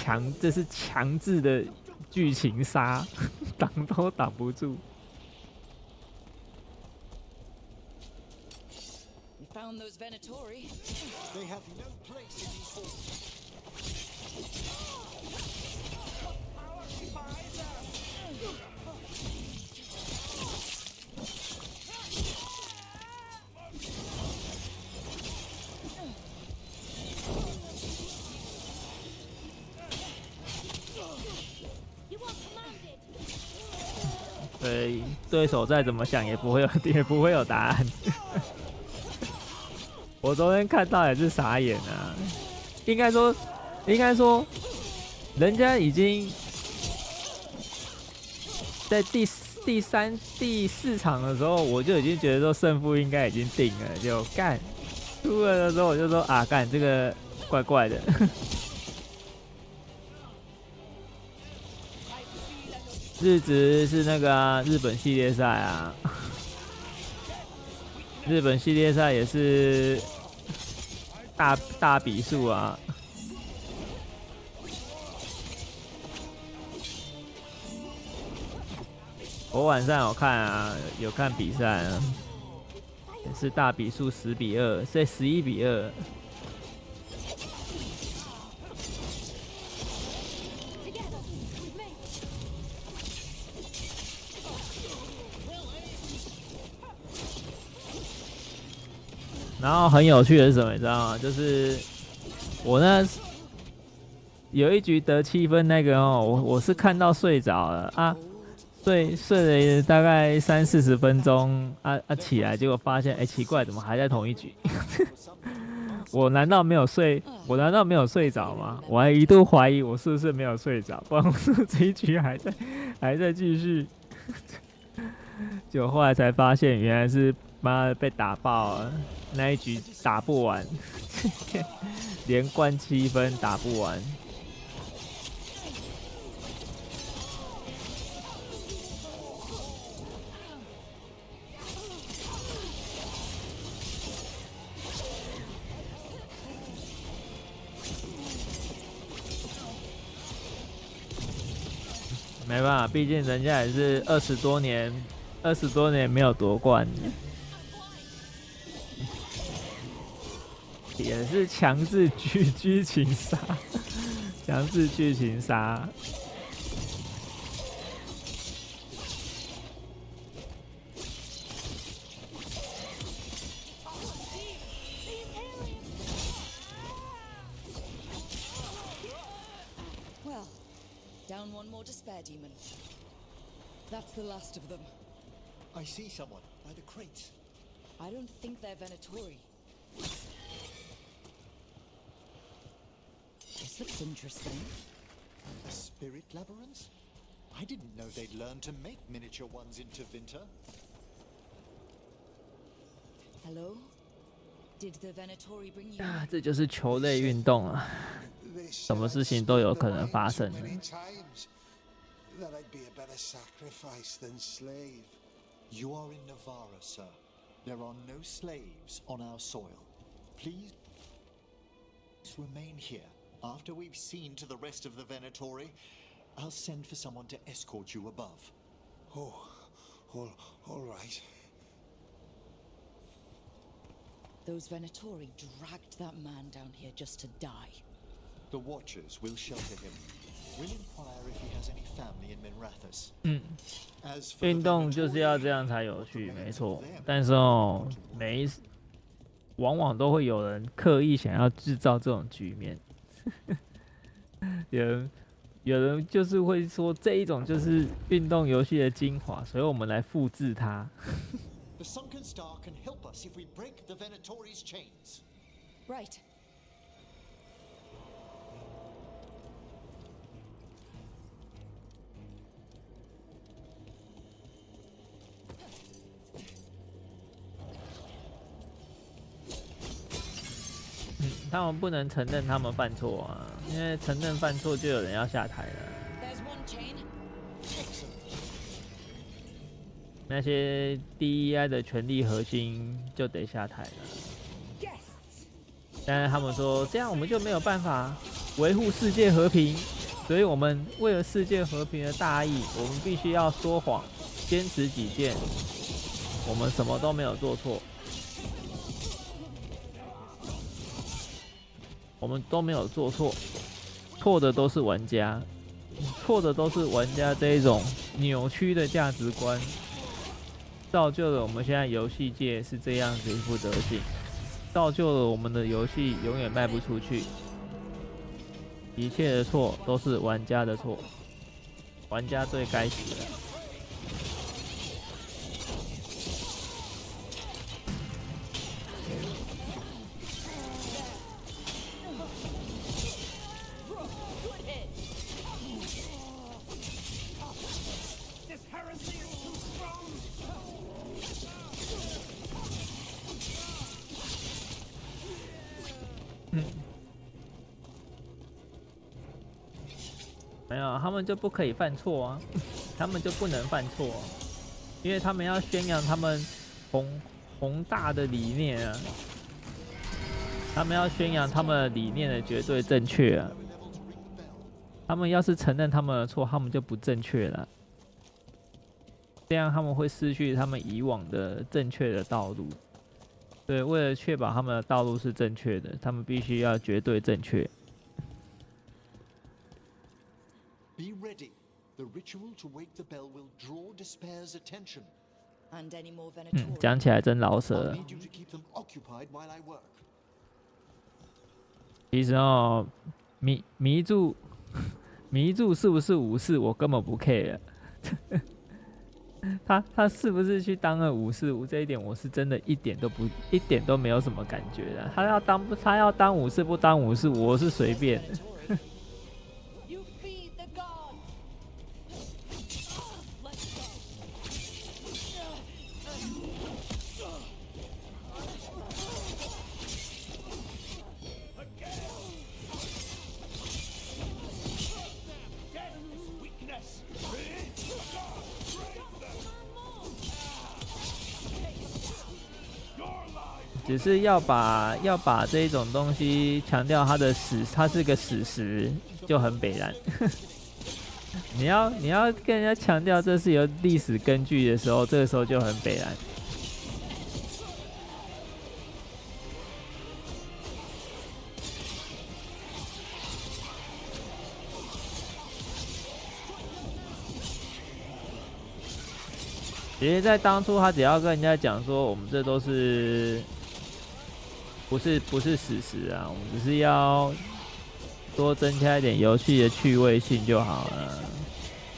强制的剧情杀，挡都挡不住。We found those Venatori. They have no place in these halls. You 所以对手再怎么想也不会有答案。我昨天看到也是傻眼啊！应该说，人家已经在第4场的时候，我就已经觉得说胜负应该已经定了，就干输了的时候我就说啊，干这个怪怪的。日职是那个啊，日本系列赛啊，日本系列赛也是大比数啊。我晚上有看啊，有看比赛啊，也是大比数10比2，是11比2。然后很有趣的是什么，你知道吗？就是我那有一局得7分那个哦，我是看到睡着了啊，睡了大概30-40分钟啊起来，结果发现奇怪，怎么还在同一局？我难道没有睡着吗？我还一度怀疑我是不是没有睡着，不然我是不是这一局还在继续？结果后来才发现，原来是妈的被打爆了。那一局打不完，连灌7分打不完。没办法，毕竟人家也是20多年没有夺冠。也是强制剧情杀，强制剧情杀。Well, down one more despair demon. That's the last of them. I see someone by the crates. I don't think they're Venatori. This looks interesting. A spirit labyrinth? I didn't know they'd learned to make miniature ones into Vinter. Hello? Did the Venatori bring you? 这就是球类运动啊，什么事情都有可能发生。That I'd be a better sacrifice than slave. You are in Navarra, sir. There are no slaves on our soil. Please remain here. After we've seen to the rest of the Venatori, I'll send for someone to escort you above. Oh, all right. Those Venatori dragged that man down here just to die. The Watchers will shelter him. We'll inquire if he has any family in Minrathous. 运动就是要这样才有趣，没错。但是往往都会有人刻意想要制造这种局面。有人就是会说这一种就是运动游戏的精华，所以我们来复制它。The sunken star can help us if we break the Venatori's chains. Right. 他们不能承认他们犯错啊，因为承认犯错就有人要下台了。那些 DEI 的权力核心就得下台了。但是他们说这样我们就没有办法维护世界和平，所以我们为了世界和平的大义，我们必须要说谎，坚持己见。我们什么都没有做错，我们都没有做错，错的都是玩家，错的都是玩家这一种扭曲的价值观，造就了我们现在游戏界是这样子一副德行，造就了我们的游戏永远卖不出去。一切的错都是玩家的错，玩家最该死了。没有，他们就不可以犯错啊，他们就不能犯错啊，因为他们要宣扬他们宏大的理念啊，他们要宣扬他们的理念的绝对正确啊，他们要是承认他们的错，他们就不正确了，这样他们会失去他们以往的正确的道路。对，为了确保他们的道路是正确的，他们必须要绝对正确。Be ready. The ritual to wake the bell will draw despair's attention. And any more Venatorians? 讲起来真老舍。 I need you to keep them occupied while I work. 其实哦，迷柱是不是武士，我根本不 care 他是不是去当了武士？这一点我是真的一点都没有什么感觉的。他要当武士不当武士，我是随便的。只是要把这一种东西强调它是个史实，就很北蓝。你要跟人家强调这是有历史根据的时候，这个时候就很北蓝。其实，在当初他只要跟人家讲说，我们这都是不是史实啊，我们只是要多增加一点游戏的趣味性就好了。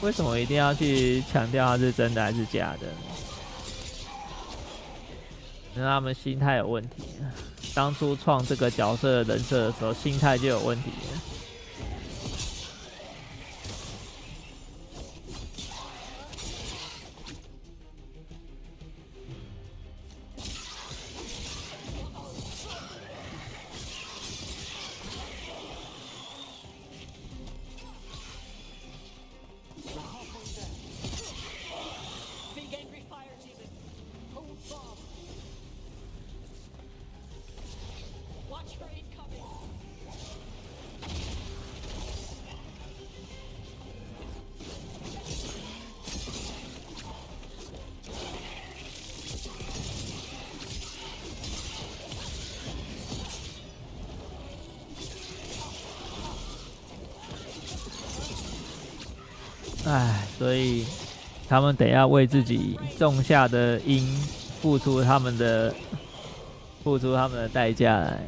为什么一定要去强调它是真的还是假的？那他们心态有问题。当初创这个角色的人设的时候，心态就有问题。唉，所以他们得要为自己种下的因付出他们的代价来。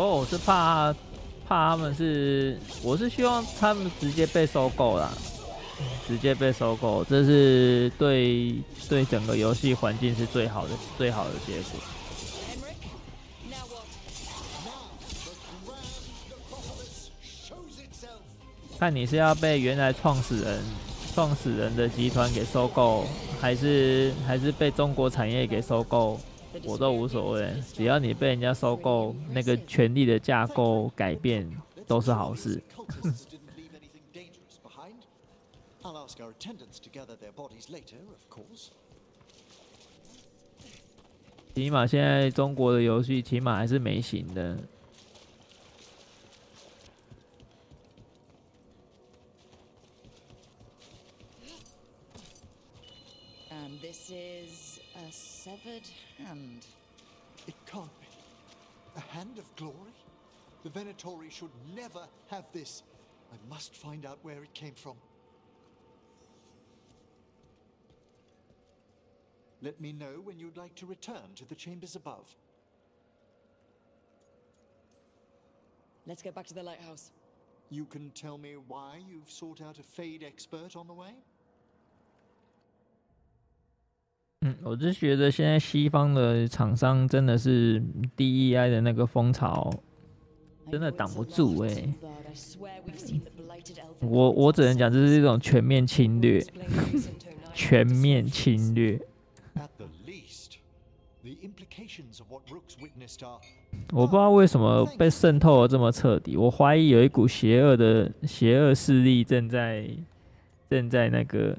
我是怕他们是，我是希望他们直接被收购啦，直接被收购，这是对整个游戏环境是最好的结果。看你是要被原来创始人的集团给收购，还是被中国产业给收购，我都无所谓。只要你被人家收购，那个权力的架构改变都是好事。起码现在中国的游戏起码还是没形的。This is a severed hand. It can't be. A hand of glory? The Venatori should never have this. I must find out where it came from. Let me know when you'd like to return to the chambers above. Let's get back to the lighthouse. You can tell me why you've sought out a Fade expert on the way? 我就觉得现在西方的厂商真的是 DEI 的那个风潮，真的挡不住我只能讲这是一种全面侵略，全面侵略。我不知道为什么被渗透的这么彻底，我怀疑有一股邪恶势力正在那个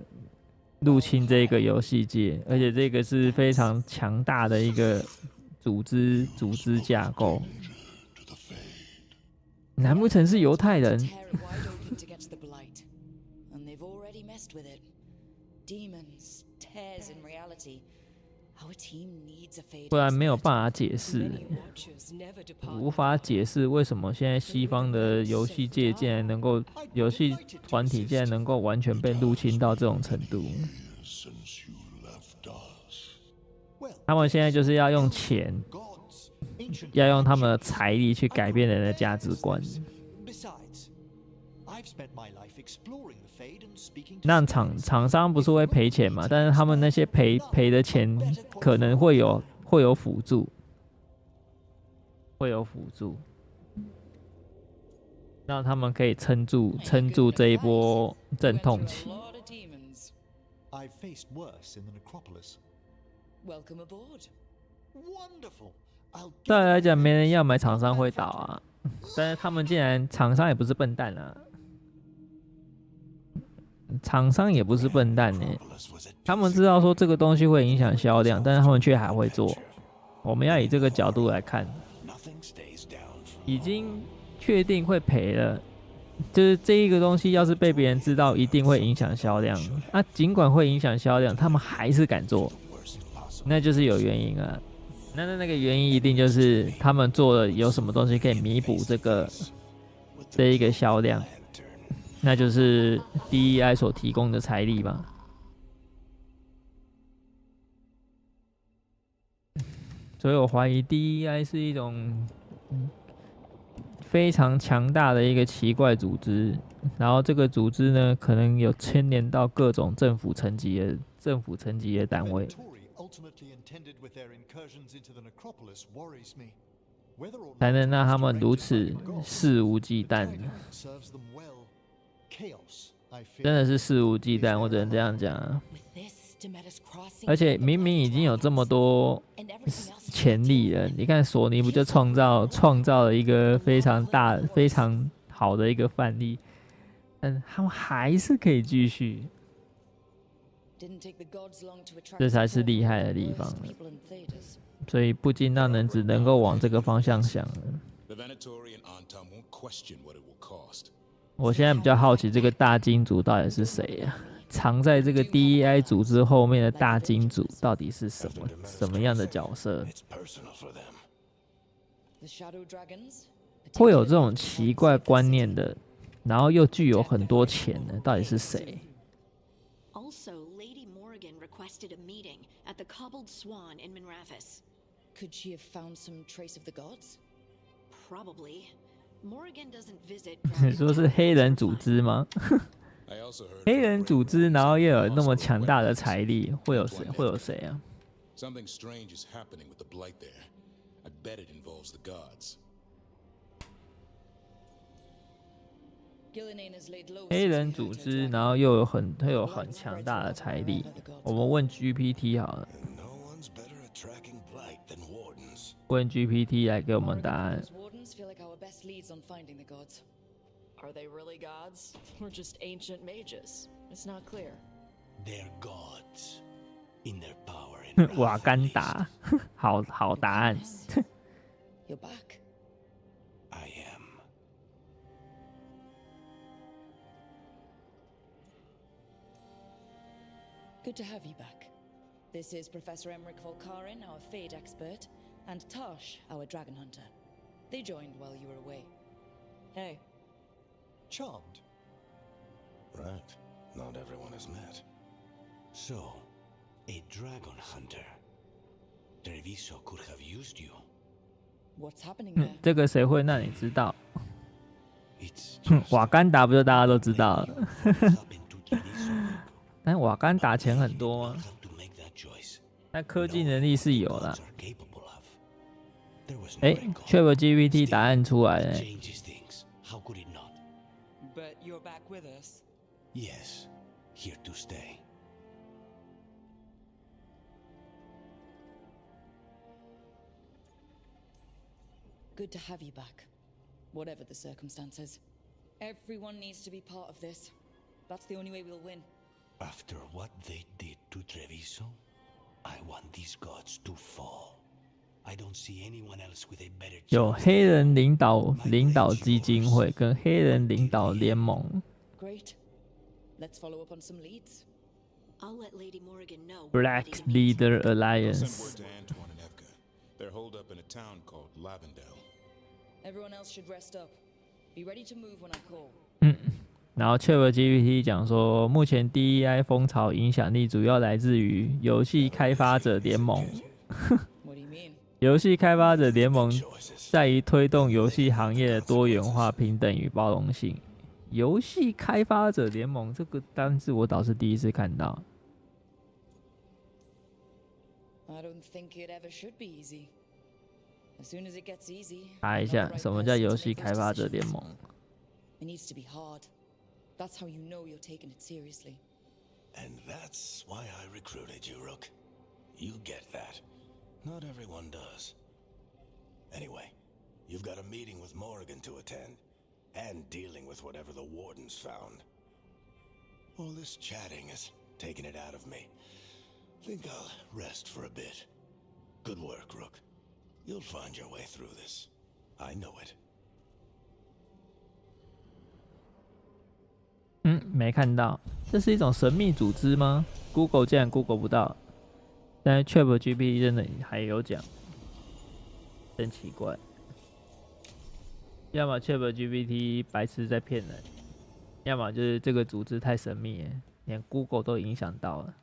入侵这个游戏界，而且这个是非常强大的一个组织架构。难不成是犹太人？不然没有办法解释，无法解释为什么现在西方的游戏界竟然能够，游戏团体竟然能够完全被入侵到这种程度。他们现在就是要用钱，要用他们的财力去改变人的价值观。那厂商不是会赔钱嘛？但是他们那些赔的钱可能会有辅助，让他们可以撑住这一波阵痛期。再来讲，没人要买，厂商会倒啊。但是他们竟然，厂商也不是笨蛋啊。厂商也不是笨蛋呢，他们知道说这个东西会影响销量，但是他们却还会做。我们要以这个角度来看，已经确定会赔了，就是这一个东西要是被别人知道，一定会影响销量。啊，尽管会影响销量，他们还是敢做，那就是有原因啊。那个原因一定就是他们做了有什么东西可以弥补这一个销量。那就是 DEI 所提供的财力吧。所以我怀疑 DEI 是一种非常强大的一个奇怪组织，然后这个组织呢，可能有牵连到各种政府层级的单位，才能让他们如此肆无忌惮。真的是肆无忌惮，我只能这样讲啊。而且明明已经有这么多潜力了，你看索尼不就创造了一个非常好的一个范例，但他们还是可以继续，这才是厉害的地方。所以不禁让人只能够往这个方向想了。我现在比较好奇，这个大金主到底是谁呀？藏在这个 DEI 组织后面的大金主到底是什么样的角色？会有这种奇怪观念的，然后又具有很多钱的，到底是谁？ Also, Lady Morrigan requested a meeting at the Cobbled Swan in Minrathis. Could she have found some trace of the gods? Probably. Morrigan doesn't visit. 你说是黑人组织吗？ I also heard 黑人组织，然后又有那么强大的财力，会有谁？会有谁啊？ something strange is happening with the blight there. I bet it involves the gods. 黑人组织，然后又有很强大的财力。我们问 GPT 好了，问 GPT 来给我们答案。 Are they really gods? Or just ancient mages? It's not clear. They're gods. In their power 瓦干达，好答案。You're back. I am. Good to have you back. This is Professor Emmerich Volkarin, our Fade expert, and Tosh, our Dragon Hunter. They joined while you were away. Hey. Charmed. Right. Not everyone has met. So, a dragon hunter. Treviso could have used you. What's happening there? 这个谁会？那你知道？瓦干达不就大家都知道了？但瓦干达钱很多吗？那科技能力是有啦。ChatGPT 答案出来了。 But you're back with us? Yes, here to stay. Good to have you back. Whatever the circumstances. Everyone needs to be part of this. That's the only way we'll win. After what they did to Treviso, I want these gods to fall. I don't see anyone else with a better chance. 有黑人领导基金会跟黑人领导联盟。 Great. Let's follow up on some leads. I'll let Lady Morrigan know. Black Leader Send Alliance. word to Antoine and Evka. They're holed up in a town called Lavendale. Everyone else should rest up. Be ready to move when I call. 然后 ChatGPT 讲说，目前 DEI 风潮影响力主要来自于游戏开发者联盟。游戏开发者联盟在于推动游戏行业的多元化、平等与包容性。游戏开发者联盟这个单字我倒是第一次看到。I don't think it ever should be easy. As soon as it gets easy. 查一下什么叫游戏开发者联盟。 It needs to be hard. That's how you know you're taking it seriously. And that's why I recruited you, Rook. You get that. Not everyone does. Anyway, you've got a meeting with Morrigan to attend, and dealing with whatever the Wardens found. All this chatting has taken it out of me. Think I'll rest for a bit. Good work, Rook. You'll find your way through this. I know it. 没看到，这是一种神秘组织吗 ？Google 竟然 Google 不到，但是 ChatGPT 真的还有讲，真奇怪。要么 ChatGPT 白痴在骗人，要么就是这个组织太神秘了，连 Google 都影响到了。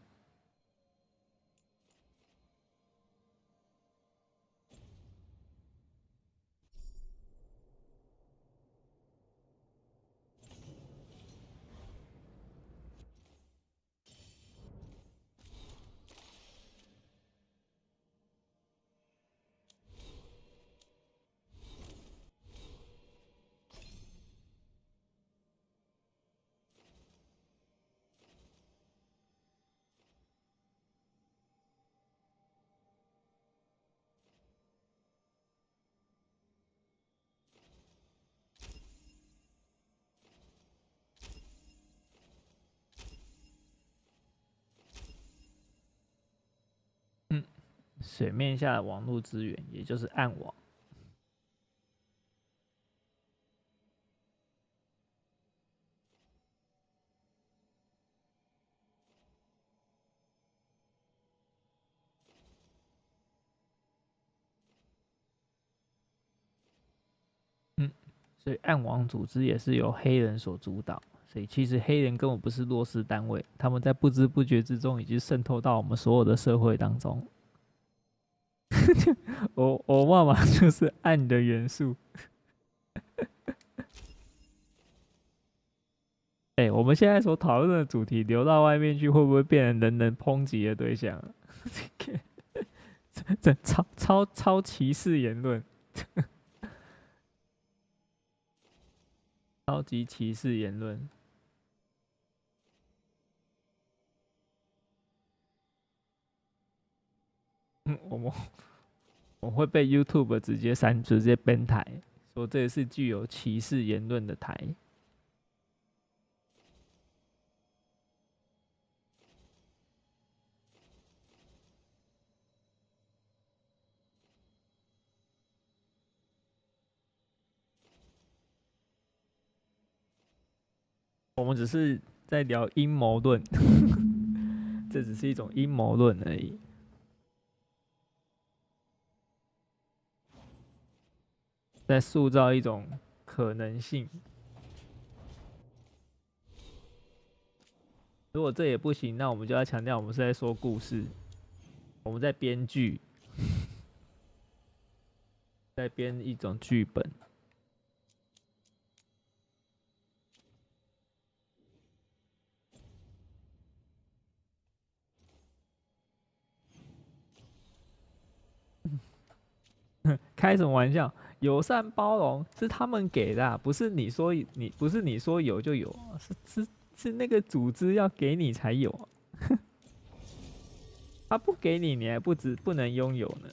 水面下的网络资源，也就是暗网。所以暗网组织也是由黑人所主导，所以其实黑人根本不是弱势单位，他们在不知不觉之中已经渗透到我们所有的社会当中。我妈妈就是暗的元素。我们现在所讨论的主题流到外面去，会不会变成人人抨击的对象？这超歧视言论，超级歧视言论。我会被 YouTube 直接ban台，说这是具有歧视言论的台。我们只是在聊阴谋论，这只是一种阴谋论而已。在塑造一种可能性。如果这也不行，那我们就要强调我们是在说故事，我们在编剧，在编一种剧本。开什么玩笑？友善包容是他们给的、啊，不是你说有就有，是那个组织要给你才有、啊，他不给你，你还不能拥有呢。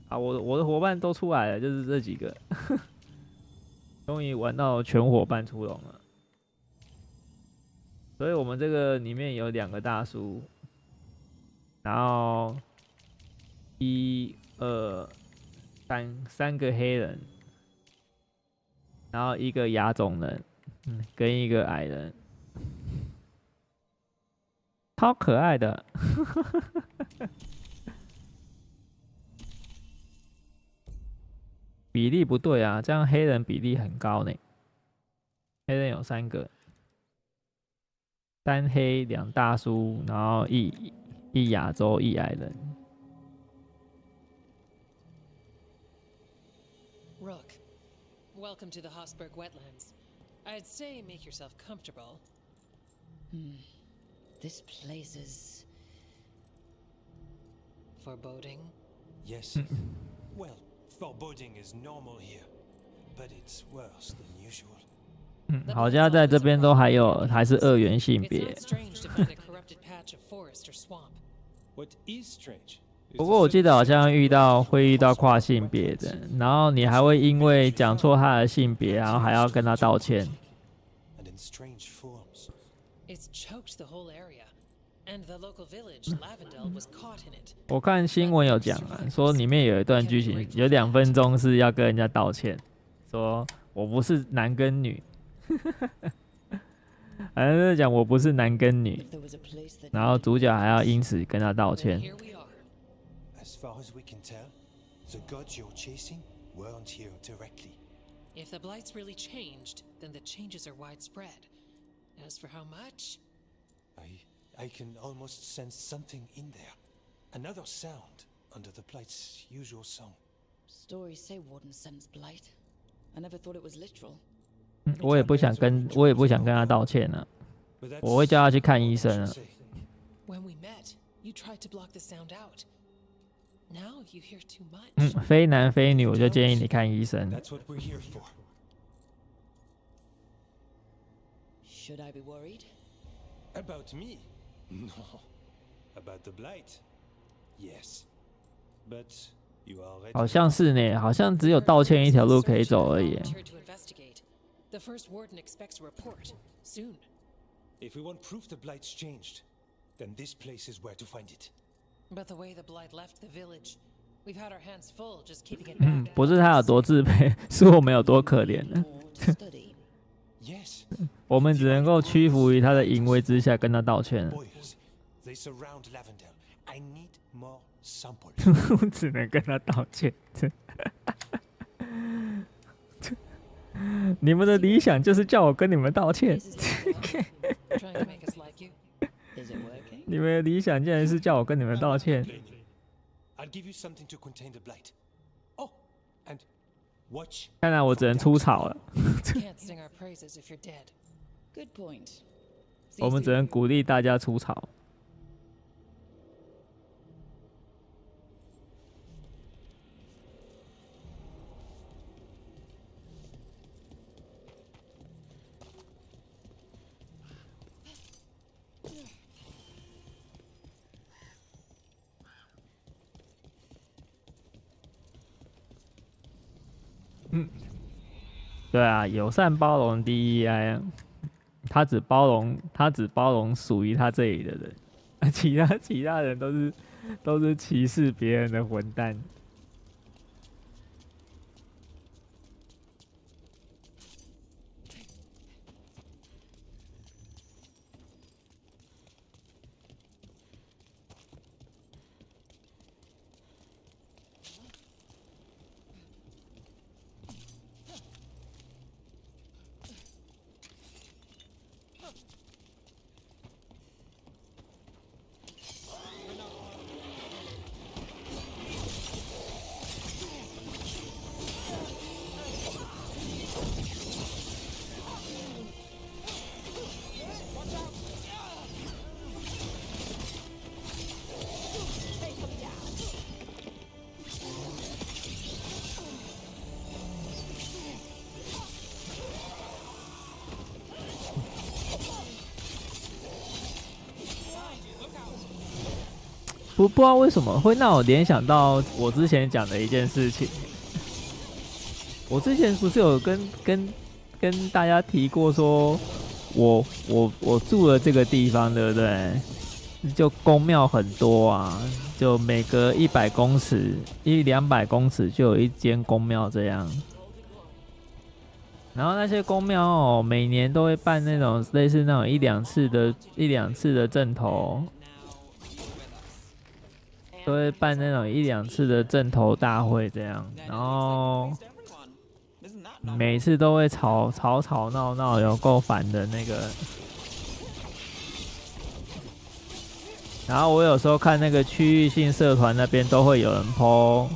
啊，我的伙伴都出来了，就是这几个，终于玩到全伙伴出笼了。所以我们这个里面有2个大叔，然后1、2、3个黑人，然后1个亚种人，跟1个矮人，超可爱的。比例不对啊，这样黑人比例很高呢。黑人有3个，3黑2大叔，然后一亚洲1矮人。Rook, welcome to the Hosberg wetlands. I'd say make yourself comfortable. This place is foreboding. Yes. Well, foreboding is normal here, but it's worse than usual. 好像在这边都还是2元性别。It's not strange to find a corrupted patch of forest or swamp. What is strange? 不过我记得好像会遇到跨性别的，然后你还会因为讲错他的性别，然后还要跟他道歉。It's choked the whole area, and the local village, Lavendel, was caught in it. 我看新闻有讲啊，说里面有一段剧情，有2分钟是要跟人家道歉，说我不是男跟女，反正就是讲我不是男跟女，然后主角还要因此跟他道歉。As far as we can tell, the gods you're chasing weren't here directly. If the blight's really changed, then the changes are widespread. As for how much, I can almost sense something in there. Another sound under the blight's usual song. Stories say wardens sense blight. I never thought it was literal. 我也不想跟他道歉啊，我会叫他去看医生啊。When we met, you tried to block the sound out. Now you hear too much. 非男非女，我就建议你看医生。 That's what we're here for. Should I be worried? About me? No. About the blight? Yes. But you already. 好像是呢，好像只有道歉一条路可以走而已。 The first warden expects a report soon. If we want proof the blight's changed, then this place is where to find it. But the way the blight left the village, we've had our hands full just keeping it back. 不是他有多自卑，是我们有多可怜呢。我们只能够屈服于他的淫威之下，跟他道歉。They surround Lavendel. I need more samples. 我只能跟他道歉。你们的理想就是叫我跟你们道歉。你们的理想竟然是叫我跟你们道歉。I'll give you something to contain the blight. Oh, and watch. 看来我只能出草了。Good point. 我们只能鼓励大家出草。对啊，友善包容 DEI， 他只包容属于他这里的人，其他人都是歧视别人的混蛋。不知道为什么会让我联想到我之前讲的一件事情。我之前不是有跟大家提过说，我住的这个地方，对不对？就宫庙很多啊，就每隔100公尺、100-200公尺就有一间宫庙这样。然后那些宫庙哦，每年都会办那种类似那种一两次的阵头。都会办那种1-2次的阵头大会这样，然后每次都会吵闹，有够烦的那个。然后我有时候看那个区域性社团那边都会有人 po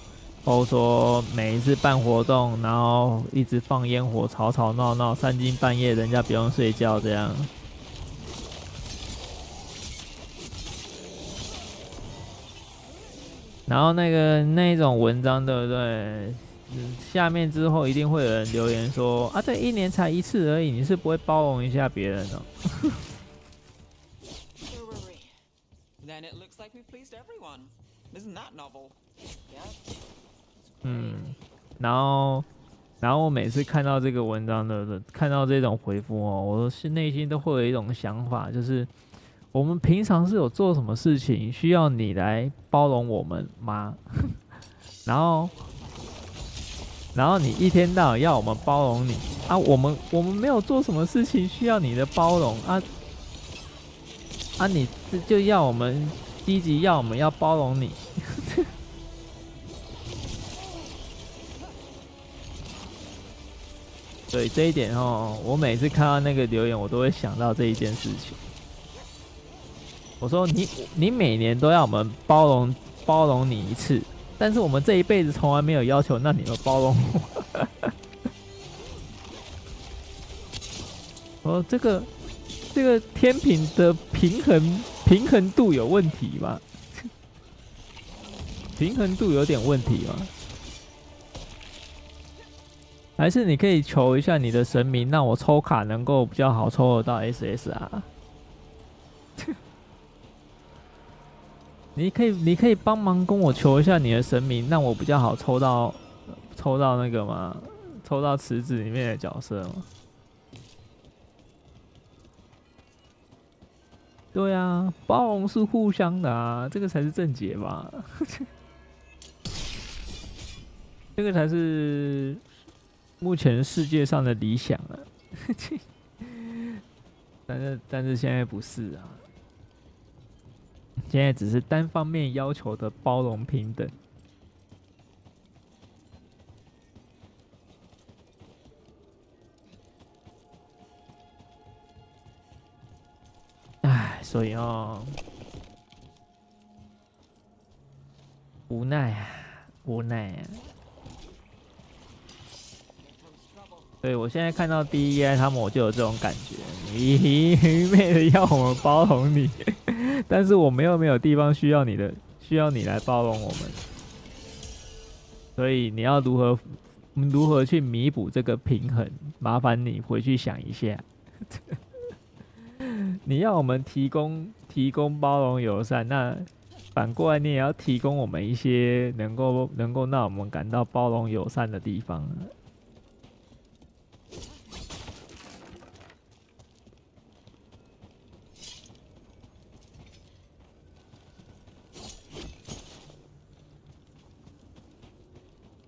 说每一次办活动，然后一直放烟火，吵闹，3更半夜人家不用睡觉这样。然后那一种文章，对不对？下面之后一定会有人留言说啊，这1年才1次而已，你是不会包容一下别人哦。Then it looks like we've pleased everyone. Isn't that novel? Yeah. 然后我每次看到这个文章的，看到这种回复哦，我内心都會有一种想法，就是我们平常是有做什么事情需要你来包容我们吗？然后你一天到晚要我们包容你啊，我们没有做什么事情需要你的包容啊，你就要我们积极要我们要包容你。对这一点哦，我每次看到那个留言，我都会想到这一件事情。我说你每年都要我们包容你1次，但是我们这一辈子从来没有要求让你们包容我。我说这个天平的平衡度有问题吧？平衡度有点问题吗？还是你可以求一下你的神明，让我抽卡能够比较好抽得到 SSR。你可以帮忙跟我求一下你的神明，让我比较好抽到那个吗？抽到池子里面的角色吗？对啊，包容是互相的啊，这个才是正解吧？这个才是目前世界上的理想啊。但是现在不是啊。现在只是单方面要求的包容平等。唉，所以哦，无奈啊，无奈啊。对，我现在看到 DEI 他们，我就有这种感觉，你愚昧的要我们包容你，但是我们又没有地方需要你来包容我们，所以你要如何去弥补这个平衡？麻烦你回去想一下。你要我们提供包容友善，那反过来你也要提供我们一些能够让我们感到包容友善的地方。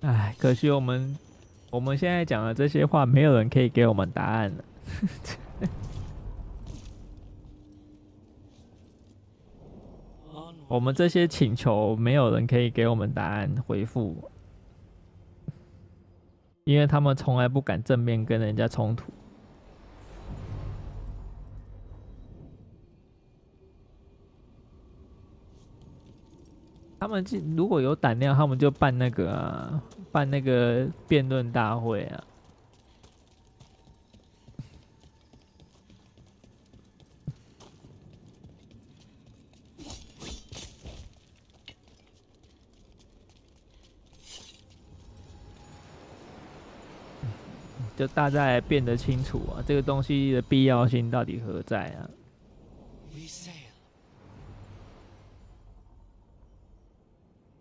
哎，可惜我们现在讲的这些话，没有人可以给我们答案了。我们这些请求，没有人可以给我们答案回复，因为他们从来不敢正面跟人家冲突。他们如果有胆量，他们就办那个辩论大会啊。就大家来辩得清楚啊，这个东西的必要性到底何在啊？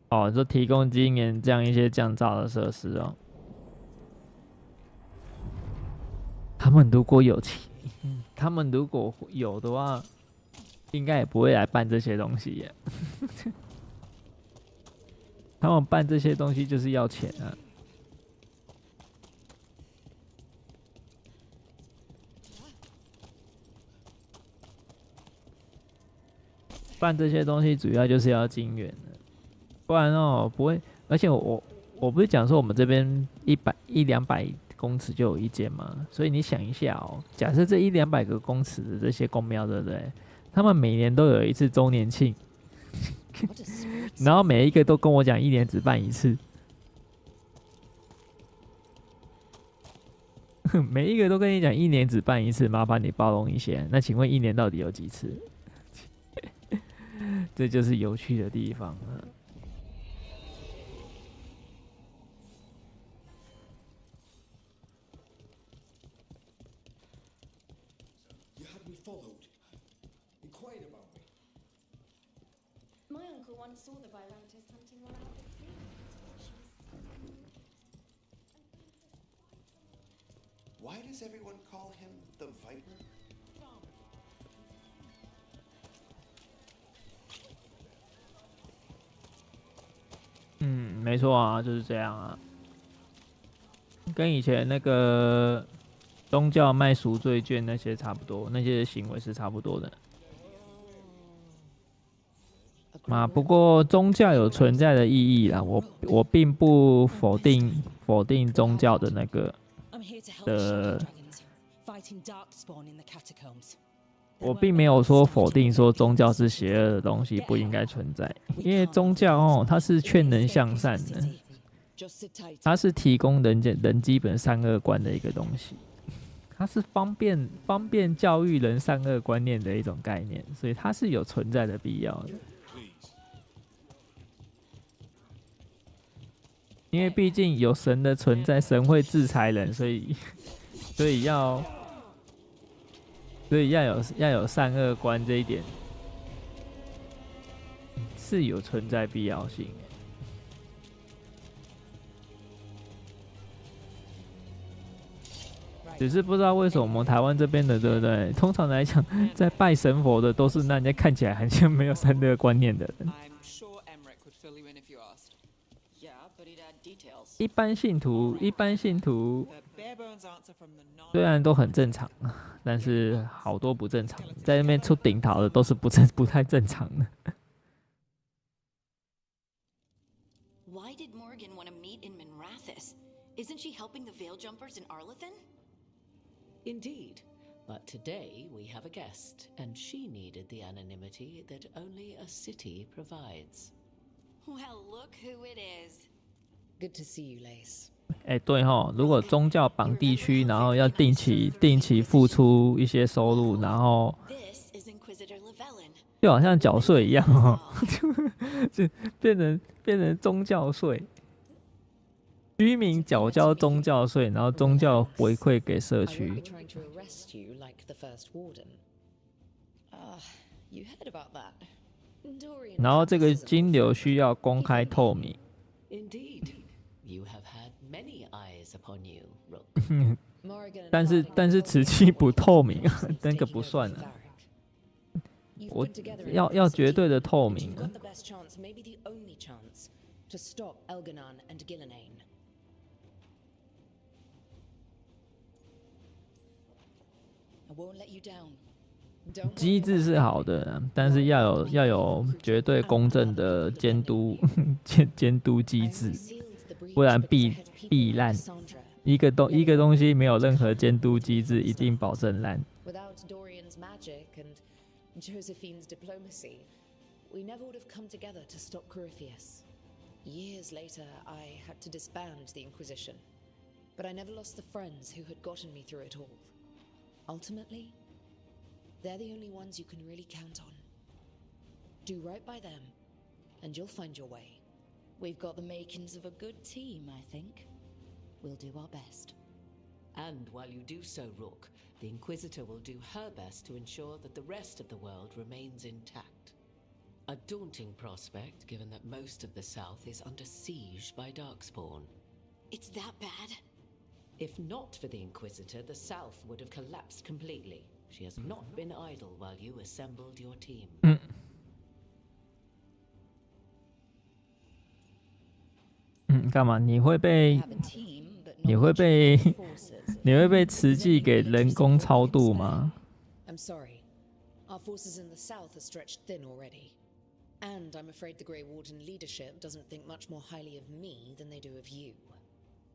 哦，就提供今年这样一些降噪的设施哦。他们如果有钱，他们如果有的话，应该也不会来办这些东西耶。他们办这些东西就是要钱啊。办这些东西主要就是要金源的。不然哦，不会。而且我不是讲说我们这边100-200公尺就有一间嘛，所以你想一下哦，假设这100-200个公尺的这些公庙，对不对？他们每年都有一次周年庆，然后每一个都跟我讲1年只办一次，每一个都跟你讲1年只办一次，麻烦你包容一些。那请问1年到底有几次？这就是有趣的地方啊。My uncle once saw the Virantis hunting one out at sea. Why does everyone call him the Viper? 没错啊，就是这样啊，跟以前那个宗教卖赎罪券那些差不多，那些行为是差不多的。不过宗教有存在的意义啦，我并不否定宗教的那个的。我并没有说否定说宗教是邪恶的东西，不应该存在，因为宗教它是劝人向善的，它是提供人基本善恶观的一个东西，它是方便教育人善恶观念的一种概念，所以它是有存在的必要的。因为毕竟有神的存在，神会制裁人，所以要有善恶观，这一点是有存在必要性的。只是不知道为什么我们台湾这边的，对不对？通常来讲，在拜神佛的都是那人家看起来很像没有善恶观念的人。一般信徒虽然都很正常，但是好多不正常，在那边出顶桃的都是不太正常的。Why did Morgan want to meet in Minrathous? Isn't she helping the Veil Jumpers in Arlathan? Indeed. But today we have a guest, and she needed the anonymity that only a city provides. Well, look who it is. Good to see you, Lace. 对齁，如果宗教绑地区，然后要定期付出一些收入，然后就好像缴税一样齁，就变成宗教税，居民缴交宗教税，然后宗教回馈给社区。然后这个金流需要公开透明。Indeed, you have had many eyes upon you, Rook. 但是瓷器不透明啊，那个不算啊。我要绝对的透明啊。机制是好的，但是要有绝对公正的监督监督机制，不然必烂。一个东西没有任何监督机制，一定保证烂。Without Dorian's magic and Josephine's diplomacy, we never would have come together to stop Corypheus. Years later, I had to disband the Inquisition, but I never lost the friends who had gotten me through it all. Ultimately, they're the only ones you can really count on. Do right by them, and you'll find your way. We've got the makings of a good team, I think. We'll do our best. And while you do so, Rook, the Inquisitor will do her best to ensure that the rest of the world remains intact. A daunting prospect, given that most of the South is under siege by Darkspawn. It's that bad? If not for the Inquisitor, the South would have collapsed completely. She has not been idle while you assembled your team. 干嘛？你会被慈济给人工超度吗？ I'm sorry. Our forces in the south are stretched thin already. And I'm afraid the Grey Warden leadership doesn't think much more highly of me than they do of you.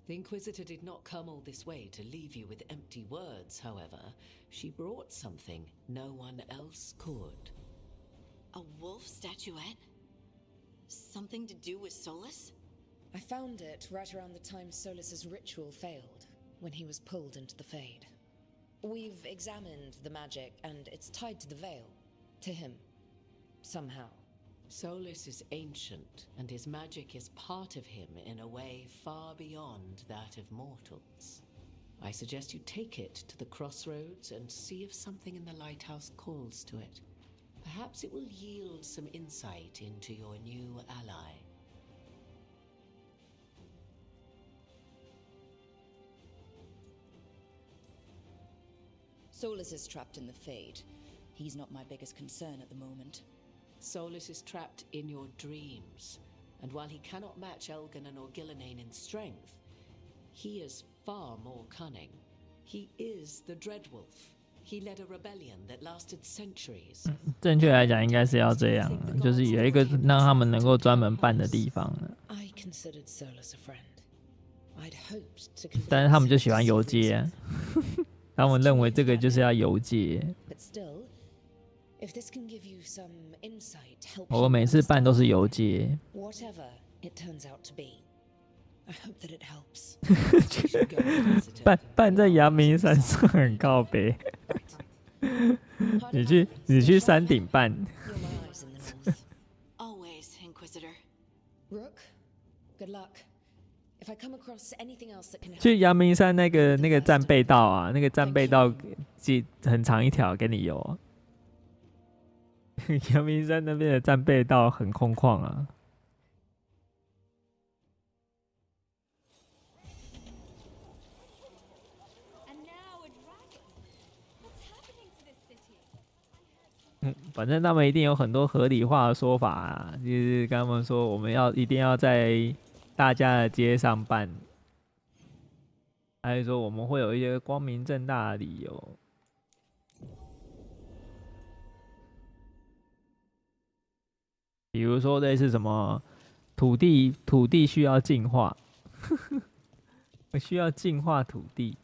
The Inquisitor did not come all this way to leave you with empty words, however. She brought something no one else could. A wolf statuette? Something to do with Solus? I found it right around the time Solus's ritual failed, when he was pulled into the Fade. We've examined the magic, and it's tied to the veil. To him. Somehow. Solus is ancient, and his magic is part of him in a way far beyond that of mortals. I suggest you take it to the crossroads and see if something in the lighthouse calls to it. Perhaps it will yield some insight into your new ally. Solus is trapped in the Fade. He's not my biggest concern at the moment. Solus is trapped in your dreams, and while he cannot match Elganon or Gillenane in strength, he is far more cunning. He is the Dreadwolf. He led a rebellion that lasted centuries. 正确来讲，应该是要这样，就是有一个让他们能够专门办的地方。I considered Solus a friend. I'd hoped to. 但是他们就喜欢游街，他们认为这个就是要游街。But still, if this can give you some insight, help. 我每次办都是游街。Whatever it turns out to be, I hope that it helps. 办在阳明山上很靠北。你去山顶办。Always, Inquisitor. Rook, good luck. If I come across anything else that can help. 去阳明山那个战备道啊，那个战备道很长一条给你游。阳明山那边的战备道很空旷啊。反正他们一定有很多合理化的说法啊，就是跟他们说我们一定要在大家的街上办，还是说我们会有一些光明正大的理由。比如说类似什么土地需要净化，需要净化土地。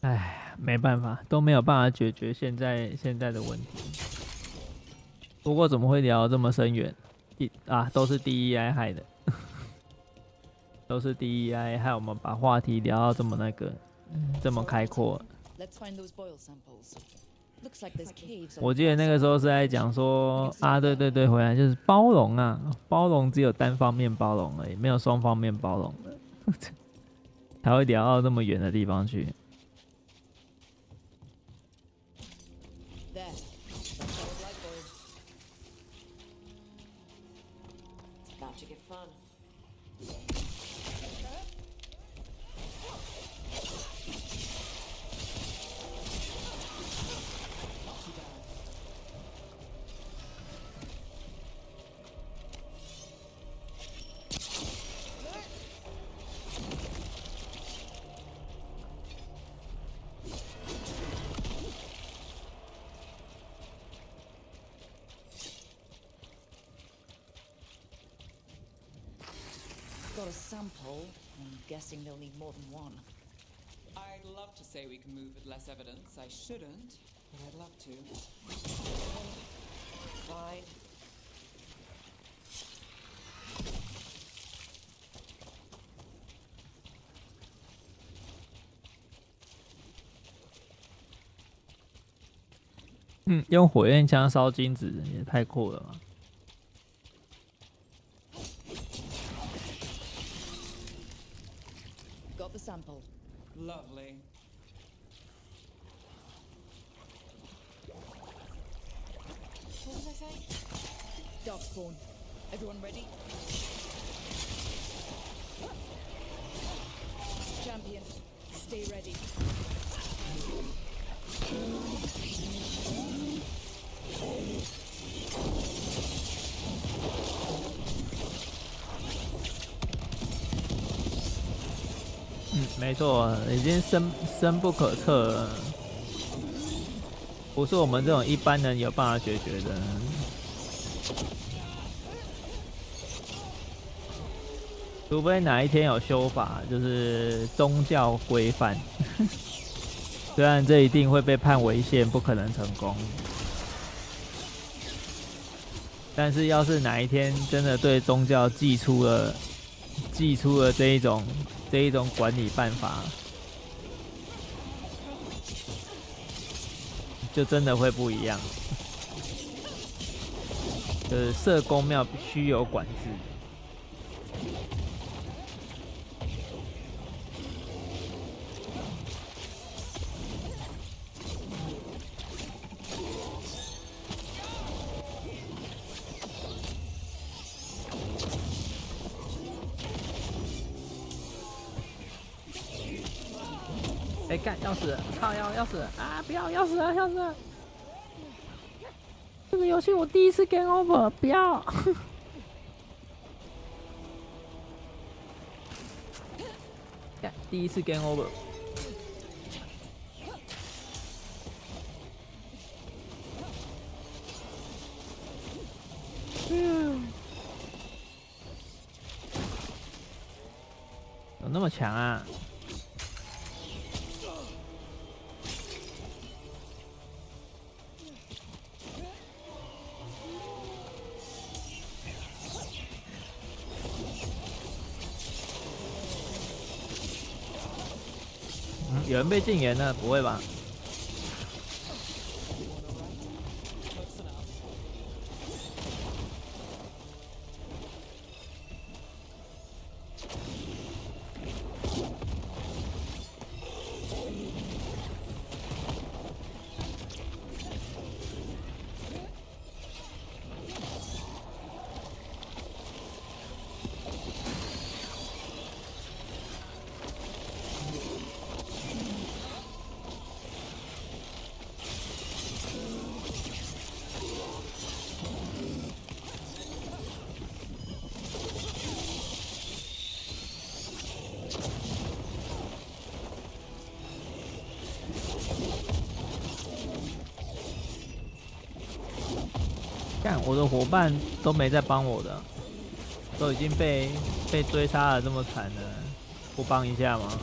唉，没办法，都没有办法解决现在的问题。不过怎么会聊这么深远？都是 DEI 害的，都是 DEI 害我们把话题聊到这么这么开阔。我记得那个时候是在讲说对，回来就是包容啊，包容只有单方面包容而已，没有双方面包容的，才会聊到那么远的地方去。Got a sample. I'm guessing they'll need more than one. I'd love to say we can move with less evidence. I shouldn't, but I'd love to. Fine. 用火焰枪烧金子也太酷了吧！ Got the sample. Lovely. What was I saying? Darkspawn. Everyone ready? Champion, stay ready. 没错，已经深不可测了，不是我们这种一般人有办法解决的。除非哪一天有修法，就是宗教规范，虽然这一定会被判违宪，不可能成功。但是要是哪一天真的对宗教祭出了这一种管理办法，就真的会不一样。就是社公庙必须有管制。哎，干，要死了！靠，要死了啊！不要，要死了，要死了！这个游戏我第一次 game over， 不要！干，第一次 game over。有那么强啊？ 有人被禁言了？不会吧？干，我的伙伴都没在帮我的，都已经被追杀了这么惨了，不帮一下吗？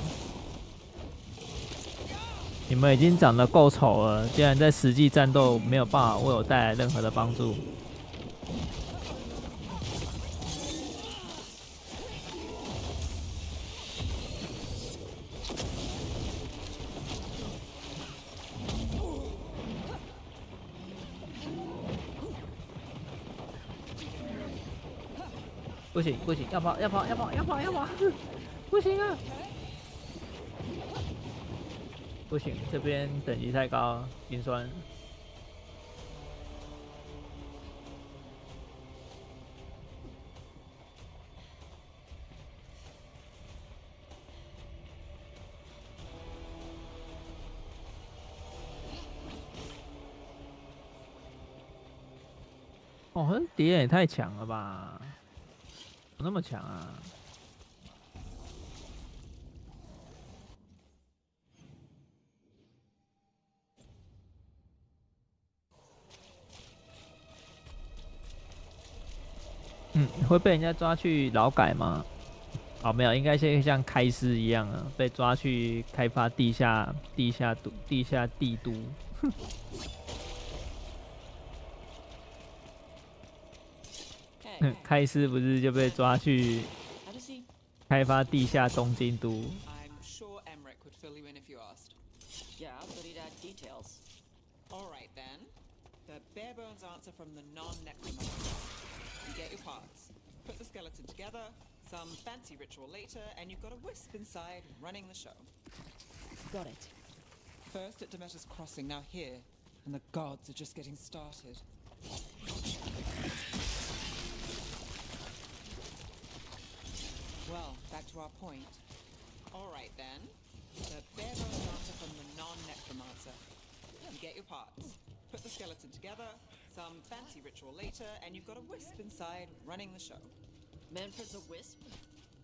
你们已经长得够丑了，竟然在实际战斗没有办法为我带来任何的帮助。不行不行，要跑要跑要跑要跑要跑，不行啊！不行，这边等级太高，心酸。哦，敌人也太强了吧！怎么那么强啊？会被人家抓去劳改吗？哦，没有，应该像开司一样啊，被抓去开发地下地都。开司不是就被抓去开发地下东京都I'm sure Emmerich would fill you in if you asked. Yeah, but he'd add details. All right then. The bare bones answer from the non-necromancer. You get your parts, put the skeleton together, some fancy ritual later, and you've got a wisp inside running the show. Got it. First at Demeter's Crossing, now here, and the gods are just getting started. Well, back to our point. All right then. The bare bones answer from the non-necromancer. You get your parts, put the skeleton together, some fancy ritual later, and you've got a wisp inside running the show. Manfred's a wisp?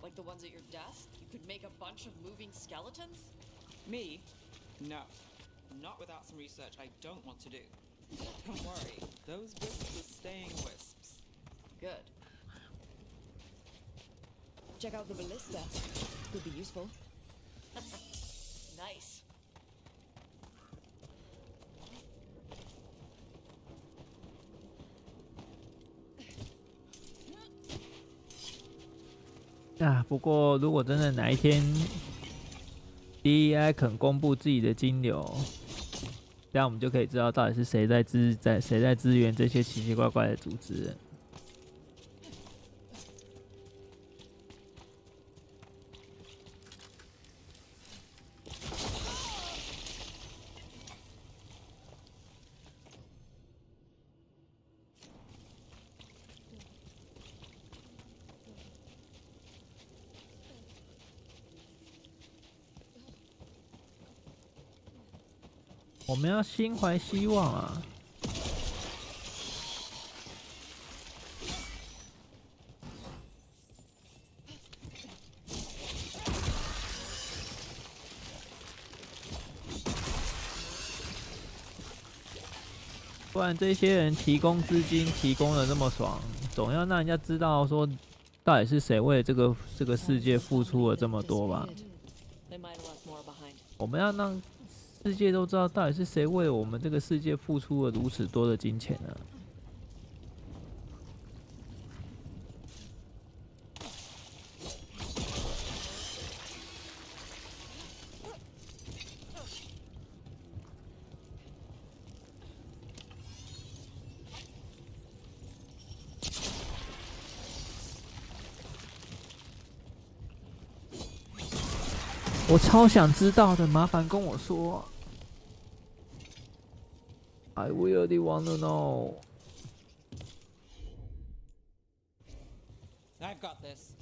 Like the ones at your desk? You could make a bunch of moving skeletons? Me? No. Not without some research I don't want to do. Don't worry, those wisps are staying wisps. Good. Check out the ballista. Could be useful. Nice. 啊，不过如果真的哪一天 DEI 肯公布自己的金流，这样我们就可以知道到底是谁在支援这些奇奇怪怪的组织了。我们要心怀希望啊！不然这些人提供资金提供的那么爽，总要让人家知道说，到底是谁为这个世界付出了这么多吧？我们要让世界都知道到底是谁为我们这个世界付出了如此多的金钱呢？我超想知道的，麻烦跟我说。I really wanna know. I've got this.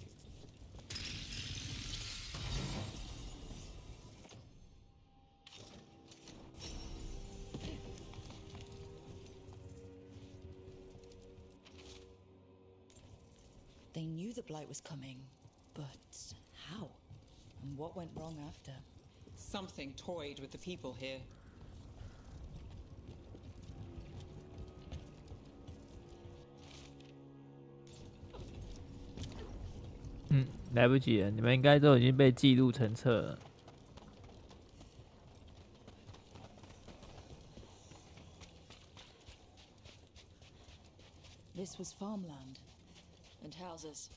They knew the blight was coming, but how? And what went wrong after? Something toyed with the people here. 来不及了，你们应该都已经被记录成册了。This was farmland. And houses.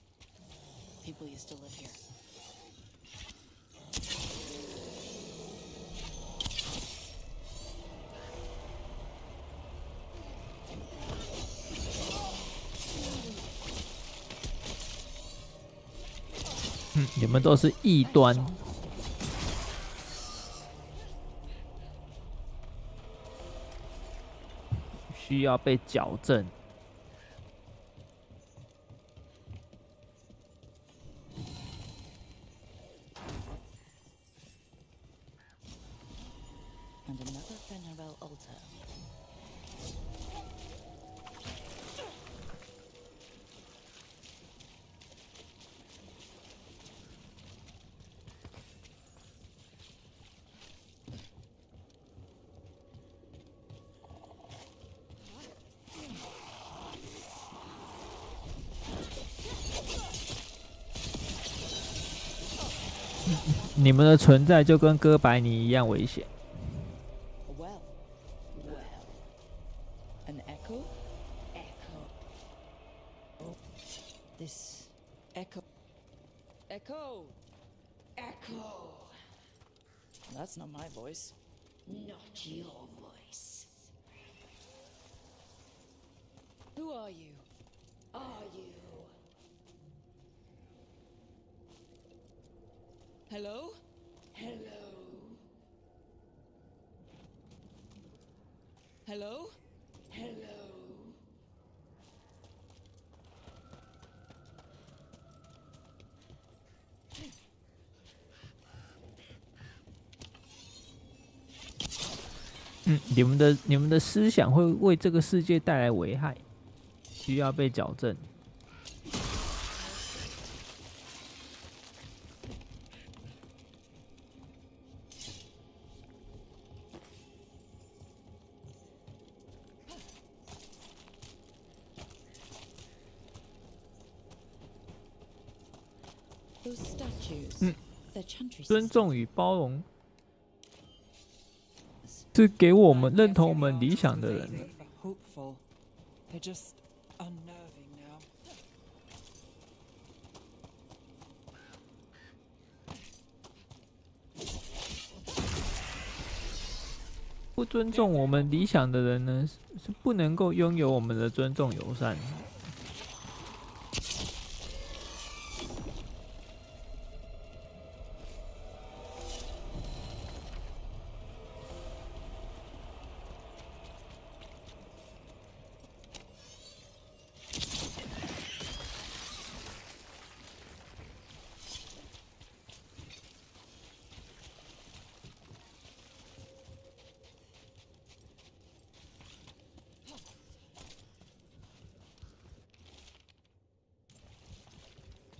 People used to live here. 你们都是异端。需要被矫正。And another Venerable altar. 你们的存在就跟哥白尼一样危险。Well, an echo? Echo. Oh, this echo. Echo! Echo! That's not my voice. Not your voice. Who are you? Are you? Hello? Hello? Hello? Hello? 你们的思想会为这个世界带来危害，需要被矫正。Those statues. They're chantry 尊重与包容。是给我们认同我们理想的人。 Hopeful. They're just unnerving now. 不尊重我们理想的人呢，是不能够拥有我们的尊重友善。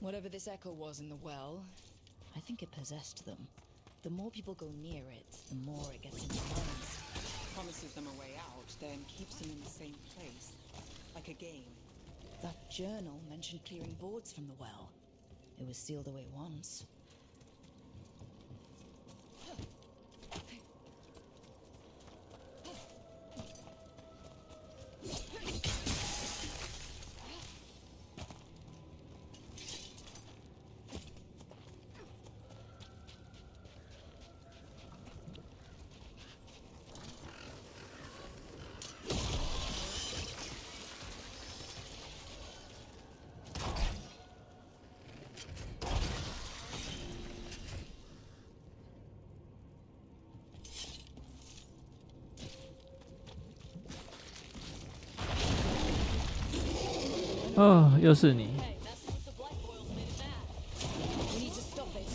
Whatever this echo was in the well, I think it possessed them. The more people go near it, the more it gets in their minds. Promises them a way out, then keeps them in the same place. Like a game. That journal mentioned clearing boards from the well. It was sealed away once.哦，又是你！ We need to stop it.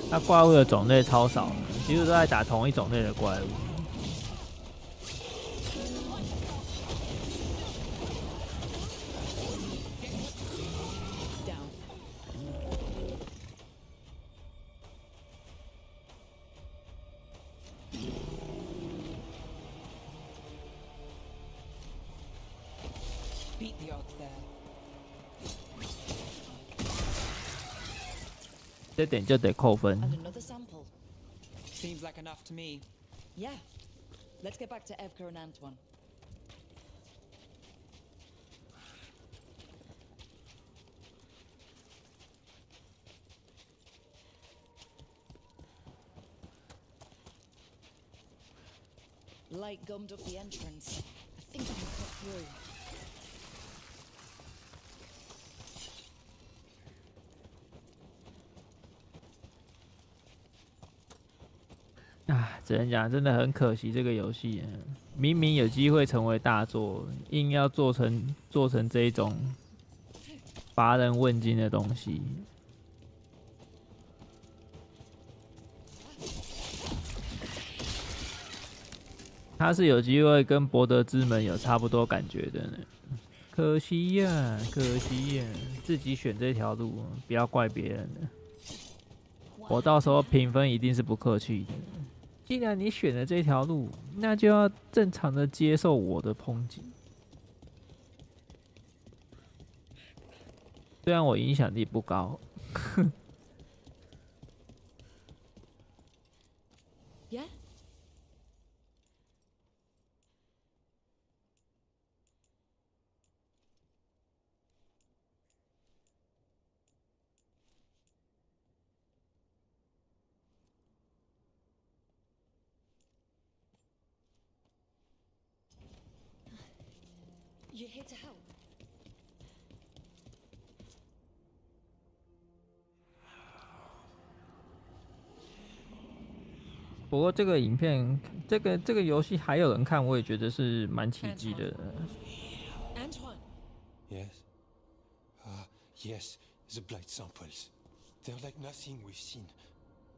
它怪物的种类超少，几乎都在打同一种类的怪物。the odds there? 这点就得扣分。 And another sample. Seems like enough to me. Yeah. Let's get back to Evka and Antoine. Light gummed up the entrance. I think I can cut through. 啊，只能讲真的很可惜，这个游戏明明有机会成为大作，硬要做成这一种乏人问津的东西。他是有机会跟博德之门有差不多感觉的呢，可惜呀，可惜呀，自己选这条路，不要怪别人了。我到时候评分一定是不客气的。既然你选了这条路，那就要正常的接受我的抨击。虽然我影响力不高。Yeah? You're here to help. 不过这个影片，这个游戏还有人看，我也觉得是蛮奇迹的。Antoine. Yes. Yes, the blight samples. They're like nothing we've seen,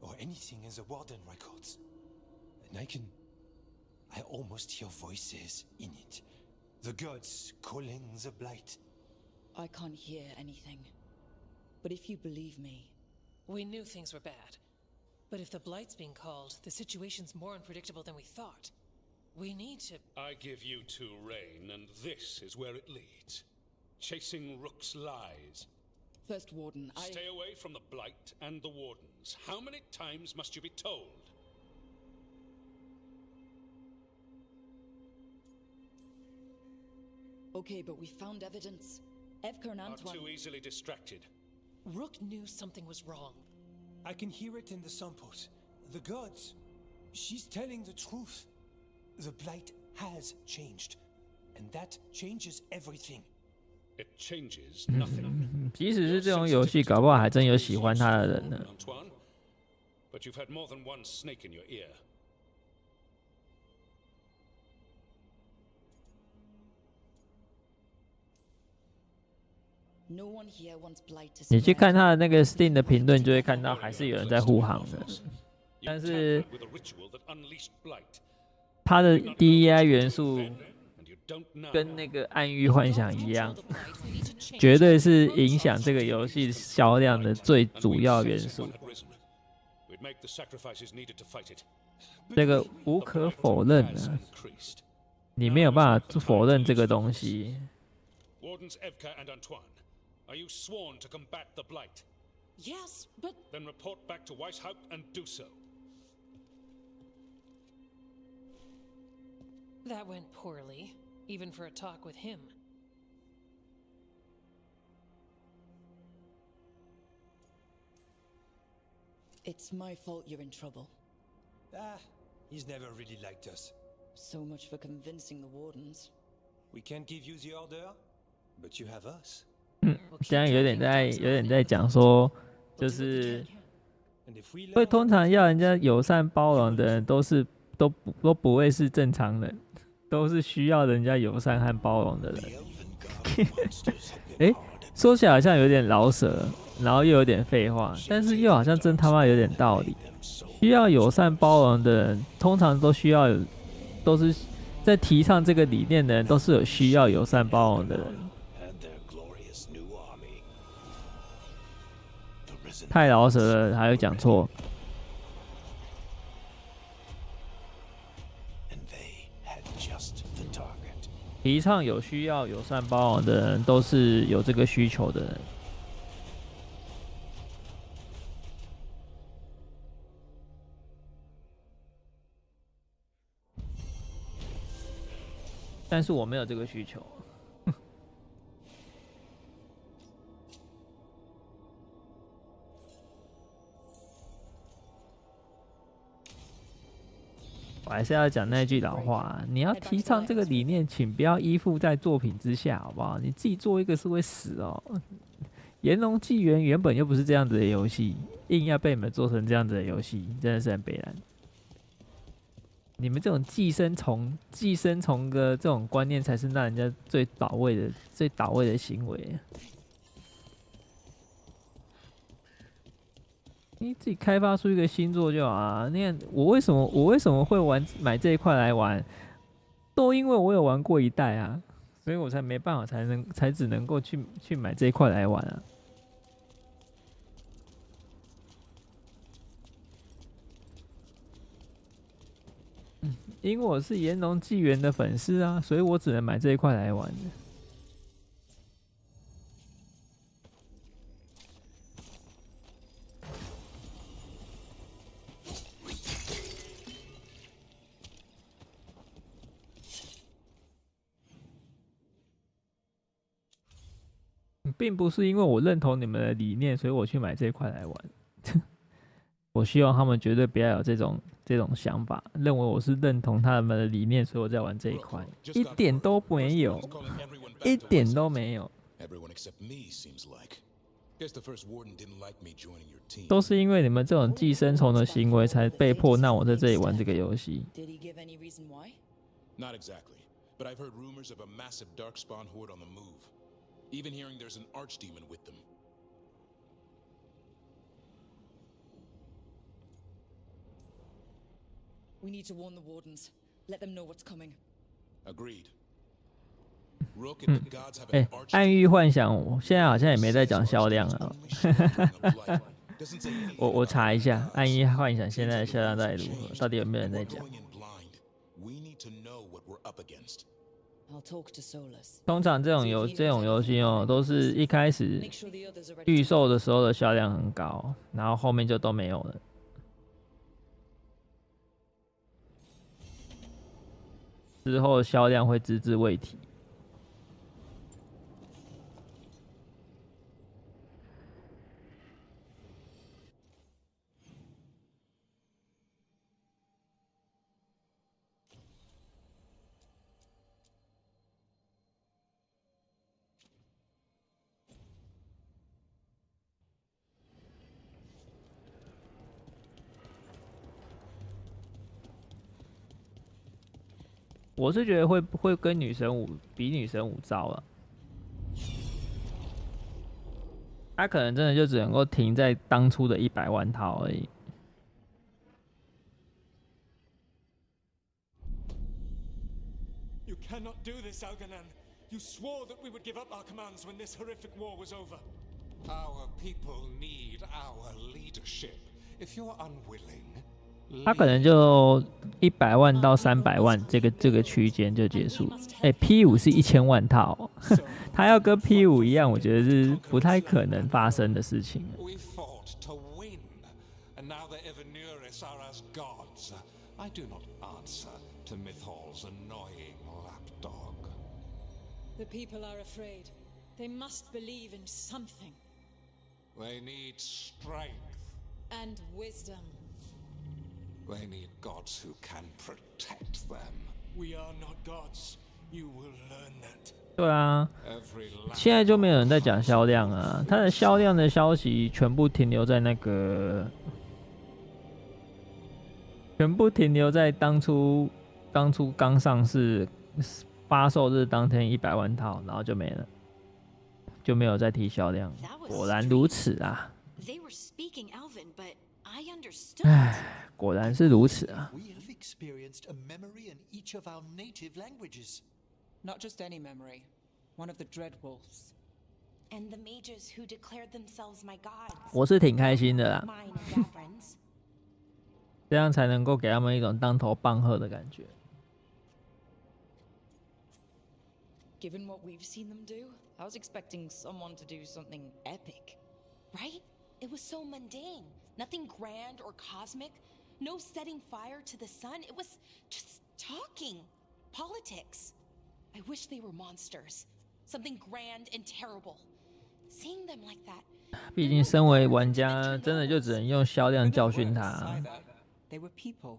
or anything in the Warden records. And I almost hear voices in it. The gods calling the blight. I can't hear anything. But if you believe me... We knew things were bad. But if the Blight's being called, the situation's more unpredictable than we thought. We need to... I give you two Rain, and this is where it leads. Chasing Rook's lies. First Warden, Stay away from the Blight and the Wardens. How many times must you be told? Okay, but we found evidence. Evka and Antoine... Are too easily distracted. Rook knew something was wrong. I can hear it in the samples. The gods. She's telling the truth. The blight has changed. And that changes everything. It changes nothing. 即使是这种游戏，搞不好还真有喜欢他的人呢。 Antoine, but you've had more than one snake in your ear. No one here wants blight to 你去看他的那个 Steam 的评论，就会看到还是有人在护航的。但是他的 DEI 元素跟那个暗域幻想一样，绝对是影响这个游戏销量的最主要元素。这个无可否认啊，你没有办法否认这个东西。 Wardens Evka and Antoine, are you sworn to combat the Blight? Yes, but... Then report back to Weishaupt and do so. That went poorly, even for a talk with him. It's my fault you're in trouble. He's never really liked us. So much for convincing the Wardens. We can't give you the order, but you have us. 这样有点在讲说，就是会通常要人家友善包容的人，都不会是正常人，都是需要人家友善和包容的人。哎，说起来好像有点老舍，然后又有点废话，但是又好像真他妈有点道理。需要友善包容的人，通常都是在提倡这个理念的人，都是有需要友善包容的人。 太老舍了，还有讲错。提倡有需要、友善包容的人，都是有这个需求的人。但是我没有这个需求。我还是要讲那句老话，你要提倡这个理念，请不要依附在作品之下，好不好？你自己做一个是会死哦。炎龙纪元原本又不是这样子的游戏，硬要被你们做成这样子的游戏，真的是很悲哀。你们这种寄生虫的这种观念，才是让人家最倒位的行为。你自己开发出一个新作就好啊！你看我为什么会买这一块来玩，都因为我有玩过一代啊，所以我才没办法才只能够去买这一块来玩啊。因为我是炎龙纪元的粉丝啊，所以我只能买这一块来玩的。并不是因为我认同你们的理念，所以我去买这一块来玩。我希望他们绝对不要有这种想法，认为我是认同他们的理念，所以我在玩这一块，一点都没有，一点都没有。都是因为你们这种寄生虫的行为，才被迫让我在这里玩这个游戏。Not exactly, but I've heard rumors of a massive darkspawn horde on the move. Even hearing there's an archdemon with them. We need to warn the wardens. Let them know what's coming. Agreed. Rook and the gods have an archdemon. 暗域幻想现在好像也没在讲销量了。我查一下，暗域幻想现在的销量到底如何？到底有没有人在讲？通常这种游戏哦，都是一开始预售的时候的销量很高，然后后面就都没有了。之后销量会只字未提。我是觉得会跟女神舞比女神舞糟了，他可能真的就只能够停在当初的100万套而已。You cannot do this, Alganan. You swore that we would give up our commands when this horrific war was over. Our people need our leadership. If you're unwilling. 他可能就100万到300万这个区间就结束。P5是1000万套，他要跟 P5一样，我觉得是不太可能发生的事情。We fought to win, and now the Evenuris are as gods. I do not answer to Mythal's annoying lapdog. The people are afraid. They must believe in something. They need strength. And wisdom. They need gods who can protect them. We are not gods. You will learn that. 对啊，现在就没有人在讲销量啊，它的销量的消息全部停留在当初刚上市发售日当天100万套，然后就没了，就没有再提销量。果然如此啊！唉，果然是如此啊！ We have experienced a memory in each of our native languages. Not just any memory, one of the Dread Wolves. And the mages who declared themselves my gods. 我是挺开心的啦， Mine and Davrin's. 这样才能够给他们一种当头棒喝的感觉。given what we've seen them do, I was expecting someone to do something epic. Right? It was so mundane. Nothing grand or cosmic. No setting fire to the sun. It was just talking. Politics. I wish they were monsters. Something grand and terrible. Seeing them like that. 毕竟身为玩家，真的就只能用销量教训他。They were people.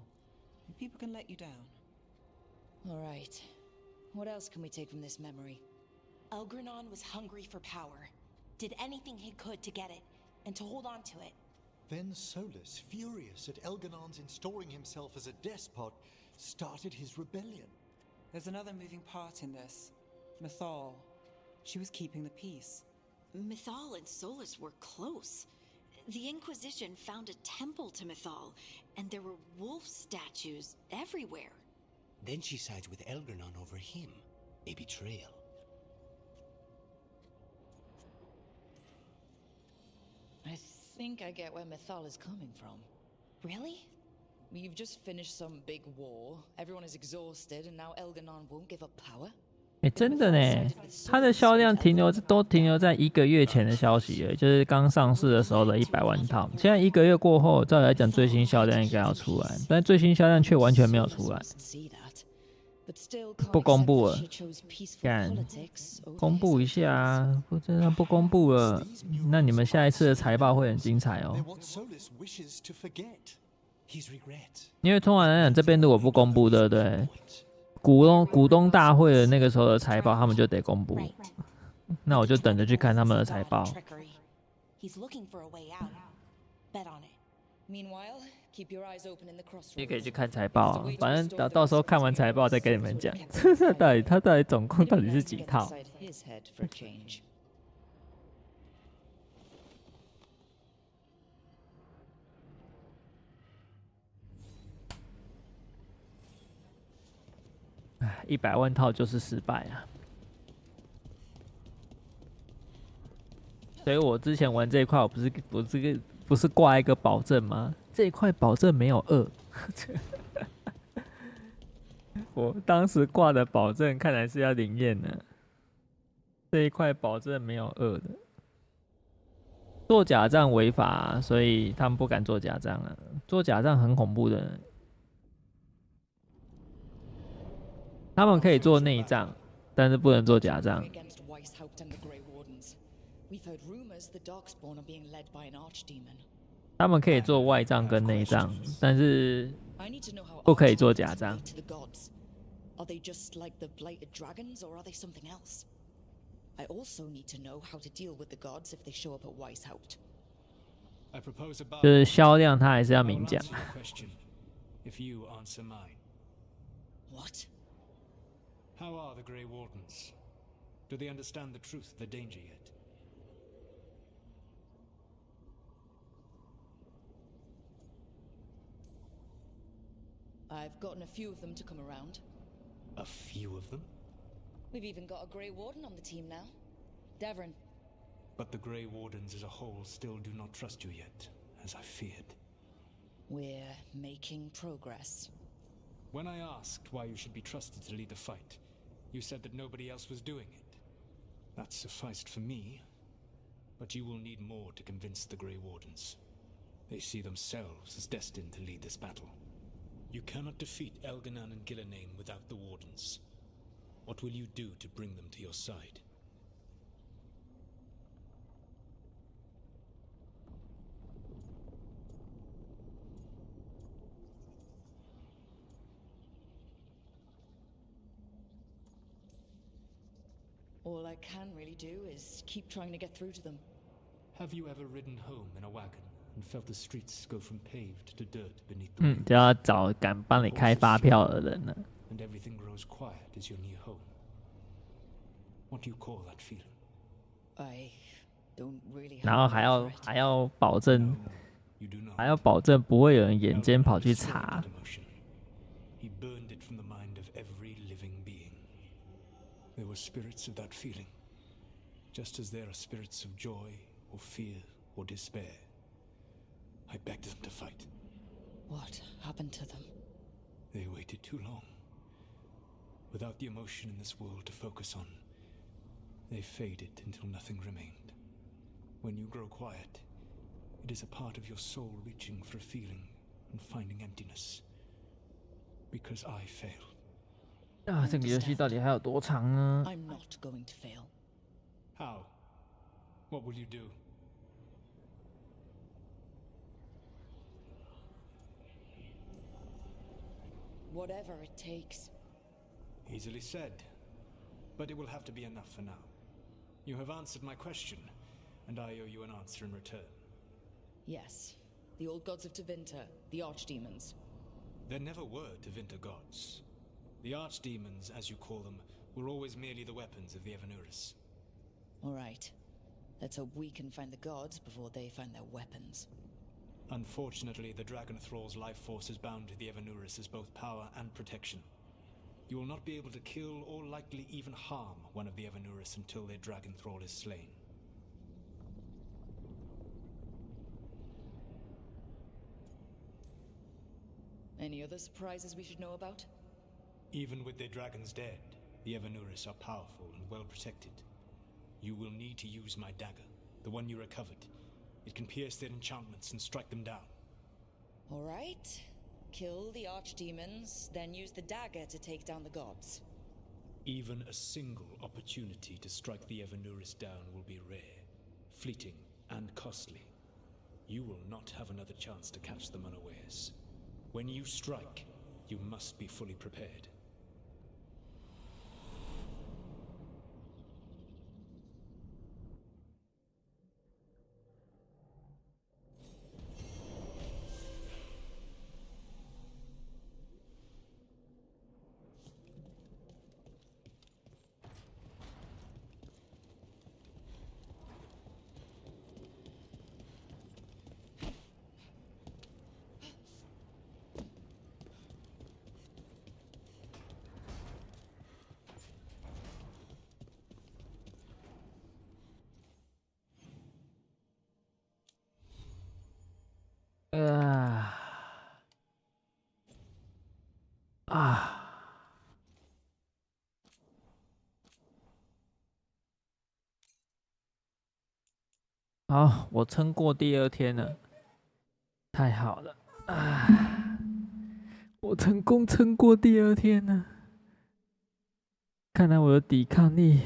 People can let you down. All right. What else can we take from this memory? Elgranon was hungry for power. Did anything he could to get it, and to hold on to it. Then Solus, furious at Elganon's installing himself as a despot, started his rebellion. There's another moving part in this. Mythal. She was keeping the peace. Mythal and Solus were close. The Inquisition found a temple to Mythal, and there were wolf statues everywhere. Then she sides with Elgranon over him. A betrayal. I think I get where Mythal is coming from. Really? You've just finished some big war, everyone is exhausted, and now Elganon won't give up power? 真的呢，它的销量都停留在1个月前的消息了，就是刚上市的时候的100万套。现在1个月过后，照理来讲最新销量应该要出来，但最新销量却完全没有出来，不公布了。干，公布一下啊！不，真的不公布了，那你们下一次的财报会很精彩哦。因为通常来讲，这边如果不公布，对不对？股东大会的那个时候的财报，他们就得公布。那我就等着去看他们的财报。也可以去看财报啊，反正到时候看完财报再跟你们讲，他到底总共到底是几套。100万套就是失败啊！所以我之前玩这一块，我不是挂一个保证吗？这一块保证没有2。我当时挂的保证看来是要灵验的，这一块保证没有2的。做假账违法，所以他们不敢做假账了。做假账很恐怖的。他们可以做内账，但是不能做假账。他们可以做外账跟内账，但是不可以做假账。就是销量，他还是要明讲。How are the Grey Wardens? Do they understand the truth of the danger yet? I've gotten a few of them to come around. A few of them? We've even got a Grey Warden on the team now. Davrin. But the Grey Wardens as a whole still do not trust you yet, as I feared. We're making progress. When I asked why you should be trusted to lead the fight, you said that nobody else was doing it. That sufficed for me, but you will need more to convince the Grey Wardens. They see themselves as destined to lead this battle. You cannot defeat Elganon and Gillenane without the Wardens. What will you do to bring them to your side? All I can really do is keep trying to get through to them. Have you ever ridden home in a wagon and felt the streets go from paved to dirt beneath the wheels? 就要找敢帮你开发票的人了。And everything grows quiet as your new home. What do you call that feeling? I don't really. 然后还要保证不会有人眼尖跑去查。He burned it from the mind of every living being. There were spirits of that feeling, just as there are spirits of joy or fear or despair. I begged them to fight. What happened to them? They waited too long. Without the emotion in this world to focus on, They faded until nothing remained. When you grow quiet, it is a part of your soul reaching for a feeling and finding emptiness. Because I failed. 啊，这个游戏到底还有多长呢 I'm not going to fail. How? What will you do? Whatever it takes. Easily said. But it will have to be enough for now. You have answered my question, and I owe you an answer in return. Yes. The old gods of Tevinter, the archdemons. There never were Tevinter gods. The archdemons, as you call them, were always merely the weapons of the Evanuris. All right. Let's hope we can find the gods before they find their weapons. Unfortunately, the Dragon Thrall's life force is bound to the Evanuris as both power and protection. You will not be able to kill or likely even harm one of the Evanuris until their Dragon Thrall is slain. Any other surprises we should know about? Even with their dragons dead, the Evanuris are powerful and well protected. You will need to use my dagger, the one you recovered. It can pierce their enchantments and strike them down. All right. Kill the archdemons, then use the dagger to take down the gods. Even a single opportunity to strike the Evanuris down will be rare, fleeting, and costly. You will not have another chance to catch them unawares. When you strike, you must be fully prepared.好，我撑过第2天了，太好了啊！我成功撑过第2天了，看来我的抵抗力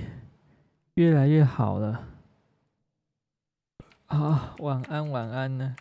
越来越好了。好，晚安，晚安呢。